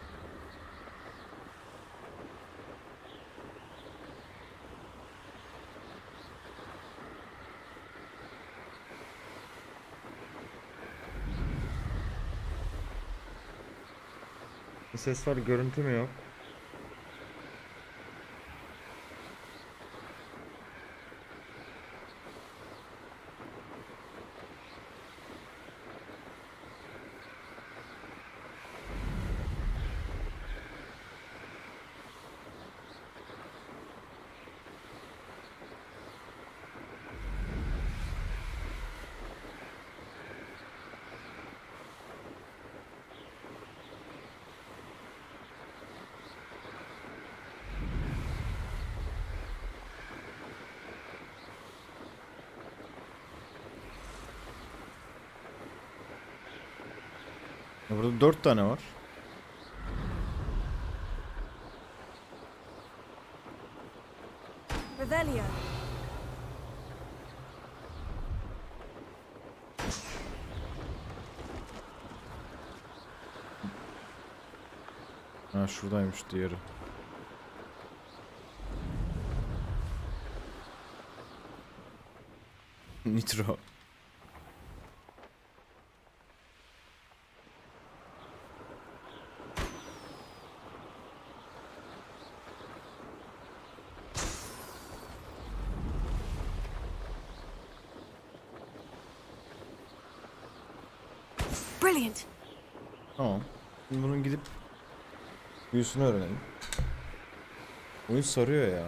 Ses var, görüntü mü yok? Burada 4 tane var.
Revelio.
Ha, şuradaymış diğeri. Nitro.
Brilliant.
Tamam. Şimdi bunun gidip büyüsünü öğrenelim. Oyun sarıyor ya.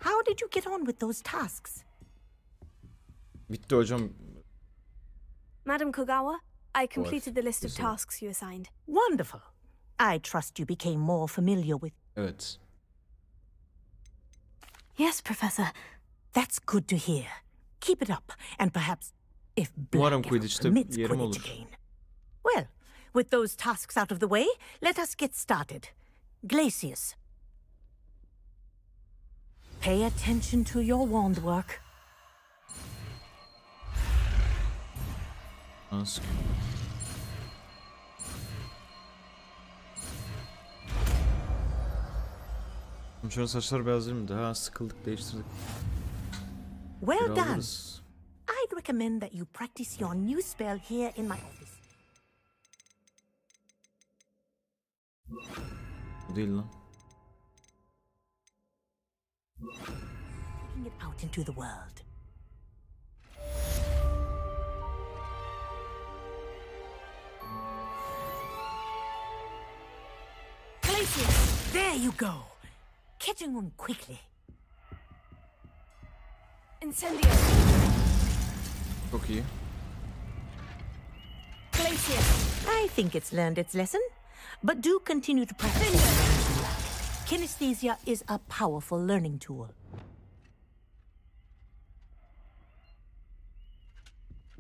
How did you get on with those tasks?
Bitti hocam.
Madam Kogawa, I completed the list of
Listen.
tasks you assigned.
Wonderful. I trust you became more familiar with...
Evet.
Yes, Professor.
That's good to hear. Keep it up, and perhaps, if
Umarım
Black
Quidditch'te
permits
yerim
Quidditch
olur.
again. Well, with those tasks out of the way, let us get started. Glacius. Pay attention to your wand work.
Nasıl? Şöyle saçlar beyaz değil mi? Ha, sıkıldık, değiştirdik.
Well
Bir
done.
alırız.
I'd recommend that you practice your new spell here in my office.
Bu değil lan.
Taking it out into the world. Glacius! There you go! Catching on quickly.
Incendio.
Çok iyi.
Glacius! I think it's learned its lesson, but do continue to practice. Kinesthesia is a powerful learning tool.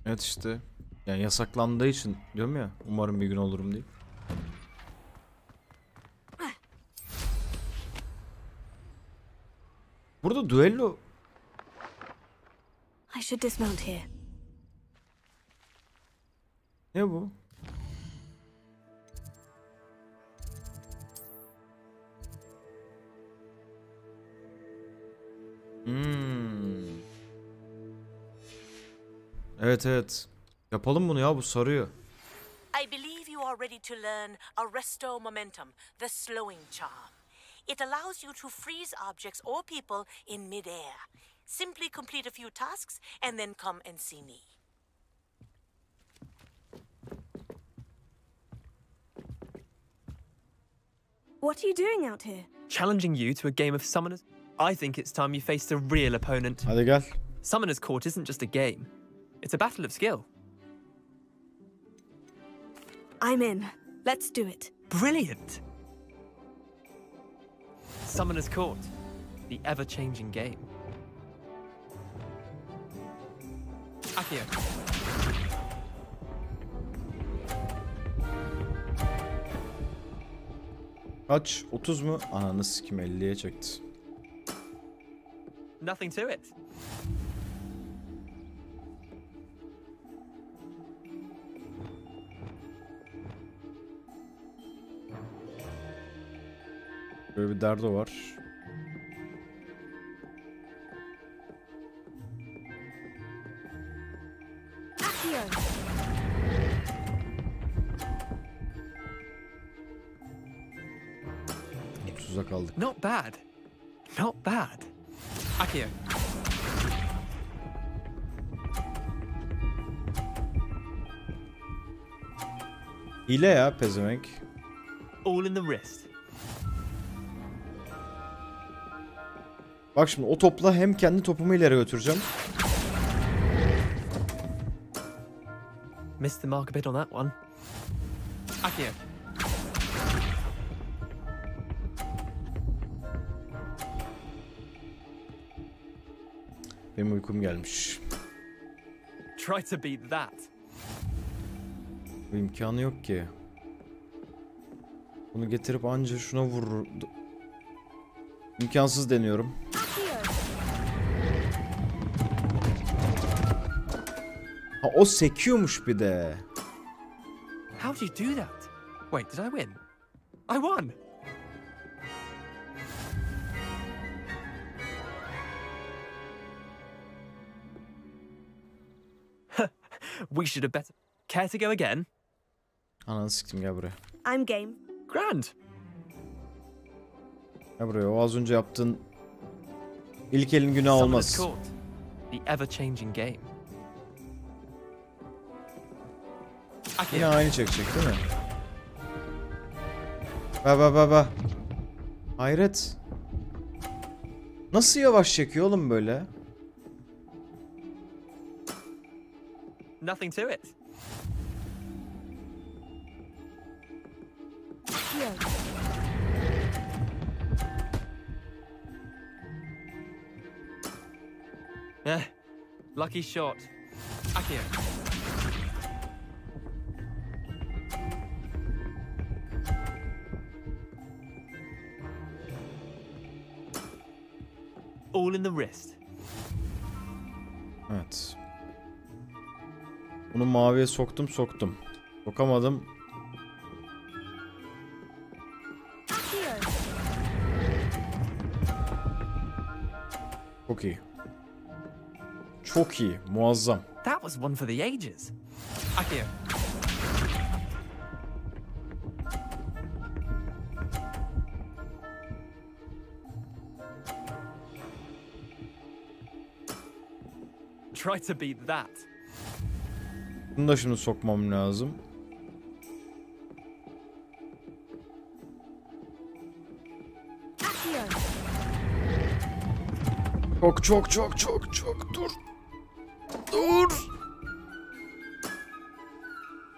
Evet işte. Yani yasaklandığı için diyorum ya. Umarım bir gün olurum diye. Burada düello.
I should dismount here.
Ne bu? Evet evet. Yapalım bunu ya, bu sarıyor.
I believe you are ready to learn Arresto Momentum, the slowing charm. It allows you to freeze objects or people in mid-air. Simply complete a few tasks and then come and see me.
What are you doing out here?
Challenging you to a game of Summoners? I think it's time you faced a real opponent.
Hadi gel.
Summoners Court isn't just a game. It's a battle of skill.
I'm in. Let's do it.
Brilliant! Summoners Court, the ever-changing game. Akio.
Kaç? 30 mu? Ananı sikim, 50'ye çekti.
Nothing to it.
Böyle bir derdi var. Tuza kaldık.
Not bad. Not bad. Akio.
Hile ya pezevenk.
All in the wrist.
Bak şimdi o topla hem kendi topumu ileri götüreceğim.
Missed the mark a bit on that one. Akio.
Benim uykum gelmiş.
Try to beat that.
Bu imkanı yok ki. Bunu getirip anca şuna vurur. İmkansız deniyorum. Ha, o sekiyormuş bir de.
How did you do that? Wait, did I win? I won! We should have better. Care to go again?
Ananı siktim, gel buraya.
I'm game.
Grand.
Gel buraya, o az önce yaptığın ilk elin günah olmaz.
Summoner's Court. The ever-changing game.
Yine aynı çekecek değil mi? Ba. Hayret. Nasıl yavaş çekiyor oğlum böyle?
Nothing to it. Lucky shot. Akio. All in the wrist.
Evet. Bunu maviye soktum. Sokamadım. Çok iyi. Çok iyi. Muazzam.
That was one for the ages. Akio. Try to beat that.
Bunu da şimdi sokmam lazım. Çok. Dur.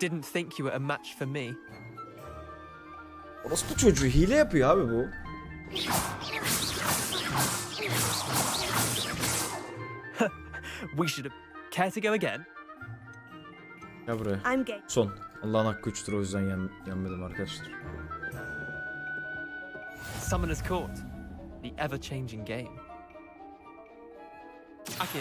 Didn't think you were a match for me.
Orospu çocuğu hile yapıyor abi bu.
We should have. Care to go again?
Gel buraya.
I'm game.
Son. Allah'ın hakkı 3'tür, o yüzden yenmedim arkadaşlar.
Summoner's Court. The ever-changing game. Akio.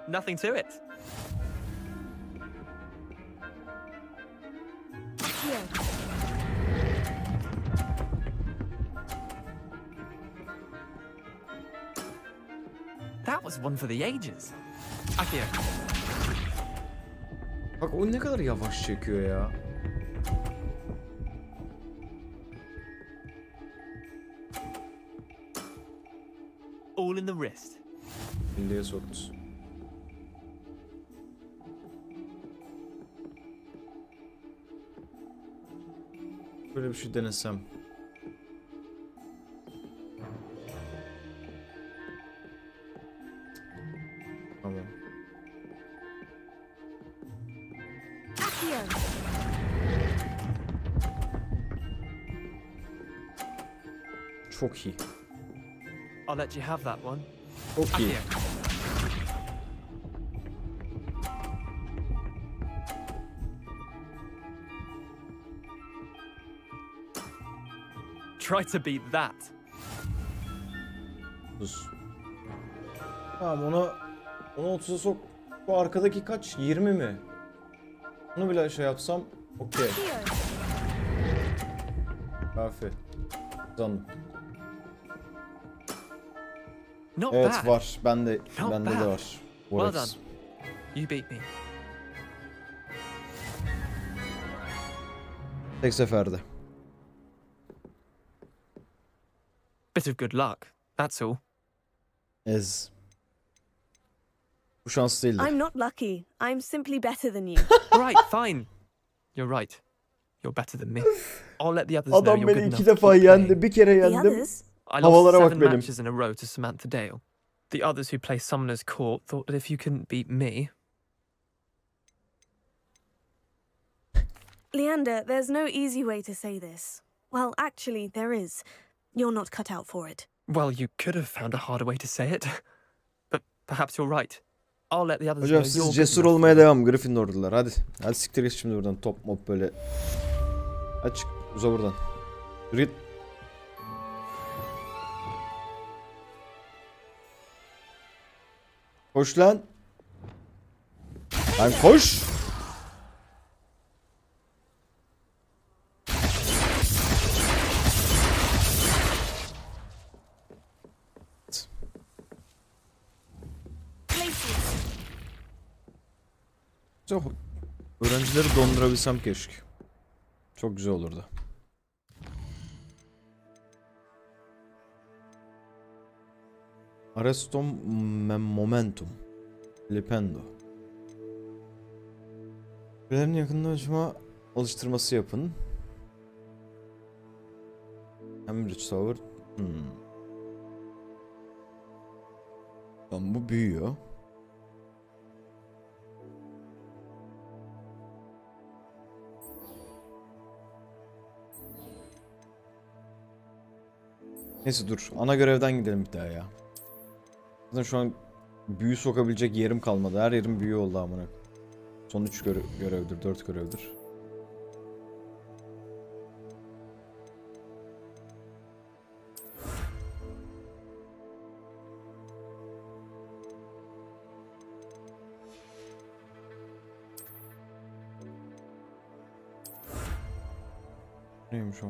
Nothing to it. That was one for the ages. Akio.
Bak o ne kadar yavaş çekiyor ya.
All in the wrist.
Birliğe soktu. Böyle bir şey denesem. Tamam. Çok iyi.
I'll let you have that one.
Çok iyi.
Try to beat that.
Sus. Tamam, onu 30'a sok. Bu arkadaki kaç? 20 mi? Onu bile şey yapsam okey. Kafi. Kazandım.
Not
Evet
bad.
var. Bende de var.
Well done. You beat me.
Tek seferde.
Bit of good luck. That's all.
Bu şans değildi.
I'm not lucky. I'm simply better than you.
Right, fine. You're right. You're better than me. I'll let the others know
Adam
you're
beni
good
2
enough to
defa
keep
yendi.
playing.
Bir kere yendim.
I
Havalara
lost
bak
7
benim.
matches in a row to Samantha Dale. The others who play Summoner's Court thought that if you couldn't beat me...
Leander, there's no easy way to say this. Well, actually, there is. You're not cut out for it.
Well, you could have found a harder way to say it. But perhaps you're right. I'll let the others
Hocam
know you're
siz
good
cesur
enough
olmaya
for them.
devam Gryffindorlular. Hadi. Hadi siktir git şimdi buradan. Top mop böyle. Aç. Uza buradan. Yürü git. Koş lan. Lan koş. Çok öğrencileri dondurabilsem keşke. Çok güzel olurdu. Arresto momentum. Flipendo. Kulelerin yakında uçma alıştırması yapın. Cambridge Tower. Tamam, bu büyüyor. Neyse dur. Ana görevden gidelim bir daha ya. Zaten şu an büyü sokabilecek yerim kalmadı. Her yerim büyü oldu amına. Son 3 görevdir, 4 görevdir. Neymiş o?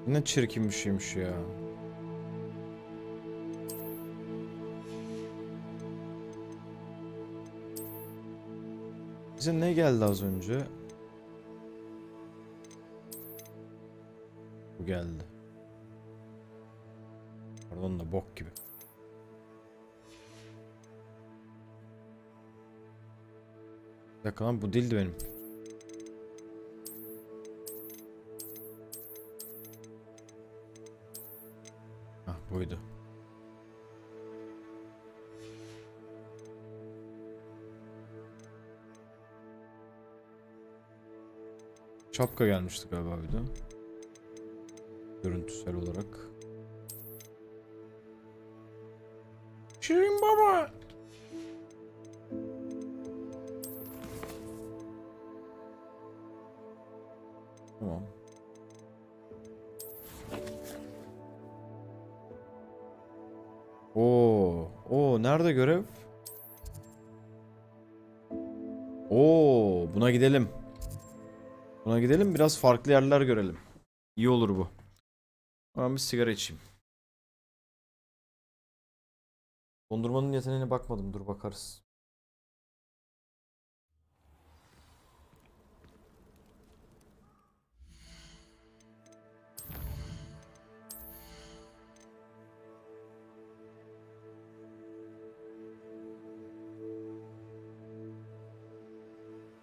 Ne çirkin bir şeymiş ya. Bize ne geldi az önce? Bu geldi. Pardon da bok gibi. Bir dakika lan, bu değildi benim. Hah, buydu. Şapka gelmişti galiba bir de. Görüntüsel olarak. Şirin baba. Tamam. Nerede görev? Buna gidelim. Buna gidelim, biraz farklı yerler görelim. İyi olur bu. Ben bir sigara içeyim. Dondurmanın yeteneğine bakmadım. Dur bakarız.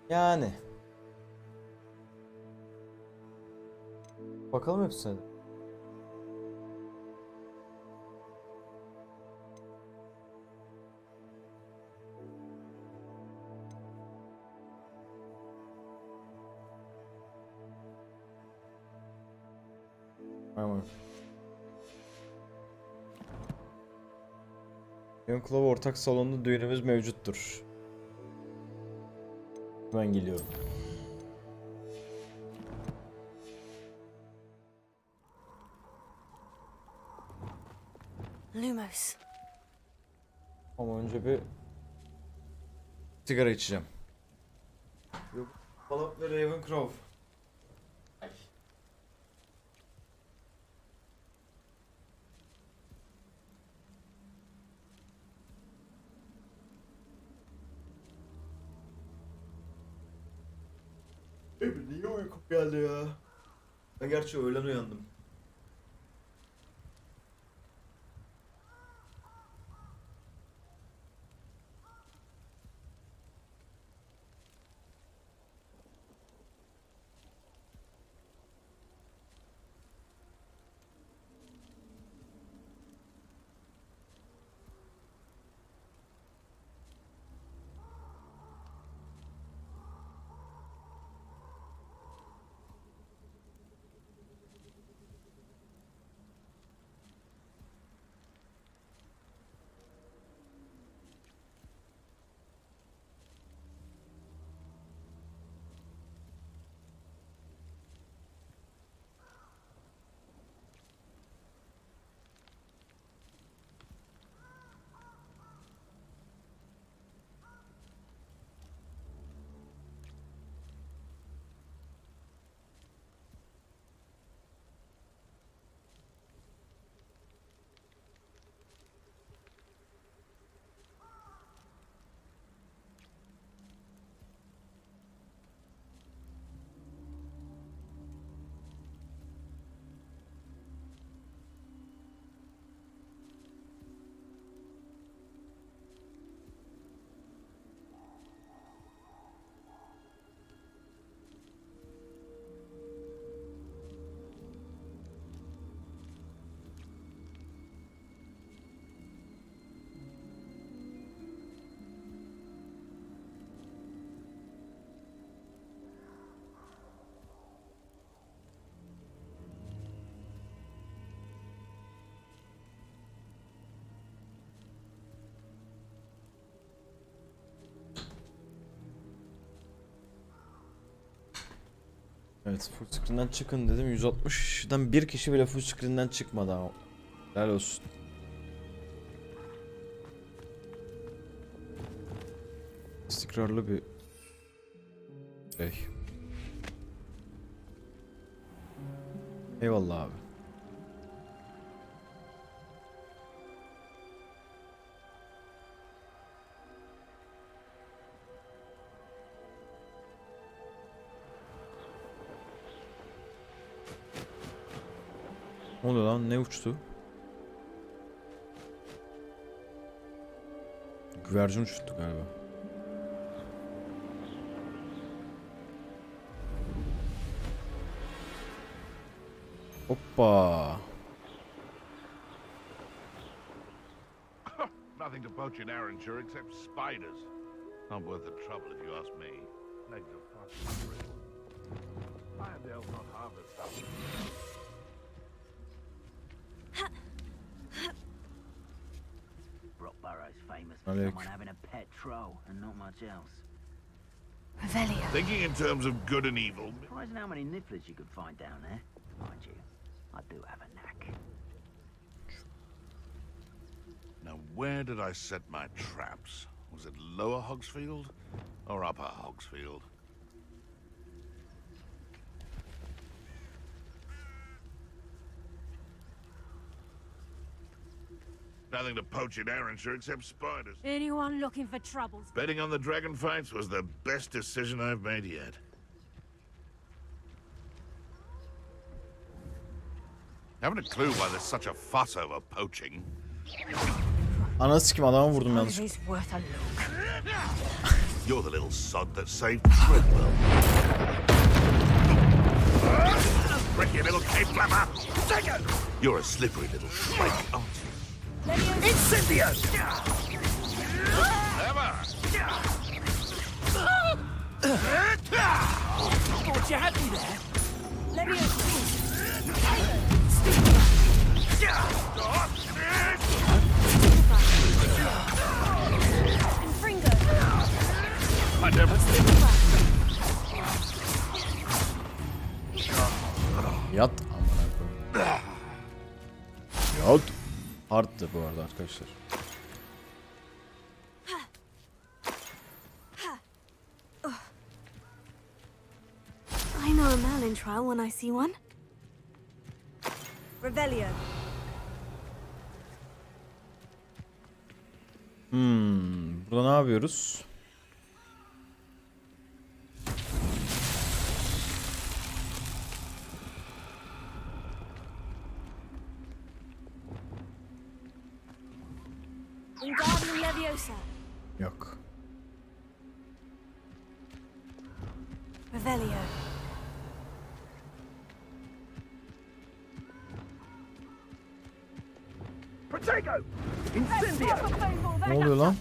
Yani. Bakalım hepsine. Tamam. Ravenclaw ortak salonda düğünümüz mevcuttur. Ben geliyorum.
Lumos.
Ama önce bir sigara içeceğim. Yok, Fallout ve Ravenclaw. Ay. Niye uykum geldi ya? Ben gerçi öğlen uyandım. Evet, full screen'den çıkın dedim. 160'dan bir kişi bile full screen'den çıkmadı ha. Helal olsun. İstikrarlı bir şey. Eyvallah abi. Ne oluyor lan? Ne uçtu? Güvercin uçtu galiba. Hoppa.
Nothing to poach in Arranshire except spiders. Not worth the trouble if you ask me. Legs are fucking brittle. Irondale's not harvest.
Brockborough's famous for
Alec.
someone having a pet troll and not much else.
Revelio.
Thinking in terms of good and evil.
Surprising how many nifflers you could find down there. Mind you, I do have a knack.
Now, where did I set my traps? Was it Lower Hogsfield or Upper Hogsfield? Nothing to poach in Arranshire except spiders.
Anyone looking for troubles?
Betting on the dragon fights was the best decision I've made yet. Haven't a clue why there's such a fuss over poaching.
Ana sikim adamı vurdum yanlış.
Worth a look.
You're the little sod that saved Treadwell. Ricky, little cave flapper! Take it! You're a slippery little flake, aren't you? Incendio! Never!
Thought you had me there.
Let me
I never...
Yat amına koyayım. Yat. Hard'dı bu arada arkadaşlar.
I know a Merlin trial when I see one.
Revelio.
Burada ne yapıyoruz?
Wingardium Leviosa.
Yok.
Revelio.
Protego! Incendio!
Ne oluyor lan?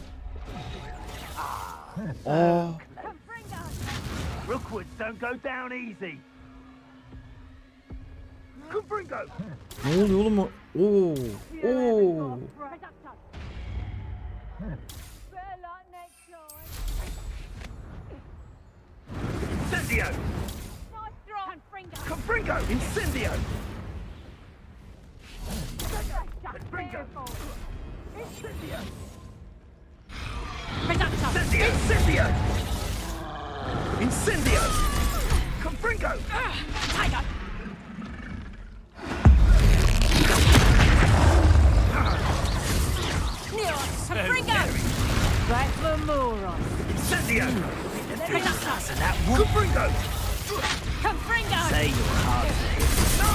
Aa.
Rookwoods don't go down easy. Confringo!
Ne oluyor oğlum? Oo. Oo.
Incendio! Confringo! Incendio! Confringo! Incendio! Incendio! Incendio! Confringo! Tiger!
Confringo! Right for Moros.
Incendio!
Reductus!
And that wood. Confringo!
Confringo!
Say your heart. No!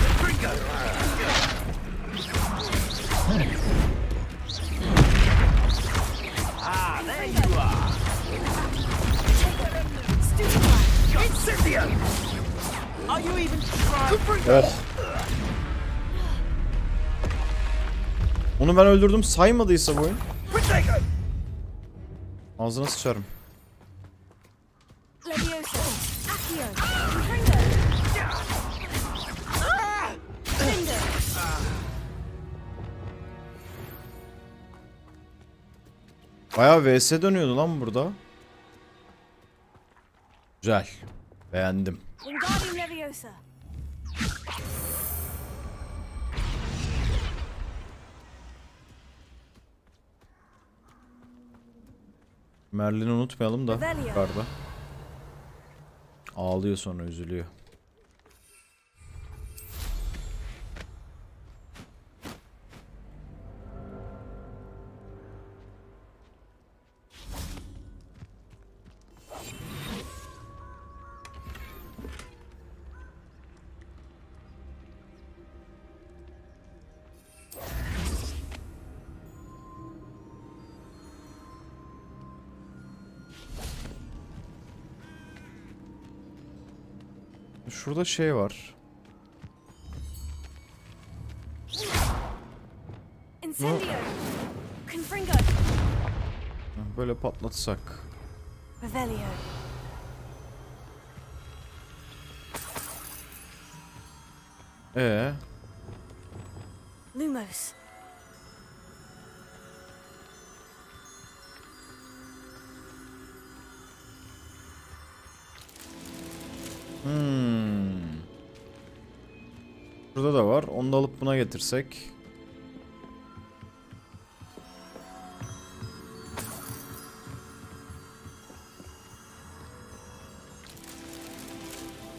Confringo! Ah, there you are. Incendio! Are you even trying? Confringo!
Oh. Onu ben öldürdüm saymadıysa bu oyun. Ağzına sıçarım.
Leviosa. Accio. Confringo. Cinder.
Bayağı vs dönüyordu lan burada. Güzel. Beğendim.
Wingardium Leviosa.
Merlin'i unutmayalım da yukarıda. Ağlıyor sonra üzülüyor. Şurada şey var.
Incendio. Confringo.
Böyle patlatsak.
Revelio. Lumos.
Burada da var. Onu da alıp buna getirsek.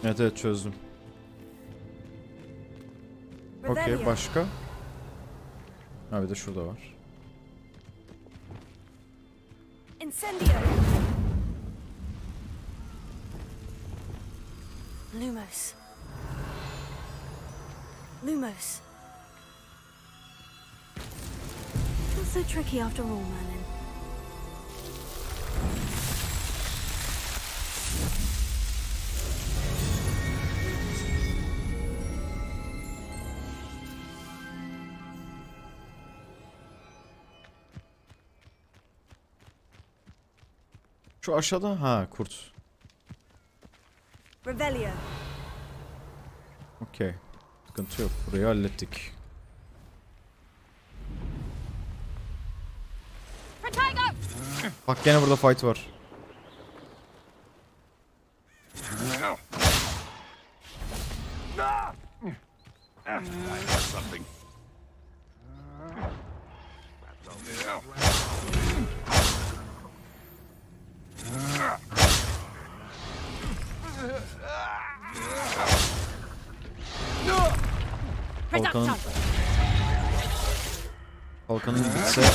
Evet çözdüm. Okey, başka? Ha bir de şurada var.
Incendio. Lumos. Lumos. Not so tricky after all, Merlin.
Şu aşağıda kurt.
Revelio.
Okey. Sıkıntı yok. Burayı hallettik. Bak gene burada fight var. Kalkanın bitse.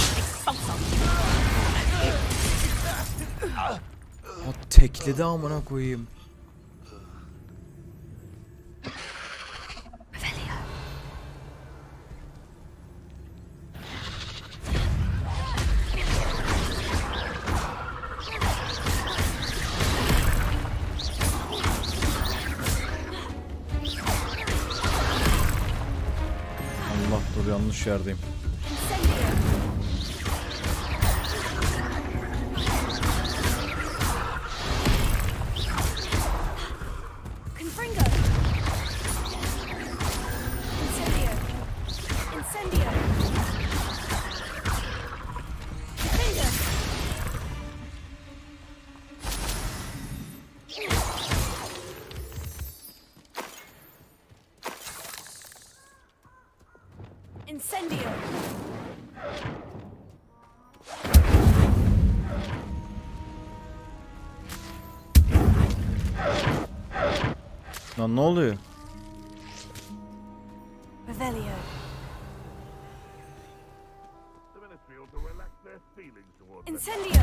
O tekledi amına koyayım. Allah dur, yanlış yerdeyim.
Incendio.
Lan ne oluyor?
Revelio. Incendio.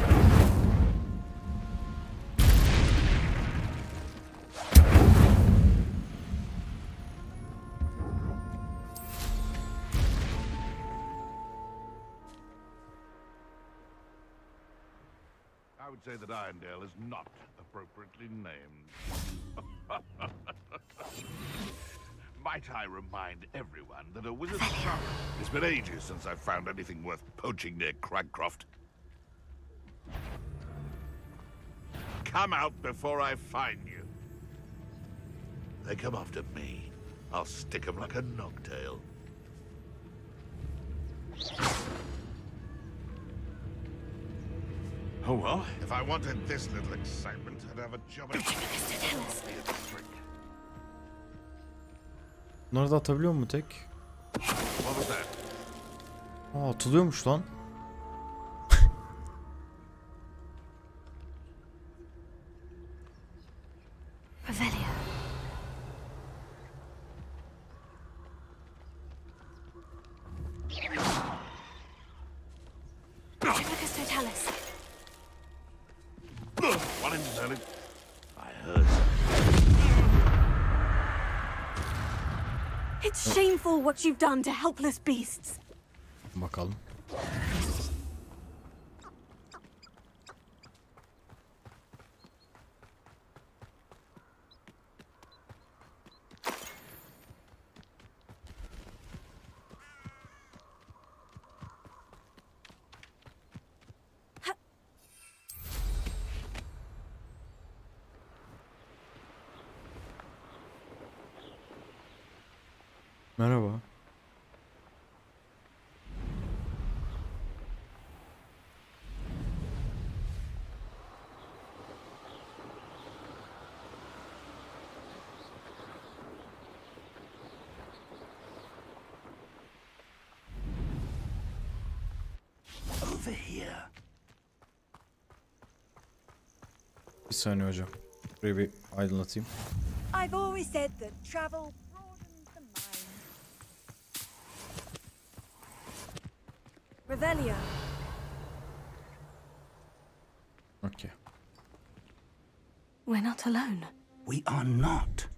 I would say that Irondale is not appropriately named. Might I remind everyone that a wizard's son... It's been ages since I've found anything worth poaching near Cragcroft. Come out before I find you. They come after me. I'll stick 'em like a nogtail. Oh well, if I wanted this little excitement, I'd have a job at
Bunları da atabiliyor mu tek?
What was that?
Aa, atılıyormuş lan.
Revelio. Triplicus totalis.
One inserted. I heard.
It's shameful what you've done to helpless beasts.
Bakalım. Merhaba.
Over here.
Bir saniye hocam. Burayı bir aydınlatayım.
I've always said that travel broadens the mind. Revelio.
Okay.
We're not alone.
We are not.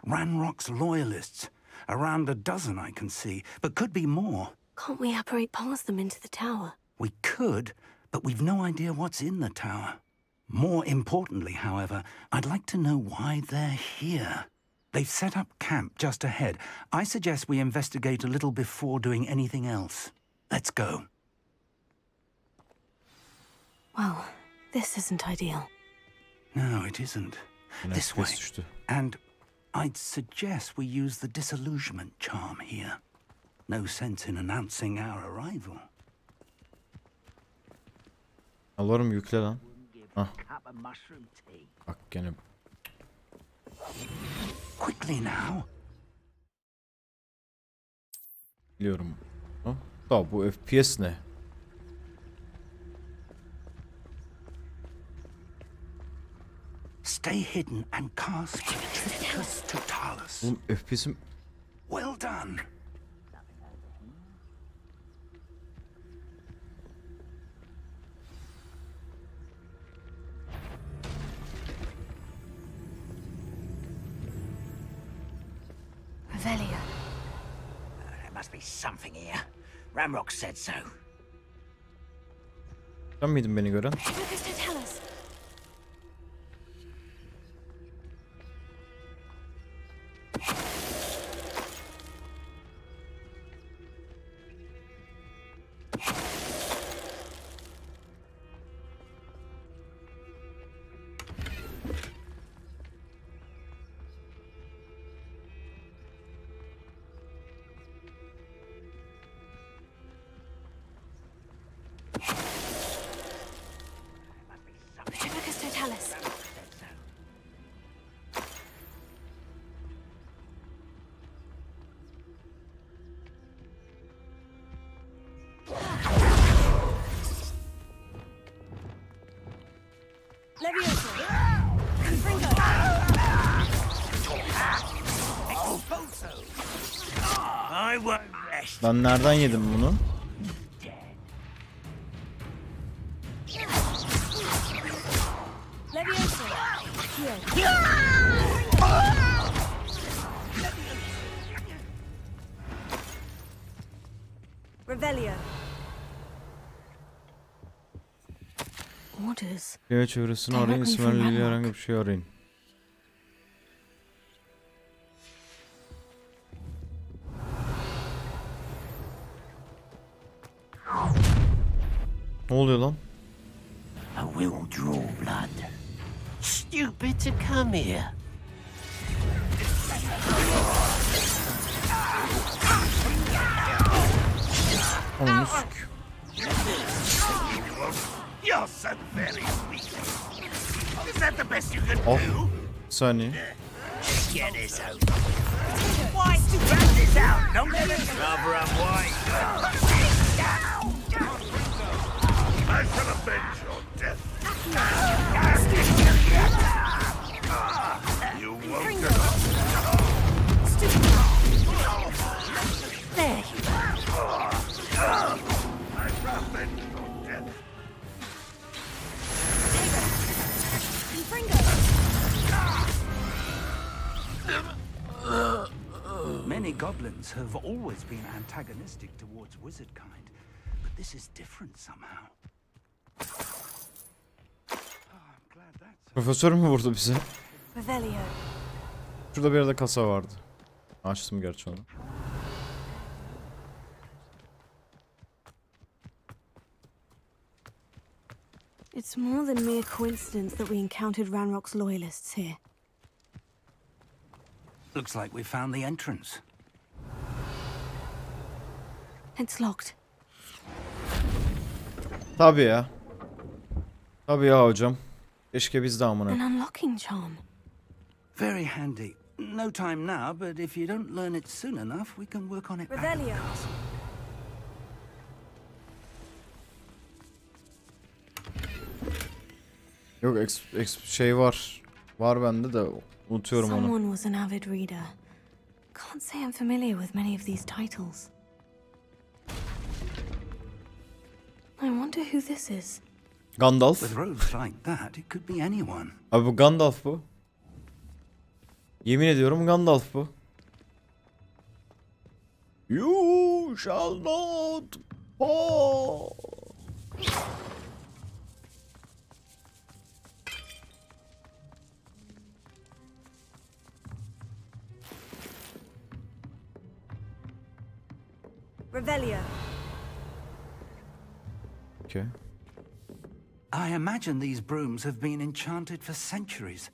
Ranrock's loyalists. Around a dozen I can see, but could be more.
Can't we apparate past them into the tower?
We could, but we've no idea what's in the tower. More importantly, however, I'd like to know why they're here. They've set up camp just ahead. I suggest we investigate a little before doing anything else. Let's go.
Well, this isn't ideal.
No, it isn't. This way.
Düştü.
And I'd suggest we use the disillusionment charm here. No sense in announcing our arrival.
Alırım yükle lan. Hah.
Cup of mushroom tea.
Bak gene.
Quickly now.
Biliyorum. Ha? Da bu FPS ne?
Stay hidden and cast Triplicus totalis.
Oğlum FPS'im...
Well done.
Revelio.
There must be something here. Ramrock said so.
Sen miydin beni gören?
Triplicus totalis. Triplicus totalis.
Levioso.
I won't rest.
Ben nereden yedim bunu?
Levioso. Revelio.
Orders.
Köye çevresini arayın, isimlerle herhangi bir şey arayın. Ne oluyor lan?
I will draw blood. Stupid to come here.
Onu sük.
You're so very sweet. Is that the best you can
Oh.
do?
Saniye.
Get this out. Why? Wrap this out. Don't let it rubber and white.
I shall avenge your death. You won't get up.
There you
I shall avenge your death.
Many goblins have always been antagonistic towards wizard kind, but this is different somehow.
Profesör mü vurdu bizi?
Revelio.
Şurada bir yerde kasa vardı. Açtım gerçi onu.
It's more than mere coincidence that we encountered Ranrock's loyalists here.
Looks like we found the entrance.
It's locked.
Tabii ya. Tabii ya hocam. Keşke biz de
An
amına.
unlocking charm.
Very handy. No time now, but if you don't learn it soon enough, we can work on it back at the
Revelio.
castle.
Yok şey var. Var bende de unutuyorum onu.
Someone was an avid reader. Can't say I'm familiar with many of these titles. I wonder who this is.
Gandalf.
With robes like that, it could be anyone.
Abi bu Gandalf bu. Yemin ediyorum Gandalf bu. You shall not fall.
Revelio.
Okay.
I imagine these brooms have been enchanted for centuries.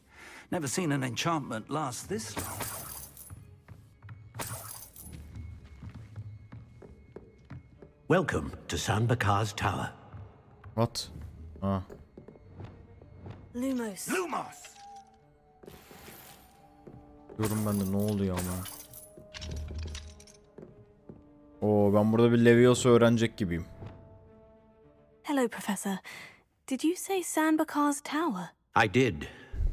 Never seen an enchantment last this long.
Welcome to San Bakar's tower.
What? Ah.
Lumos.
Lumos!
Diyorum ben de ne oluyor ama. Oo ben burada bir Leviosa öğrenecek gibiyim.
Hello, Professor. Did you say San Bakar's tower?
I did.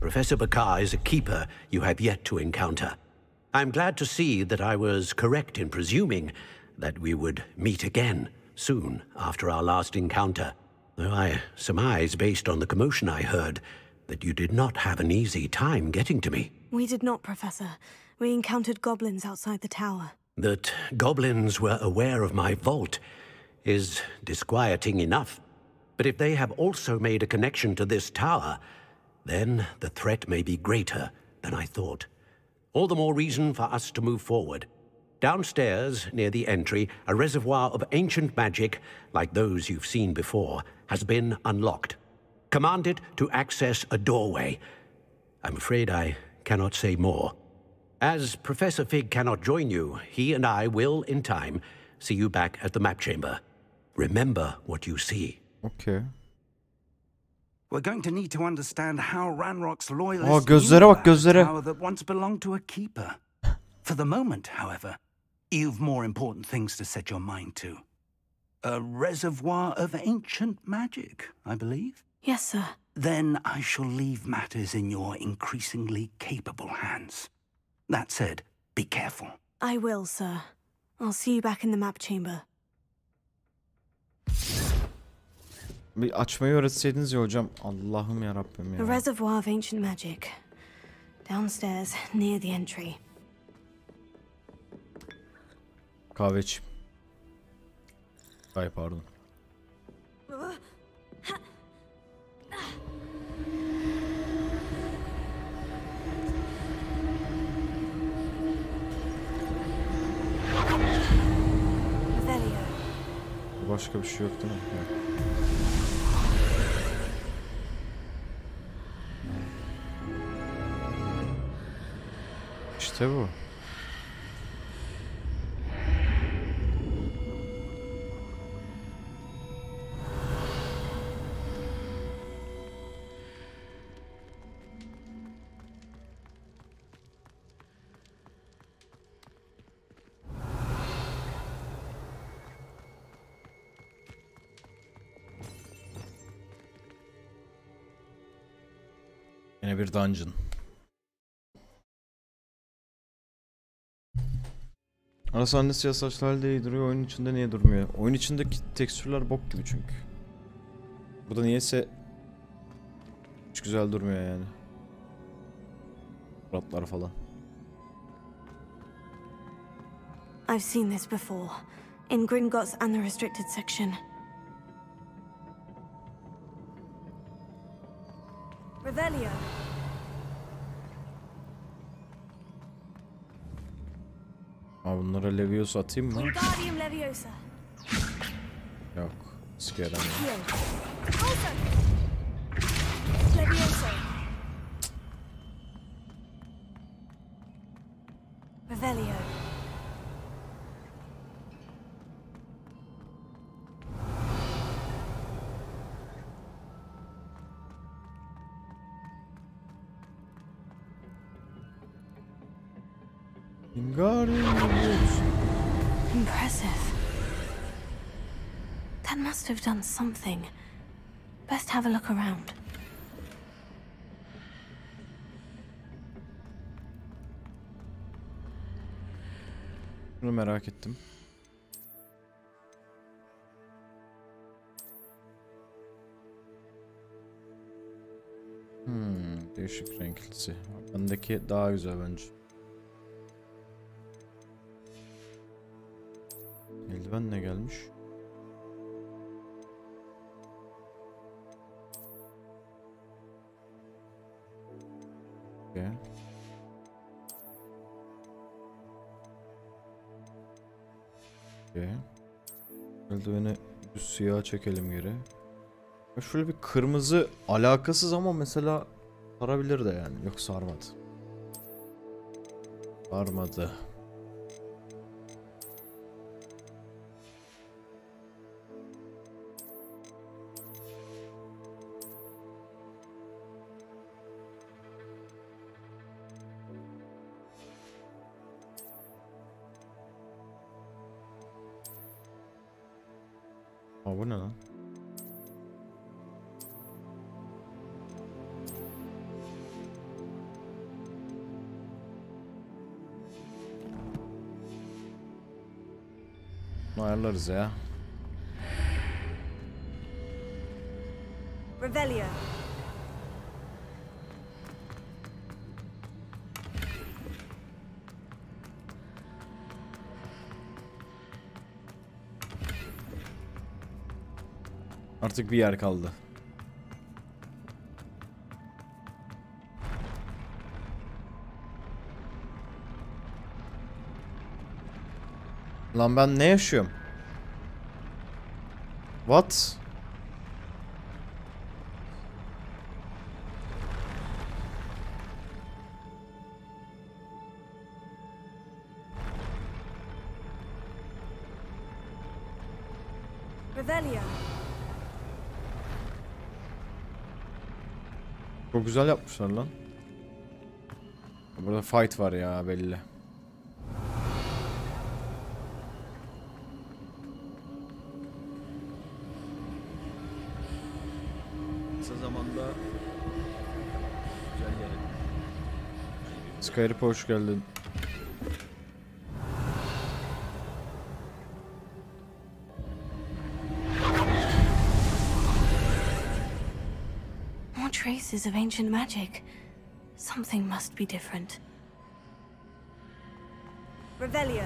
Professor Bakar is a keeper you have yet to encounter. I'm glad to see that I was correct in presuming that we would meet again soon after our last encounter. Though I surmise, based on the commotion I heard, that you did not have an easy time getting to me.
We did not, Professor. We encountered goblins outside the tower.
That goblins were aware of my vault is disquieting enough. But if they have also made a connection to this tower, then the threat may be greater than I thought. All the more reason for us to move forward. Downstairs, near the entry, a reservoir of ancient magic, like those you've seen before, has been unlocked. Command it to access a doorway. I'm afraid I cannot say more. As Professor Fig cannot join you, he and I will, in time, see you back at the map chamber. Remember what you see.
Okay.
We're going to need to understand how Ranrock's loyalists
Oh, gözlere bak, gözlere.
tower that once belonged to a keeper. For the moment, however, you've more important things to set your mind to. A reservoir of ancient magic, I believe?
Yes, sir.
Then I shall leave matters in your increasingly capable hands. That said, be careful.
I will, sir. I'll see you back in the map chamber.
Bir açmayı öğretseydiniz ya hocam. Allah'ım ya Rabbim
A
ya.
reservoir of ancient magic. Downstairs, near the entry.
Kahve içeyim. Ay pardon.
Revelio.
Başka bir şey yok değil mi? Yok. İşte bu. Yine bir dungeon. Ara sahne siyah saçlı halde iyi duruyor. Oyun içinde niye durmuyor? Oyun içindeki tekstürler bok gibi çünkü. Burada niyeyse hiç güzel durmuyor yani. Suratlar falan.
I've seen this before. In Gringotts and the restricted section. Revelio.
Bunlara Leviosa atayım mı?
Wingardium Leviosa.
Yok. Sikerim ya.
Leviosa. Revelio. Impressive. That must have done something. Best have a look around.
Bunu merak ettim. Değişik renklisi. Bendeki daha güzel bence. Eldiven ne gelmiş? Okay. Okay. Eldiveni düz siyah çekelim geri. Şöyle bir kırmızı alakasız ama mesela sarabilir de yani. Yok, sarmadı. Sarmadı. Bu ne lan? Bunu ayarlarız ya.
Revelio.
Artık bir yer kaldı. Lan ben ne yaşıyorum? What?
Revelio.
Çok güzel yapmışlar lan. Burada fight var ya belli.
Kısa zamanda güzel yer.
Skyrim'e hoş geldin.
More traces of ancient magic. Something must be different. Revelio.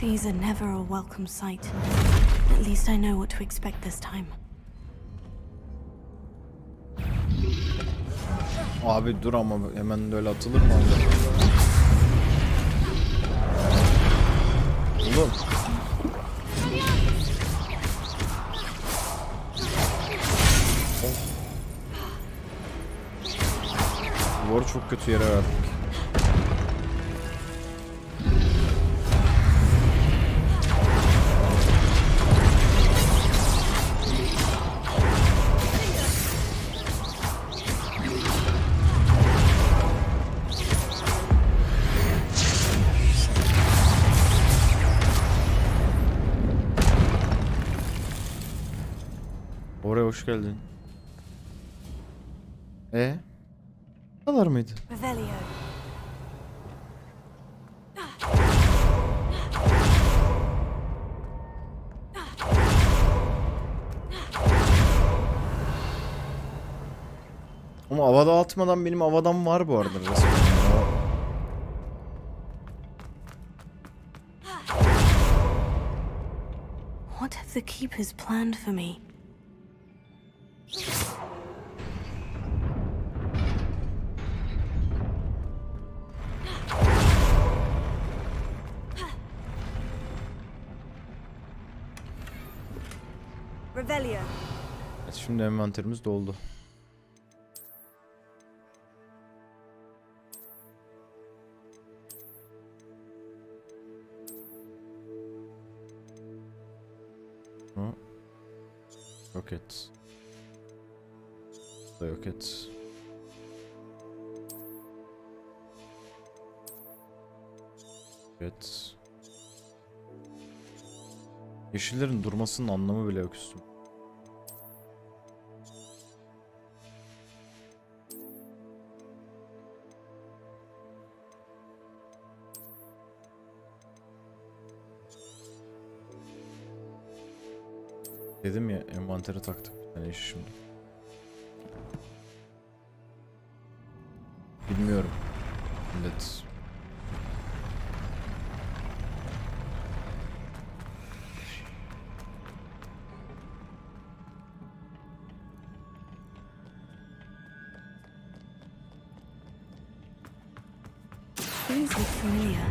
These are never a welcome sight. At least I know what to expect this time.
Abi dur ama hemen öyle atılır mı abi? Oğlum. Duvarı çok kötü yere verdik. hoş geldin. Bu kadar mıydı?
Revelio.
Ama avada atmadan benim avadam var bu arada resmen.
What have the keepers planned for me? Revelio.
Evet, şimdi envanterimiz doldu. Yok et. Yok et. Evet. Yeşillerin durmasının anlamı bile yok üstüm. Dedim ya, envantere taktık bir tane işi şimdi. Bilmiyorum. Millet.
These look familiar.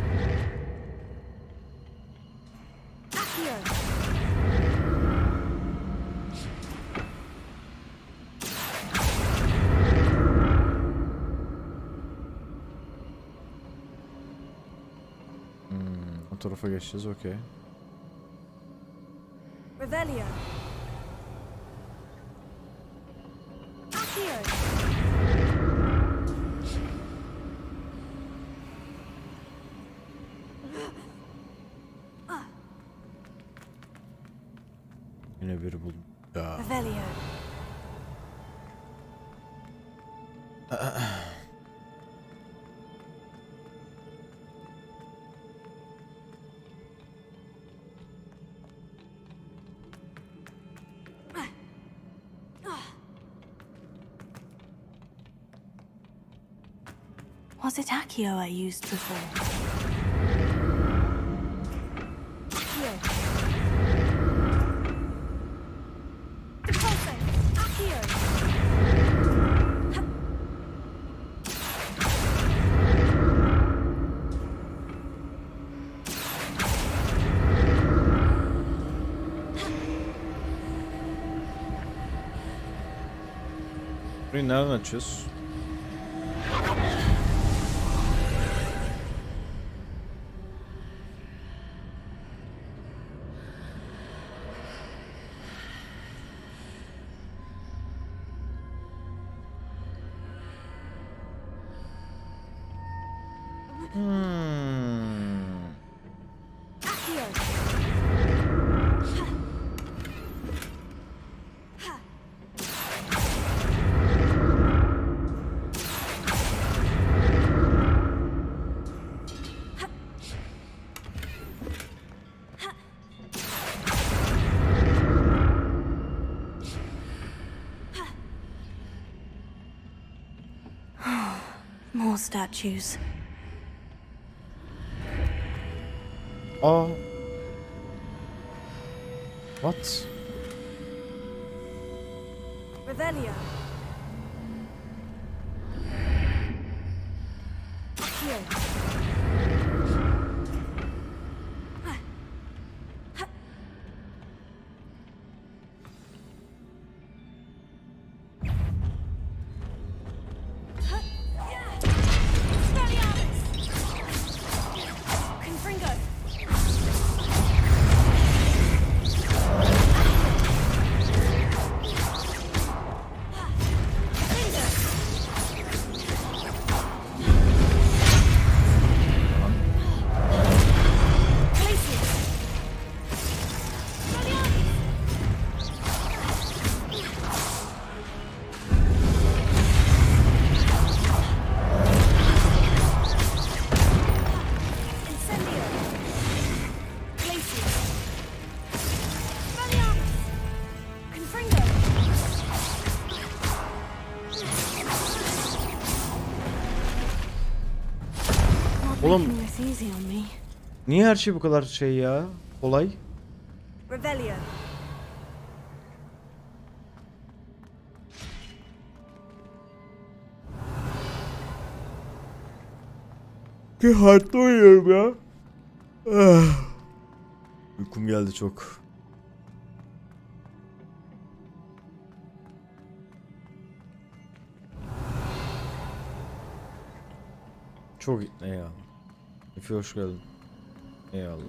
O tarafa geçeceğiz, okey.
Revelio.
Yine biri buldum. Ya.
Revelio. Was it Accio I used before? Accio. Repulso. Accio.
Burayı nereden açıyoruz?
More statues.
Aa. What?
Revelio. Accio.
Oğlum niye her şey bu kadar şey ya? Kolay.
Revelio.
Bir hardta uyuyorum ya. Uykum geldi çok. Çok eyvallah. Efe hoş geldin. Eyvallah.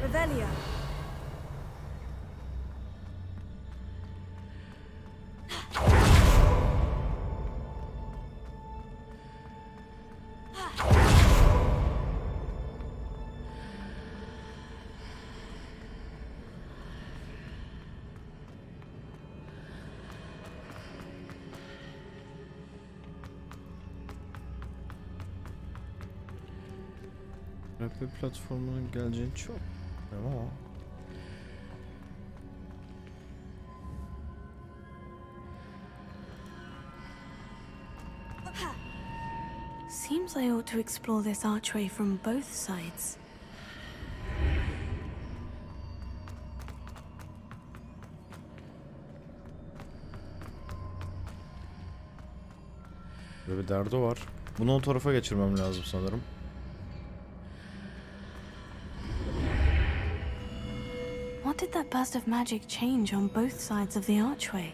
Revelio.
RP platformunun geleceğini çok ama
seems I ought to explore this archway from both sides.
böyle bir derdi var. Bunu o tarafa geçirmem lazım sanırım.
What did that burst of magic change on both sides of the archway?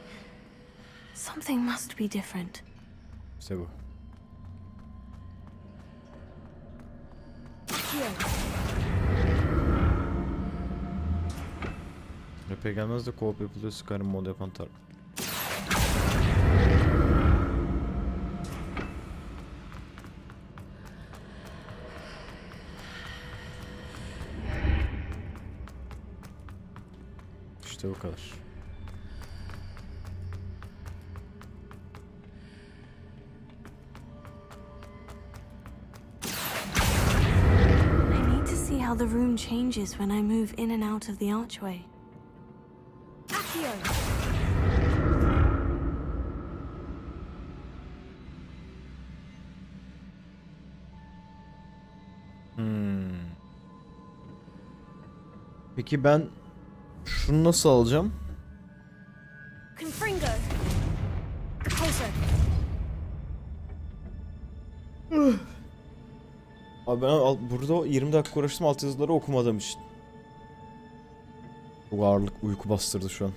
Something must be different.
İşte bu. Rap'e gelmez de co-op yapılıyor, Skyrim mod yapan taraf. İşte bu kadar.
I need to see how the room changes when I move in and out of the archway.
Peki ben şunu nasıl alacağım?
Confringo. Closer.
Abi ben burada 20 dakika uğraştım altyazıları okumadığım için. Bu ağırlık uyku bastırdı şu an.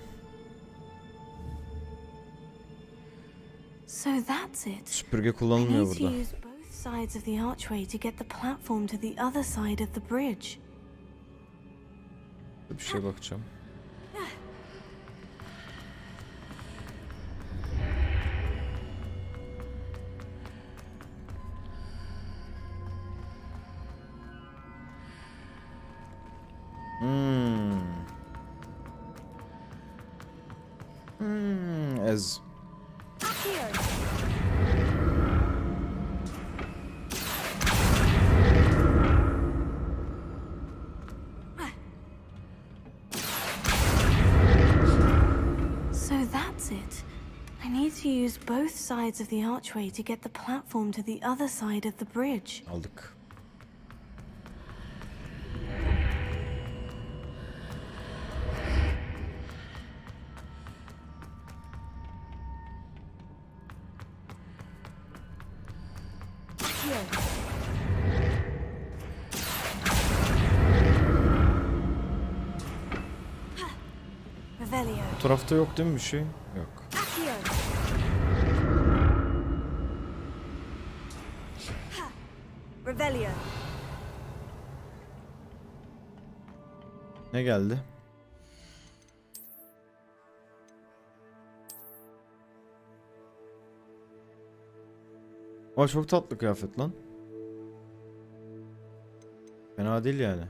So that's it.
Süpürge kullanılmıyor burada.
Both sides of the archway to get the platform to the other side of the bridge.
Bir şeye bakacağım. Ez.
So that's it. I need to use both sides of the archway to get the platform to the other side of the bridge.
Aldık. Bu tarafta yok değil mi bir şey? Yok.
Revelio.
Ne geldi? Aa, çok tatlı kıyafet lan. Fena değil yani.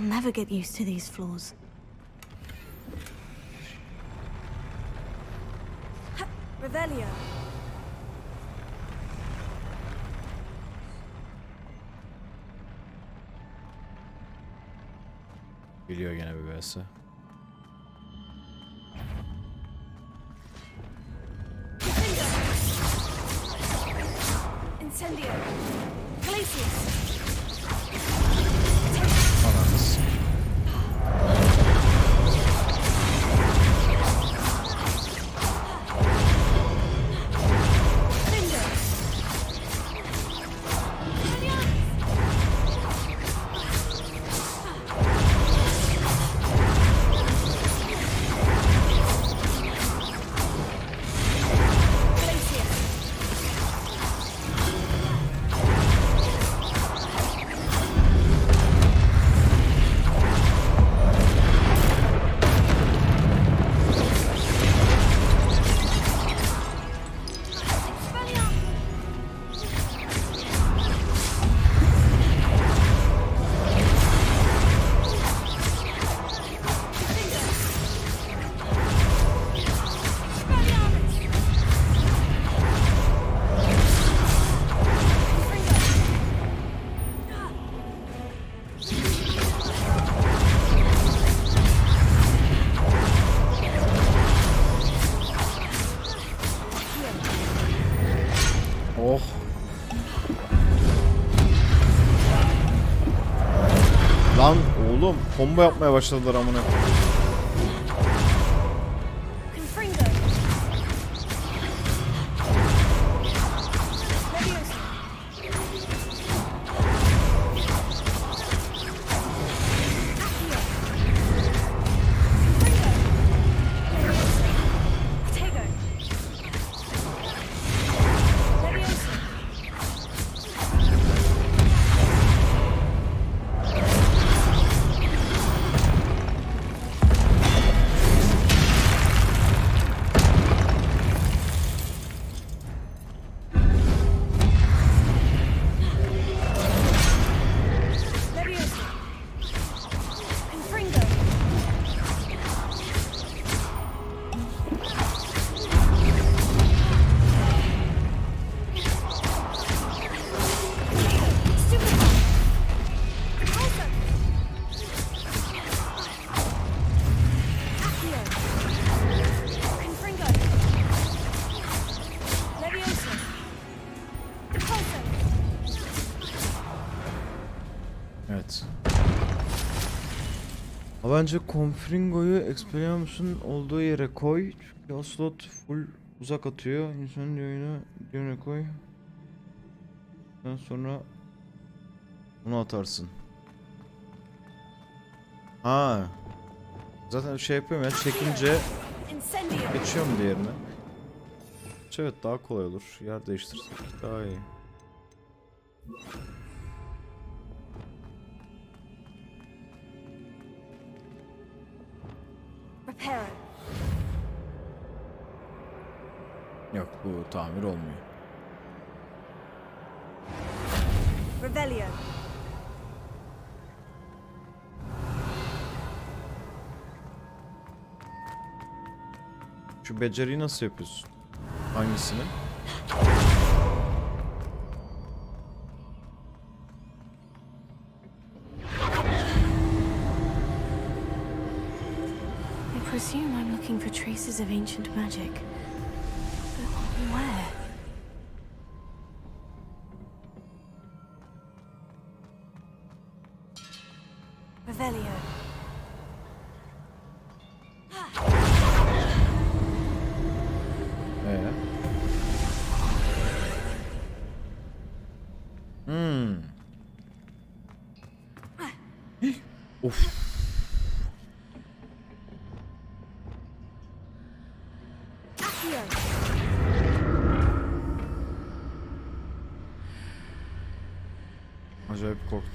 I'll never get used to these floors.
Revelio.
Geliyor gene bir vs.
Incendio. Glacius.
Ananız. Oh. Lan oğlum combo yapmaya başladılar amına. Evet. Bence Confringo'yu Expelliarmus'un olduğu yere koy. Çünkü o slot full uzak atıyor. İnsanın yayını yerine koy. Ondan sonra bunu atarsın. Ha. Zaten şey yapıyorum ya, çekince geçiyorum diğerine. Evet, daha kolay olur. Yer değiştirsek daha iyi. Yok, bu tamir olmuyor.
Revelio.
Şu beceriyi nasıl yapıyorsun? Hangisini?
I presume I'm looking for traces of ancient magic. But where? Revelio.
Of. Acayip korktum.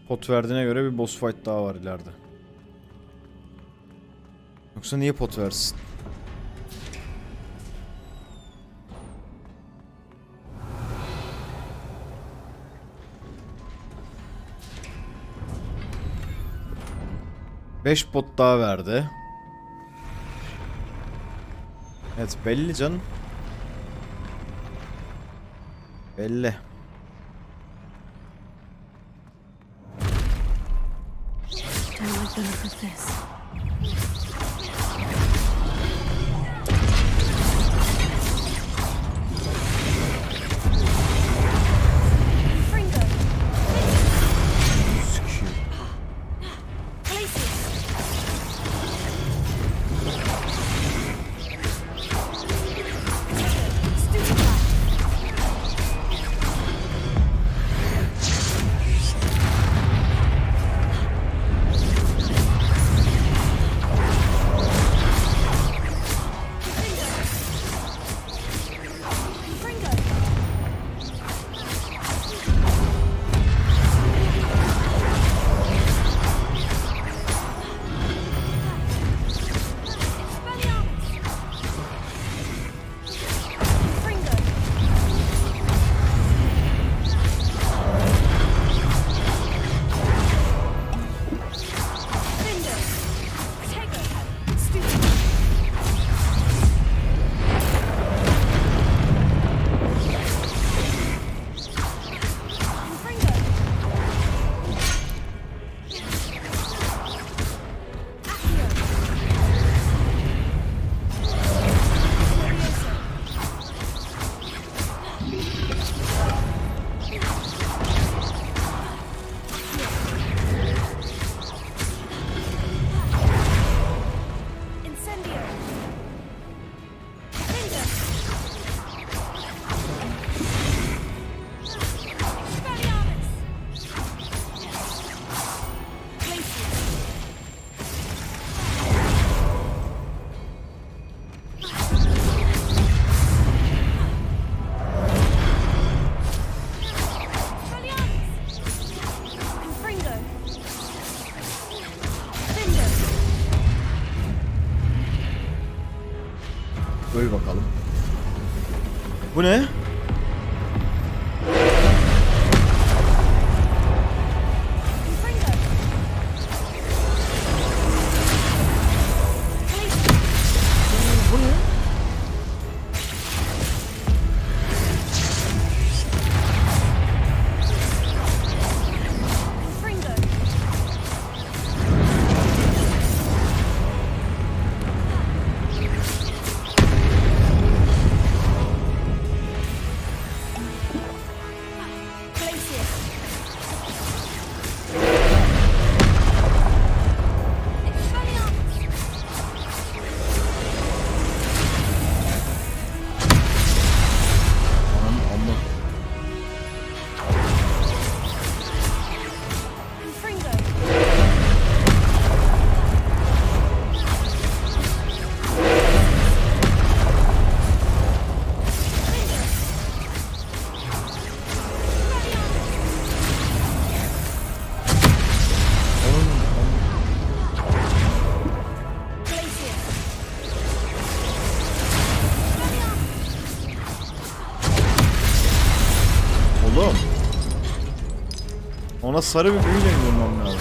Pot verdiğine göre bir boss fight daha var ileride. Yoksa niye pot versin? Beş pot daha verdi. Evet belli canım. Belli. Öl bakalım. Bu ne? Ona sarı bir büyüyle vurmam lazım.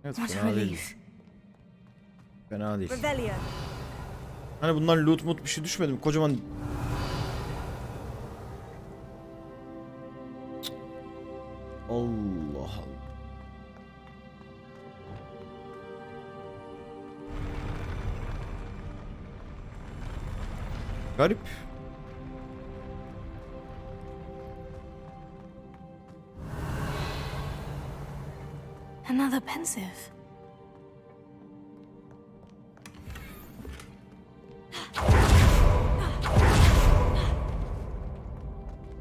Evet,
What a
fena değil.
relief.
Fena değil.
Revelio.
Hani bunlar loot mut bir şey düşmedi mi? Kocaman... Allah Allah. Garip.
Another pensive.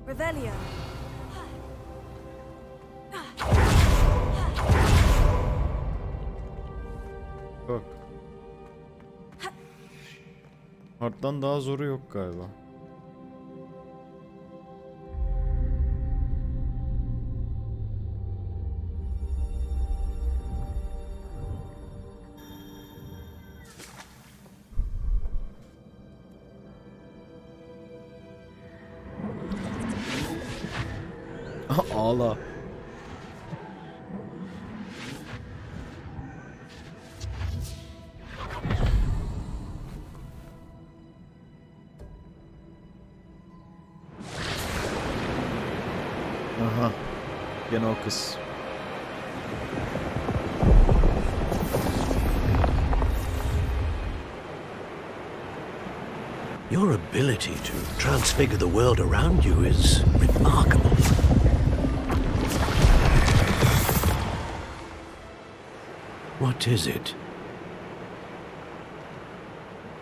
Revelio.
Bak. Hard'dan daha zoru yok galiba. Ağla. Aha. Gene o kız.
Your ability to transfigure the world around you is remarkable. What is it?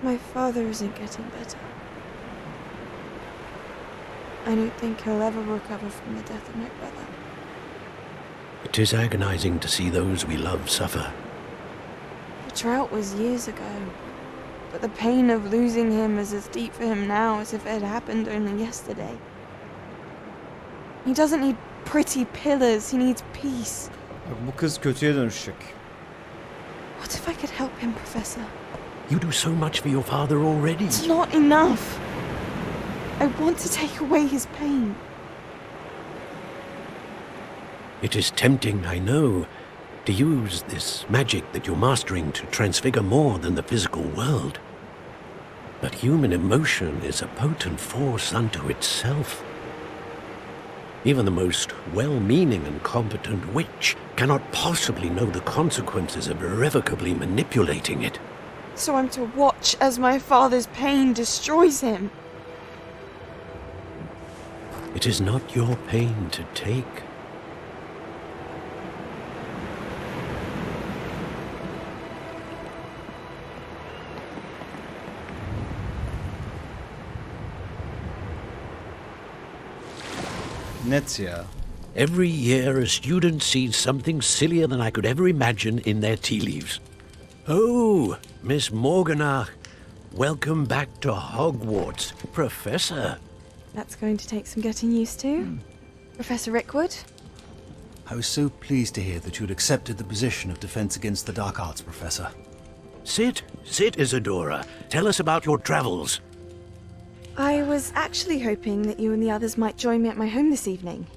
My father isn't getting better. I don't think he'll ever recover from the death of my brother.
It is agonizing to see those we love suffer.
The drought was years ago, but the pain of losing him is as deep for him now as if it had happened only yesterday. He doesn't need pretty pillars, he needs peace.
Bu kız kötüye dönüşecek.
What if I could help him, Professor?
You do so much for your father already.
It's not enough. I want to take away his pain.
It is tempting, I know, to use this magic that you're mastering to transfigure more than the physical world. But human emotion is a potent force unto itself. Even the most well-meaning and competent witch cannot possibly know the consequences of irrevocably manipulating it.
So I'm to watch as my father's pain destroys him.
It is not your pain to take.
Net ya.
Every year a student sees something sillier than I could ever imagine in their tea leaves. Oh, Miss Morganach, welcome back to Hogwarts, Professor.
That's going to take some getting used to. Professor Rickwood?
I was so pleased to hear that you had accepted the position of Defense Against the Dark Arts, Professor.
Sit, Isadora. Tell us about your travels.
I was actually hoping that you and the others might join me at my home this evening.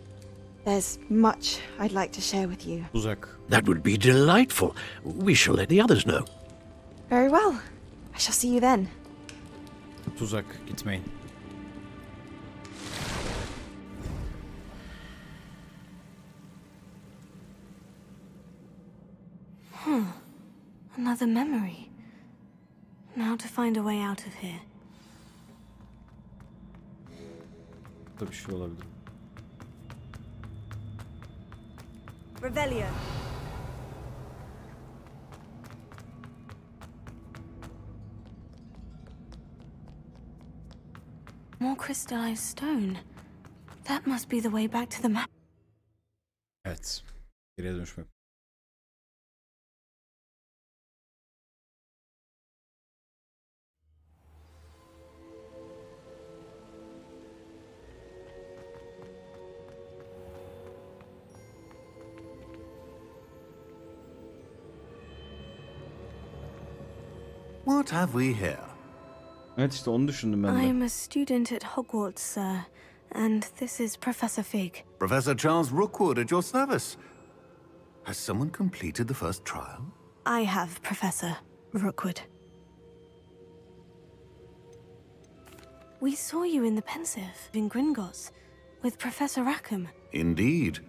There's much I'd like to share with you.
Uzak.
That would be delightful. We shall let the others know.
Very well. I shall see you then.
Tuzak, gitmeyin.
Another memory. Now to find a way out of here.
Burada bir şey olabilir.
Revelio.
More crystallized stone. That must be the way back to the map.
Evet. Geriye dönüşmek.
What have we here?
Evet işte onu düşündüm ben de.
I'm a student at Hogwarts, sir. And this is Professor Fig.
Professor Charles Rookwood at your service. Has someone completed the first trial?
I have, Professor Rookwood. We saw you in the Pensive in Gringotts with Professor Rackham.
Indeed.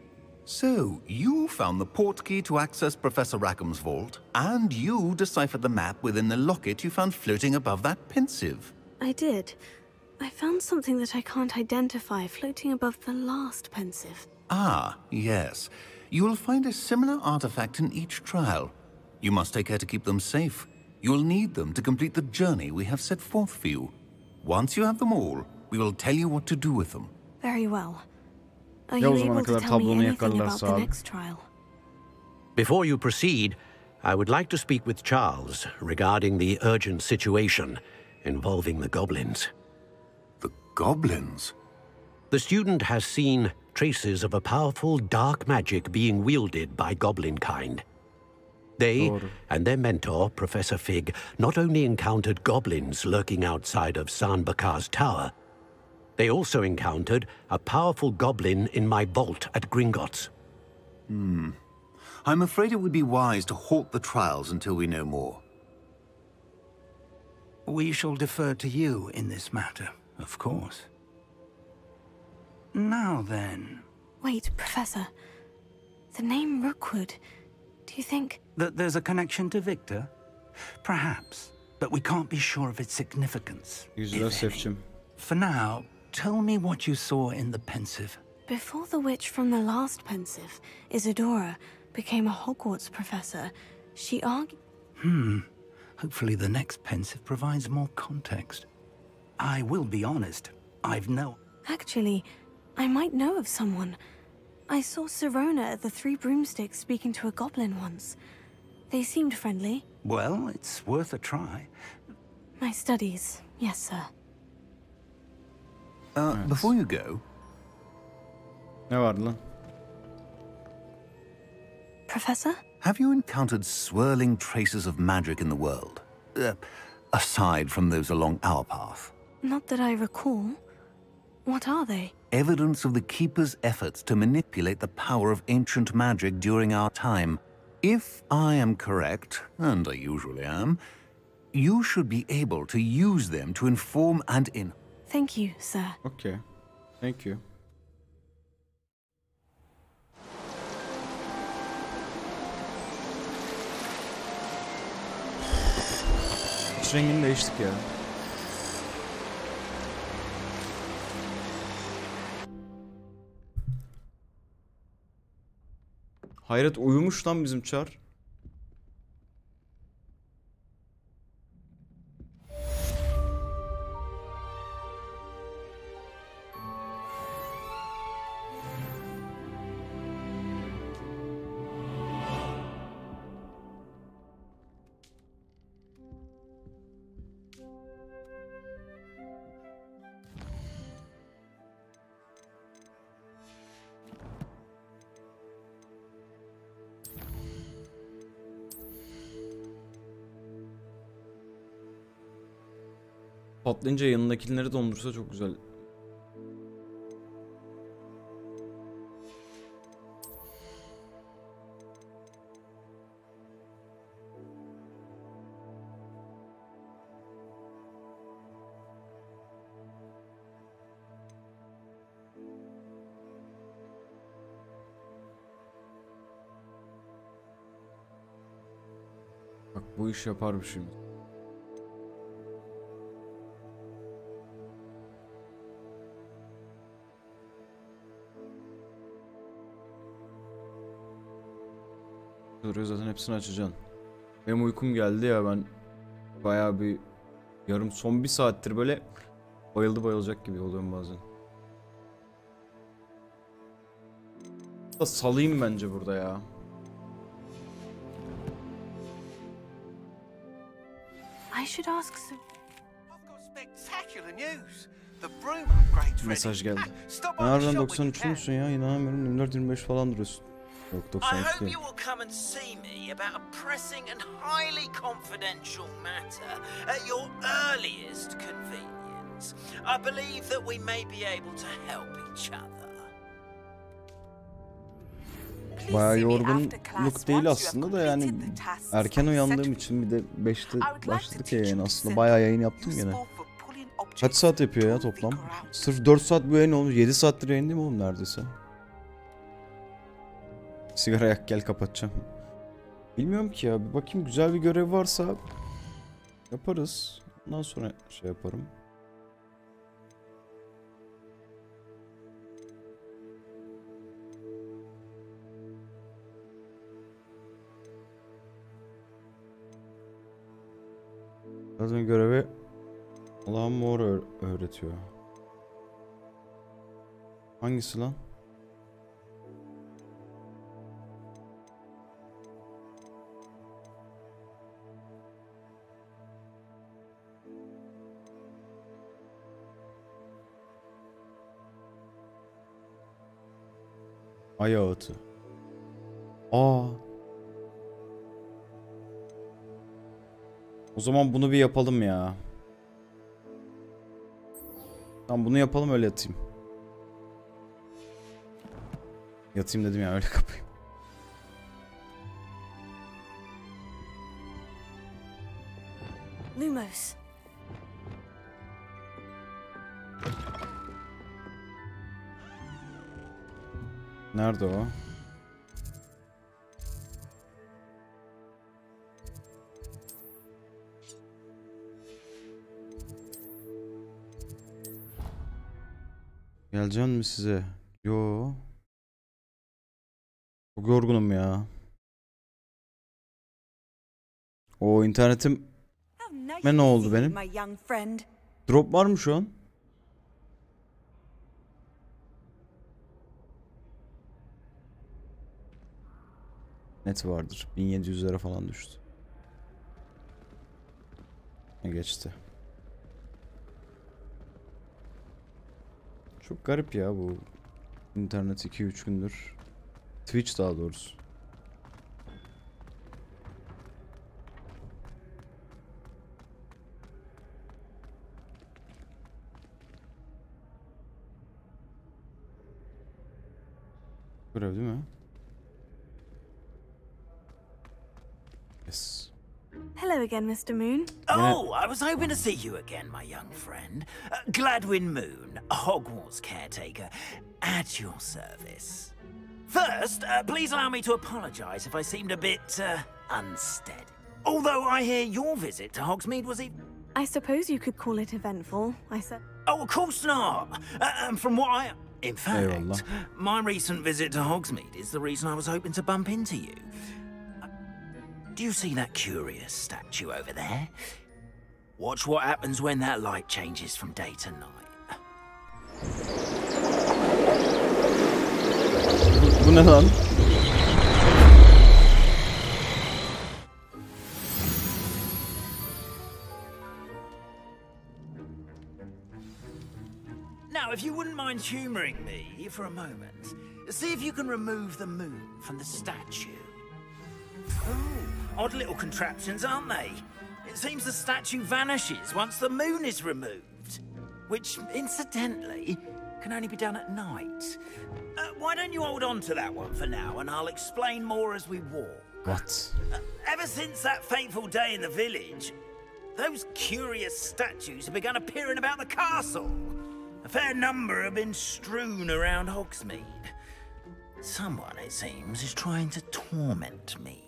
So, you found the portkey to access Professor Rackham's vault, and you deciphered the map within the locket you found floating above that Pensive.
I did. I found something that I can't identify floating above the last Pensive.
Ah, yes. You will find a similar artifact in each trial. You must take care to keep them safe. You'll need them to complete the journey we have set forth for you. Once you have them all, we will tell you what to do with them.
Very well. Are you able to tell me anything about the next trial?
Before you proceed, I would like to speak with Charles regarding the urgent situation involving the goblins.
The goblins?
The student has seen traces of a powerful dark magic being wielded by goblin kind. They and their mentor, Professor Fig, not only encountered goblins lurking outside of San Bakar's tower, they also encountered a powerful goblin in my vault at Gringotts.
I'm afraid it would be wise to halt the trials until we know more.
We shall defer to you in this matter, of course. Now then...
Wait, Professor. The name Rookwood, do you think...
That there's a connection to Victor? Perhaps, but we can't be sure of its significance. For now, tell me what you saw in the Pensive.
Before the witch from the last Pensive, Isadora, became a Hogwarts professor, she argued...
Hopefully the next Pensive provides more context. I will be honest, I've no...
Actually, I might know of someone. I saw Sirona at the Three Broomsticks speaking to a goblin once. They seemed friendly.
Well, it's worth a try.
My studies, yes, sir.
Before you go...
Ne vardı lan?
Professor?
Have you encountered swirling traces of magic in the world? Aside from those along our path?
Not that I recall. What are they?
Evidence of the Keeper's efforts to manipulate the power of ancient magic during our time. If I am correct, and I usually am, you should be able to use them to inform and
Thank you, sir.
Okay. Thank you. Hiç rengini değiştik ya. Hayret uyumuş lan bizim Çar. Patlayınca yanındakileri dondursa çok güzel. Bak bu iş yapar bir şey. Duruyor zaten hepsini açacaksın. Benim uykum geldi ya, ben bayağı bir son bir saattir böyle bayılacak gibi oluyorum bazen. Da salayım bence burada ya.
I should ask some...
Mesaj geldi. Nereden 93 musun ya? İnanamıyorum. 24-25 falan duruyorsun. Yok,
I
92
hope
değil.
you will come and see me about a pressing and highly confidential matter at your earliest convenience. I believe that we may be able to help each other.
Bayağı yorgunluk değil aslında da yani erken uyandığım için bir de 5'te başladık ya yayın aslında. Bayağı yayın yaptım gene. Kaç saat yapıyor ya toplam? Sırf 4 saat bu yayın olmuş. 7 saattir yayın değil mi oğlum neredeyse? Sigara yak gel kapatacağım. Bilmiyorum ki ya. Bir bakayım güzel bir görev varsa yaparız. Ondan sonra şey yaparım. Zaten görevi Allah'ın mor öğretiyor. Hangisi lan? Ay ağıtı. Aa. O zaman bunu bir yapalım ya. Tamam bunu yapalım öyle yatayım. Yatayım dedim ya öyle kapayım.
Lumos.
Nerede o? Geleceğim mi size? Yo. Çok yorgunum ya. O internetim ne oldu benim? Drop var mı şu an? Net vardır. 1700'lere falan düştü. Geçti. Çok garip ya bu internet 2-3 gündür. Twitch daha doğrusu. Görev değil mi? Yes.
Hello again, Mr. Moon.
Oh, I was hoping to see you again, my young friend. Gladwin Moon, Hogwarts caretaker, at your service. First, please allow me to apologize if I seemed a bit, unsteady. Although I hear your visit to Hogsmeade was
I suppose you could call it eventful, I said.
Oh, of course not. From what I... In fact, my recent visit to Hogsmeade is the reason I was hoping to bump into you. Do you see that curious statue over there? Watch what happens when that light changes from day to night.
Bu ne lan?
Now, if you wouldn't mind humoring me for a moment, see if you can remove the moon from the statue. Oh, odd little contraptions, aren't they? It seems the statue vanishes once the moon is removed. Which, incidentally, can only be done at night. Why don't you hold on to that one for now, and I'll explain more as we walk.
What?
Ever since that fateful day in the village, those curious statues have begun appearing about the castle. A fair number have been strewn around Hogsmeade. Someone, it seems, is trying to torment me.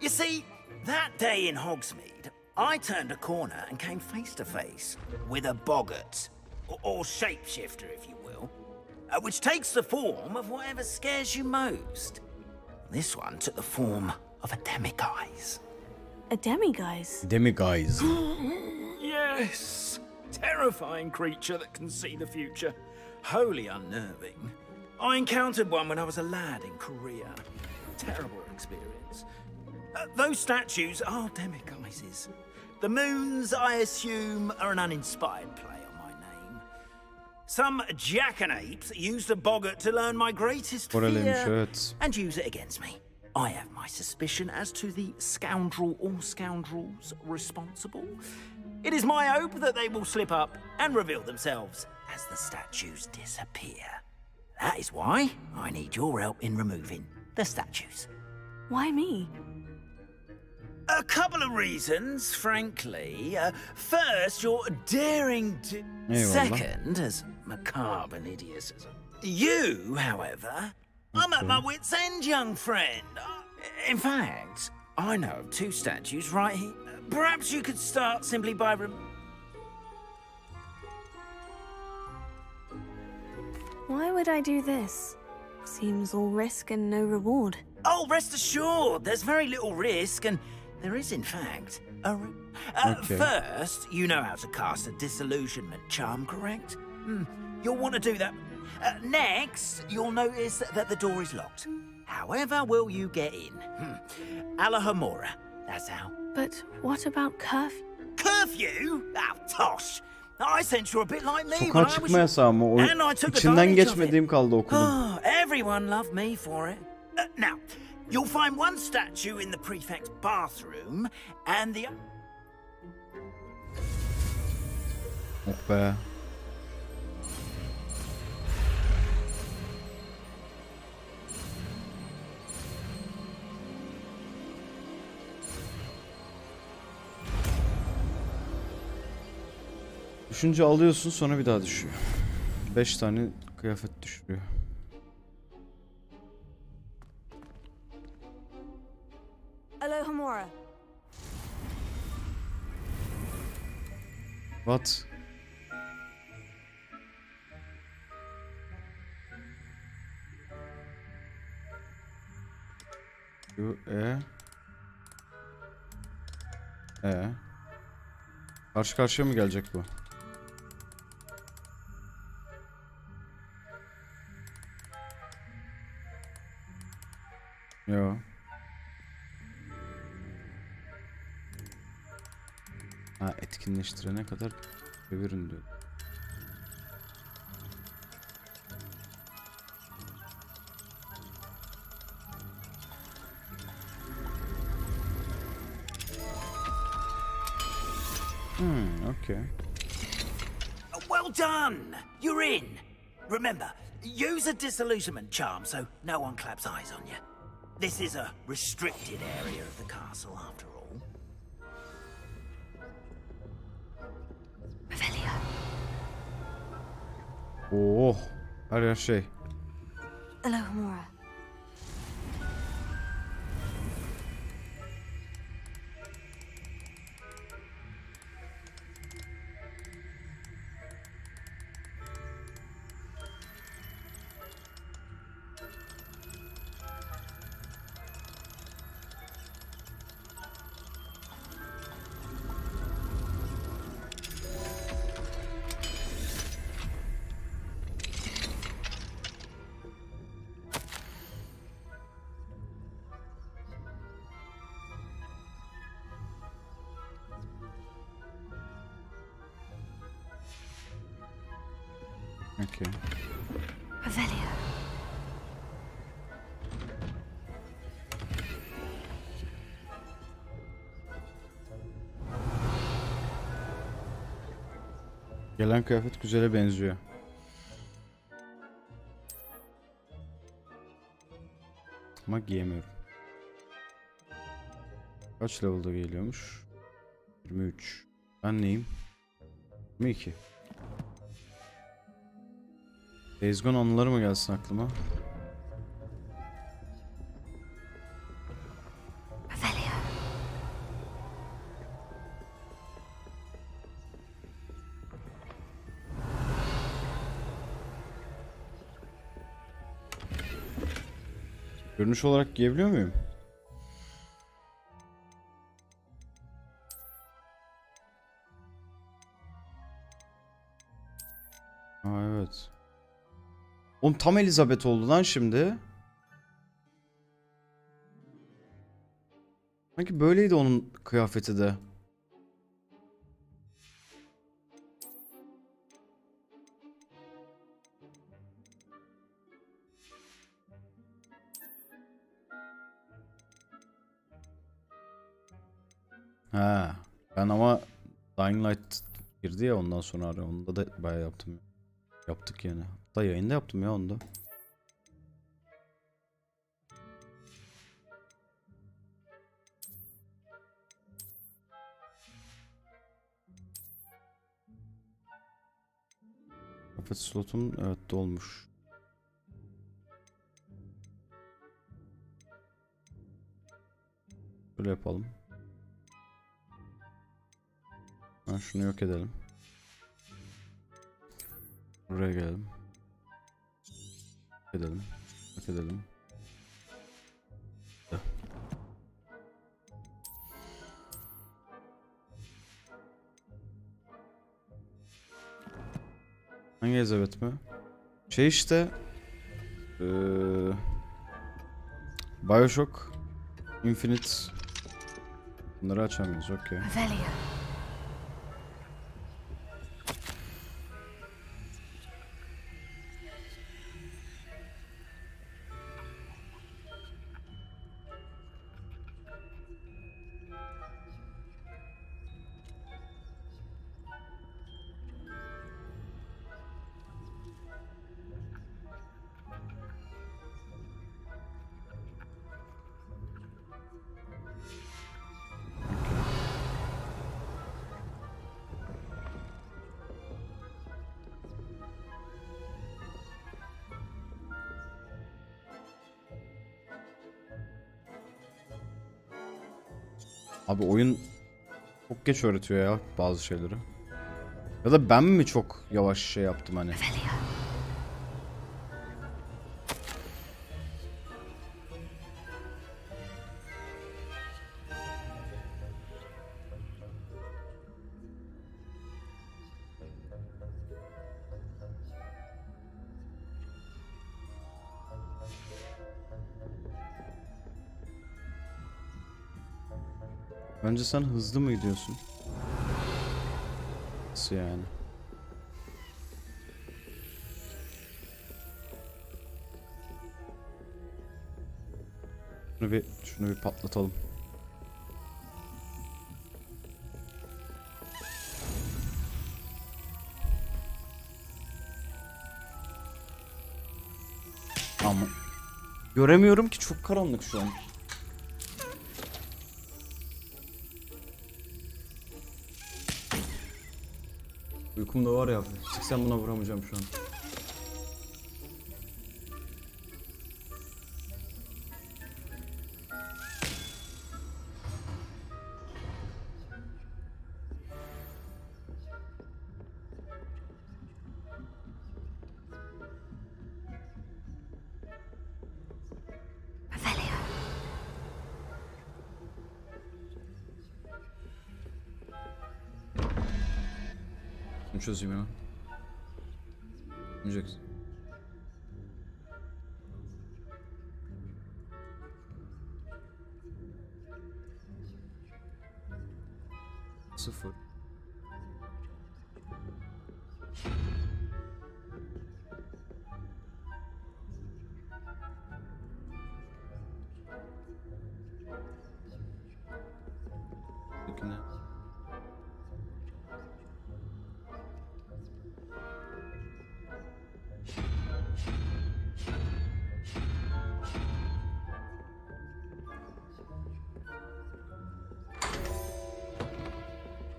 You see, that day in Hogsmeade, I turned a corner and came face to face with a boggart, or shapeshifter, if you will, which takes the form of whatever scares you most. This one took the form of a demiguise.
A demiguise?
Demiguise.
Yes! Terrifying creature that can see the future. Wholly unnerving. I encountered one when I was a lad in Korea. Terrible experience. Those statues are demiguises. The moons, I assume, are an uninspired play on my name. Some jackanapes used a boggart to learn my greatest fear and use it against me. I have my suspicion as to the scoundrel or scoundrels responsible. It is my hope that they will slip up and reveal themselves as the statues disappear. That is why I need your help in removing the statues.
Why me?
A couple of reasons, frankly. First, you're daring to...
Eyvallah.
Second, as macabre and hideous as... You, however, I'm at my wit's end, young friend. In fact, I know of 2 statues right here. Perhaps you could start simply by...
Why would I do this? Seems all risk and no reward.
Oh, rest assured, there's very little risk, and there is, in fact, a...
Okay.
First, you know how to cast a disillusionment charm, correct? You'll want to do that. Next, you'll notice that the door is locked. However will you get in? Alahomora, that's how.
But what about curfew?
Curfew? Oh, tosh! I sense you're a bit like me
Sokağa
when I was...
çıkma yasağı mı? O
And I took
içinden
advantage of
geçmediğim kaldı okulun.
Oh, everyone loved me for it. Now, you'll find one statue in the prefect's bathroom, and the...
Oh be. Düşünce alıyorsun, sonra bir daha düşüyor. 5 tane kıyafet düşürüyor.
Alohomora.
What? Şu karşı karşıya mı gelecek bu? Yo. Ha, etkinleştirene kadar çevirin diyor. Okay.
Well done! You're in! Remember, use a disillusionment charm so no one claps eyes on you. This is a restricted area of the castle, after all.
Oh, her şey.
Alohomora.
Okay.
Revelio.
Gelen kıyafet güzele benziyor. Ama giyemiyorum. Kaç level'da geliyormuş? 23. Ben neyim? 22. Days Gone anıları mı gelsin aklıma? Görünüş olarak giyebiliyor muyum? Aa, evet. Oğlum tam Elizabeth oldu lan şimdi. Sanki böyleydi onun kıyafeti de. Ha, ben ama Dying Light girdi ya ondan sonra araya. Onda da bayağı yaptım. Yaptık yani. Hatta yayında yaptım ya onda. Evet, slotum evet dolmuş. Böyle yapalım. Ben şunu yok edelim. Buraya gelelim. Yok edelim. Yok edelim. Hangi Elizabeth mi? Şey işte BioShock Infinite. Bunları açamıyoruz. Okey. Abi oyun çok geç öğretiyor ya bazı şeyleri. Ya da ben mi çok yavaş şey yaptım hani? Bence sen hızlı mı gidiyorsun? Nasıl yani? Şunu bir patlatalım. Ama göremiyorum ki, çok karanlık şu an. Uykumda var ya, çıksam buna vuramayacağım şu an. Bunu çözeyim hemen. Çözeceksin. Sıfır. Peki ne?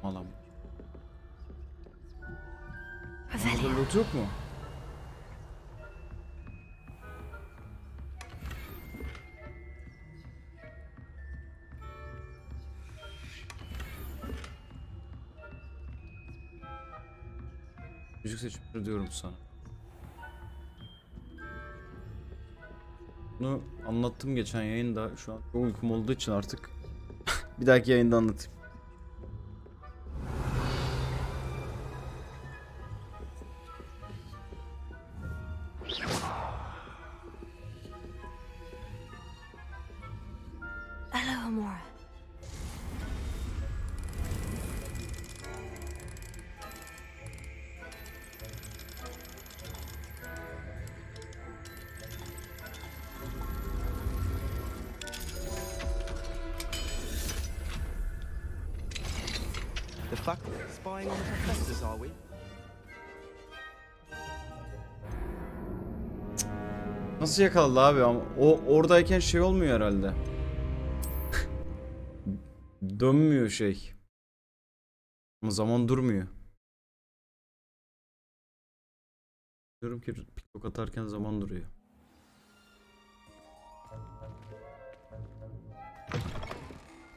Alam. Burada loot yok mu? Müzik seçimleri diyorum sana. Bunu anlattım geçen yayında. Şu an çok uykum olduğu için artık bir dahaki yayında anlatayım.
Hello, Amora.
The faculty spying on the professors, are we?
Nasıl yakaladı abi ama o oradayken şey olmuyor herhalde. Dönmüyor şey. Ama zaman durmuyor. Diyorum ki piklok atarken zaman duruyor.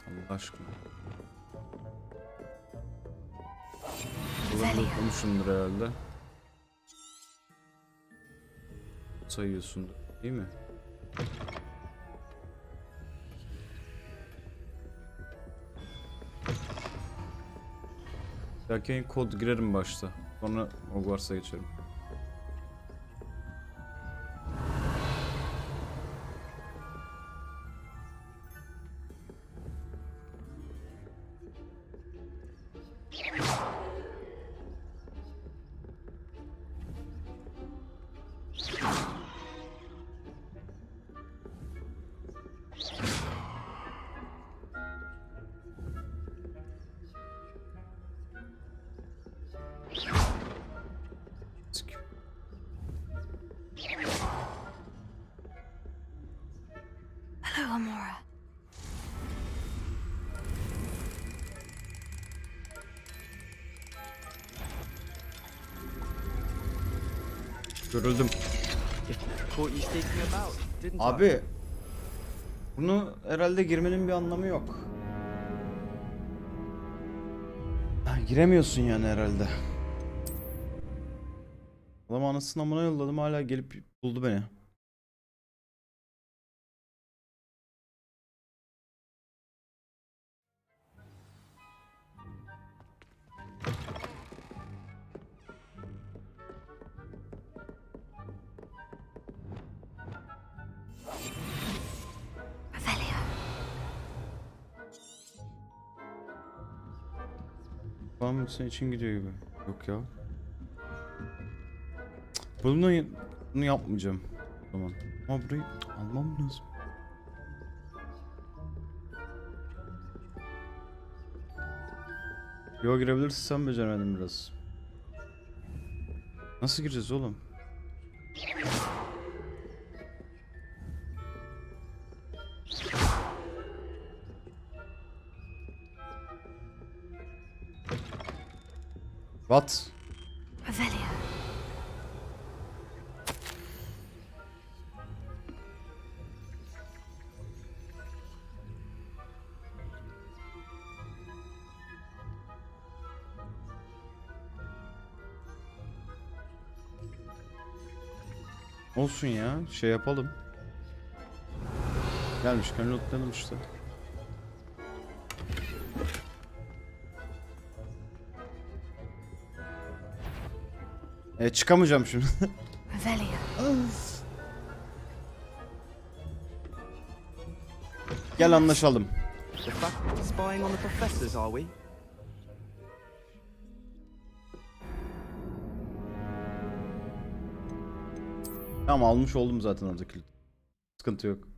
Allah aşkına. Buraları konuşumdur herhalde. Sayıyorsundur, değil mi? Belki kod girerim başta. Sonra Hogwarts'a geçerim.
Hello, Amora.
Görüldüm. Abi bunu herhalde girmenin bir anlamı yok. Giremiyorsun yani herhalde. Adam anasını amına yolladım, hala gelip buldu beni. Tamam, senin için gidiyor gibi. Yok ya. Bunu yapmayacağım o zaman. Ama burayı almam lazım. Yo, girebilirsin, sen beceremedin biraz. Nasıl gireceğiz oğlum? What?
Revelio.
Olsun ya, şey yapalım. Gelmişken lootlayalım işte. Çıkamayacağım şimdi. Gel anlaşalım.
Spying on the professors, are we?
Tamam, almış oldum zaten oradaki. Sıkıntı yok.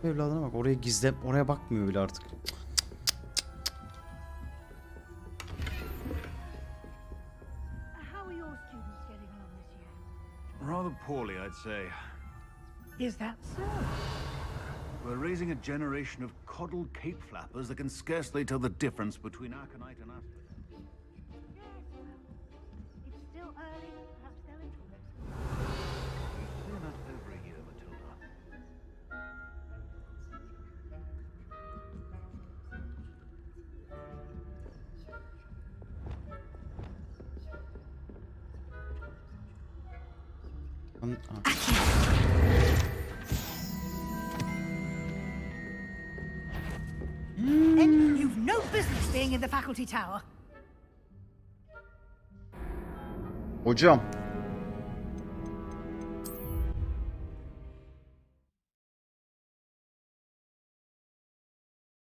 Evladına bak, oraya gizle, oraya bakmıyor bile artık.
How are your students getting along this year?
Rather poorly, I'd say.
Is that so?
We're raising a generation of coddled cape flappers that can scarcely tell the difference between aconite and aspirin.
It's still early. Perhaps they'll improve.
We're not over a year, Matilda.
And you've no business being in the faculty tower.
Hocam.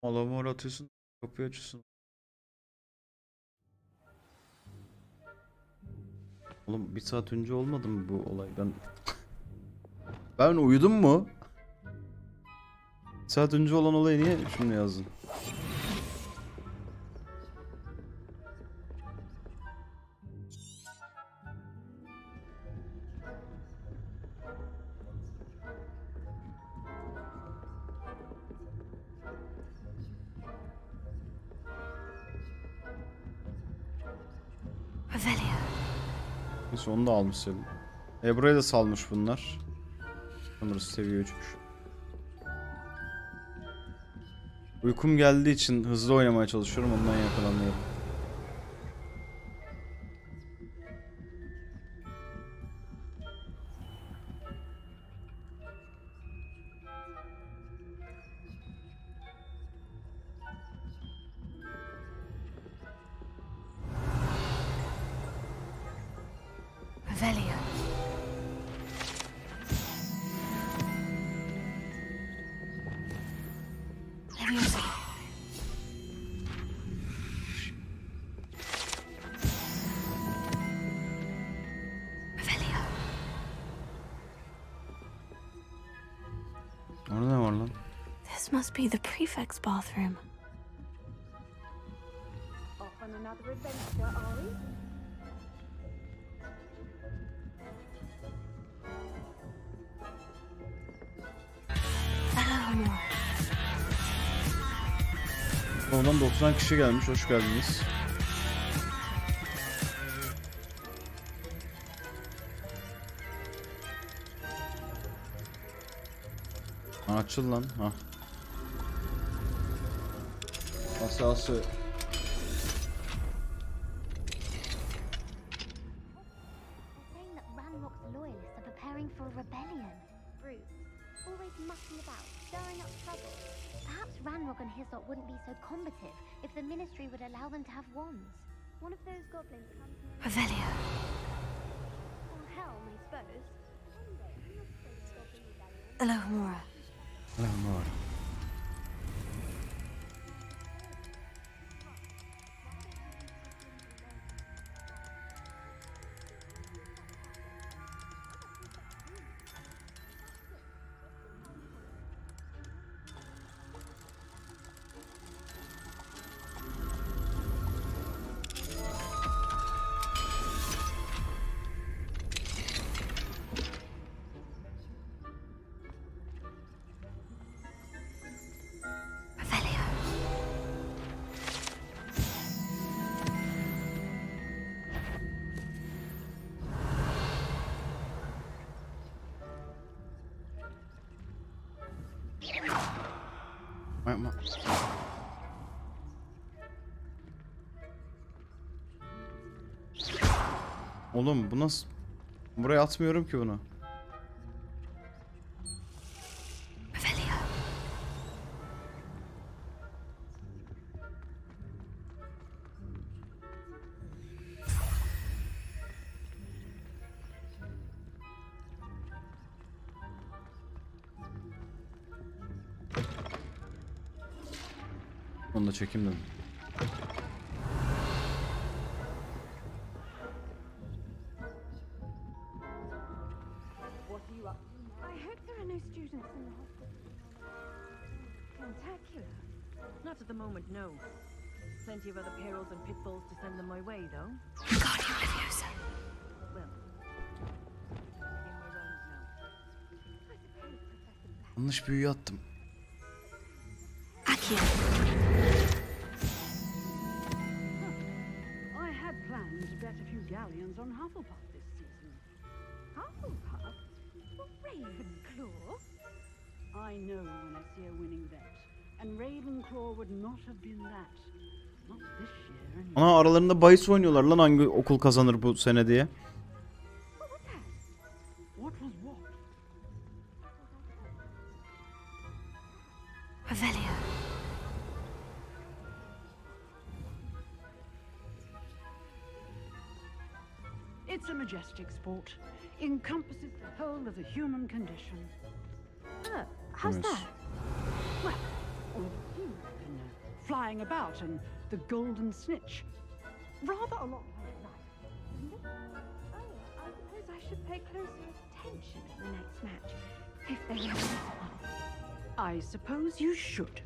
Alamı atıyorsun, kapıyı açıyorsun. Oğlum, bir saat önce olmadı mı bu olay? Ben uyudum mu? Saat önce olan olayı niye şimdi yazdın? Neyse onu da almış Selim. Burayı da salmış bunlar. Burası seviye 3'müş. Uykum geldiği için hızlı oynamaya çalışıyorum, ondan yakalanıyorum. Orada ne var lan?
This must be the prefect's bathroom.
Off on another adventure, are we?
Oradan 90 kişi gelmiş, hoş geldiniz. Açıl lan. Ha. Asası.
Saying that Ranrock's loyalists are preparing for a rebellion. Bruce, always mucking about, stirring up trouble. Perhaps Ranrock and his lot wouldn't be so combative if the Ministry would allow them to have wands. One of those goblins comes near...
Revelio.
Or Helm, I suppose.
Alohomora.
Alohomora. Yapma. Oğlum bu nasıl? Buraya atmıyorum ki bunu. Onu da çekeyim dedim.
I hope there are no students in the hospital. Spectacular.
Not at the moment, no. Plenty of other perils and pitfalls to send them my way, though.
Guardian Leviosa.
Well, begin my rounds now.
Yanlış büyüyü attım.
Akia.
I had planned to bet a few galleons on Hufflepuff this season. Hufflepuff? Ravenclaw? I know when I see a winning bet. And Ravenclaw would not have been that. Not this year anyway.
Ana aralarında bahis oynuyorlar lan hangi okul kazanır bu sene diye.
What was what?
Revelio.
It's a majestic sport. Encompasses the whole of the human condition.
Oh, how's
Yes.
that?
Well, all of you and flying about and the golden snitch. Rather a lot like life, isn't it?
Oh, I suppose I should pay closer attention in the next match, if there is one.
I suppose you should.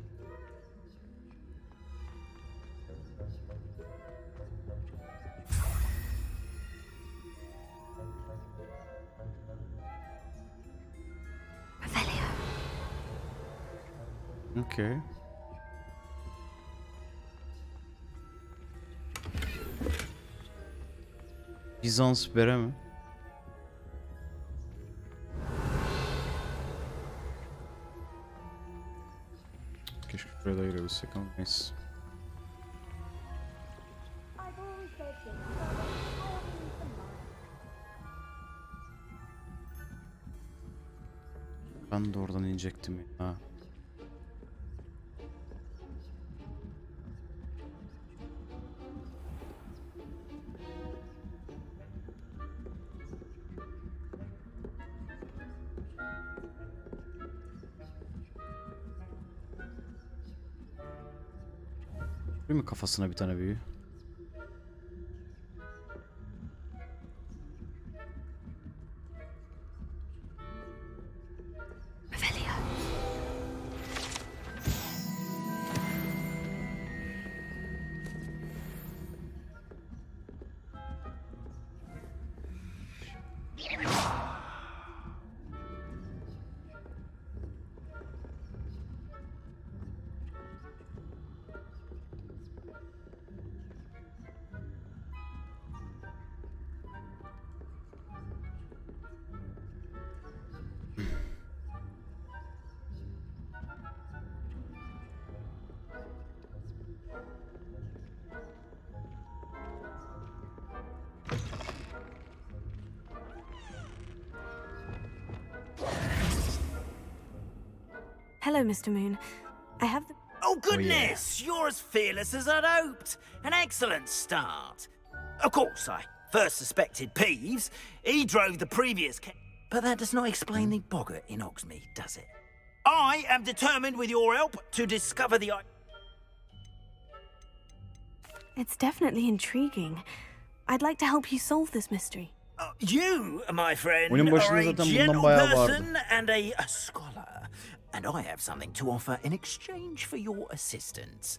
Okay. Bizans bere mi? Keşke şuraya da girebilsek ama neyse. Ben de oradan inecektim ya. Değil mi kafasına bir tane büyü?
Hello, Mr. Moon. I have the...
Oh, goodness! You're as fearless as I'd hoped. An excellent start. Of course, I first suspected Peeves. He drove the previous... But that does not explain the boggart in Hogsmeade, does it? I am determined, with your help, to discover the...
It's definitely intriguing. I'd like to help you solve this mystery.
You, my friend,
Oyunun
are
başında
a
zaten bundan
gentle
bayağı
person
vardı.
and a scholar. And I have something to offer in exchange for your assistance.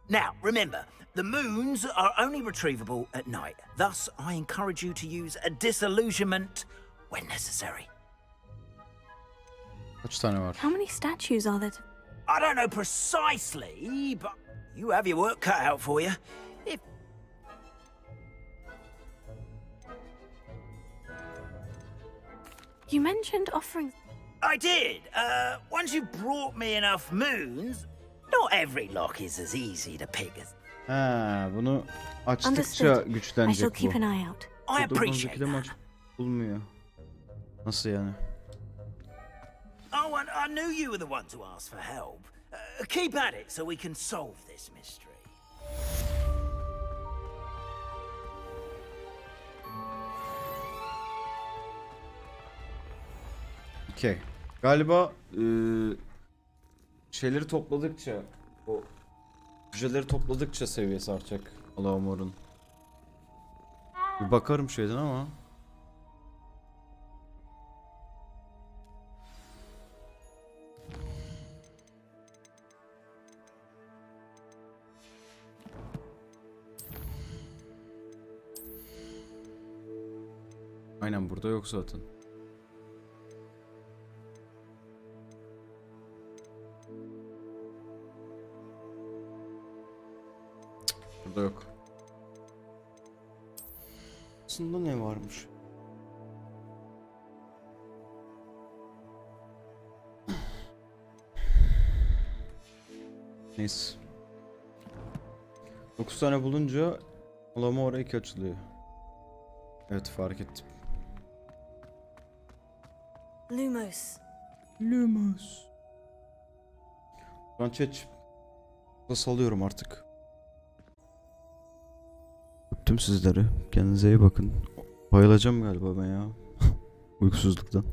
Now, remember, the moons are only retrievable at night. Thus, I encourage you to use a disillusionment when necessary.
Kaç tane var?
How many statues are there?
I don't know precisely, but you have your work cut out for you. If
You mentioned offering...
I did. Once you've brought me enough moons, not every lock is as easy to pick as...
Ha, bunu açtıkça
Understood. I
güçlenecek
shall
bu.
keep an eye out.
I appreciate
that. Maç bulmuyor. Nasıl yani?
Oh, and I knew you were the one to ask for help. Keep at it so we can solve this mystery.
Okay. Galiba şeyleri topladıkça, o cüceleri topladıkça seviyesi artacak Alamor'un. Bir bakarım şeyden ama. Aynen burada yok zaten. Burada yok. Aslında ne varmış? Neyse. 9 tane bulunca alama oraya 2 açılıyor. Evet, fark ettim.
Lumos.
Lumos. Ben chat salıyorum artık. Öptüm sizleri. Kendinize iyi bakın. Bayılacağım galiba ben ya. Uykusuzluktan.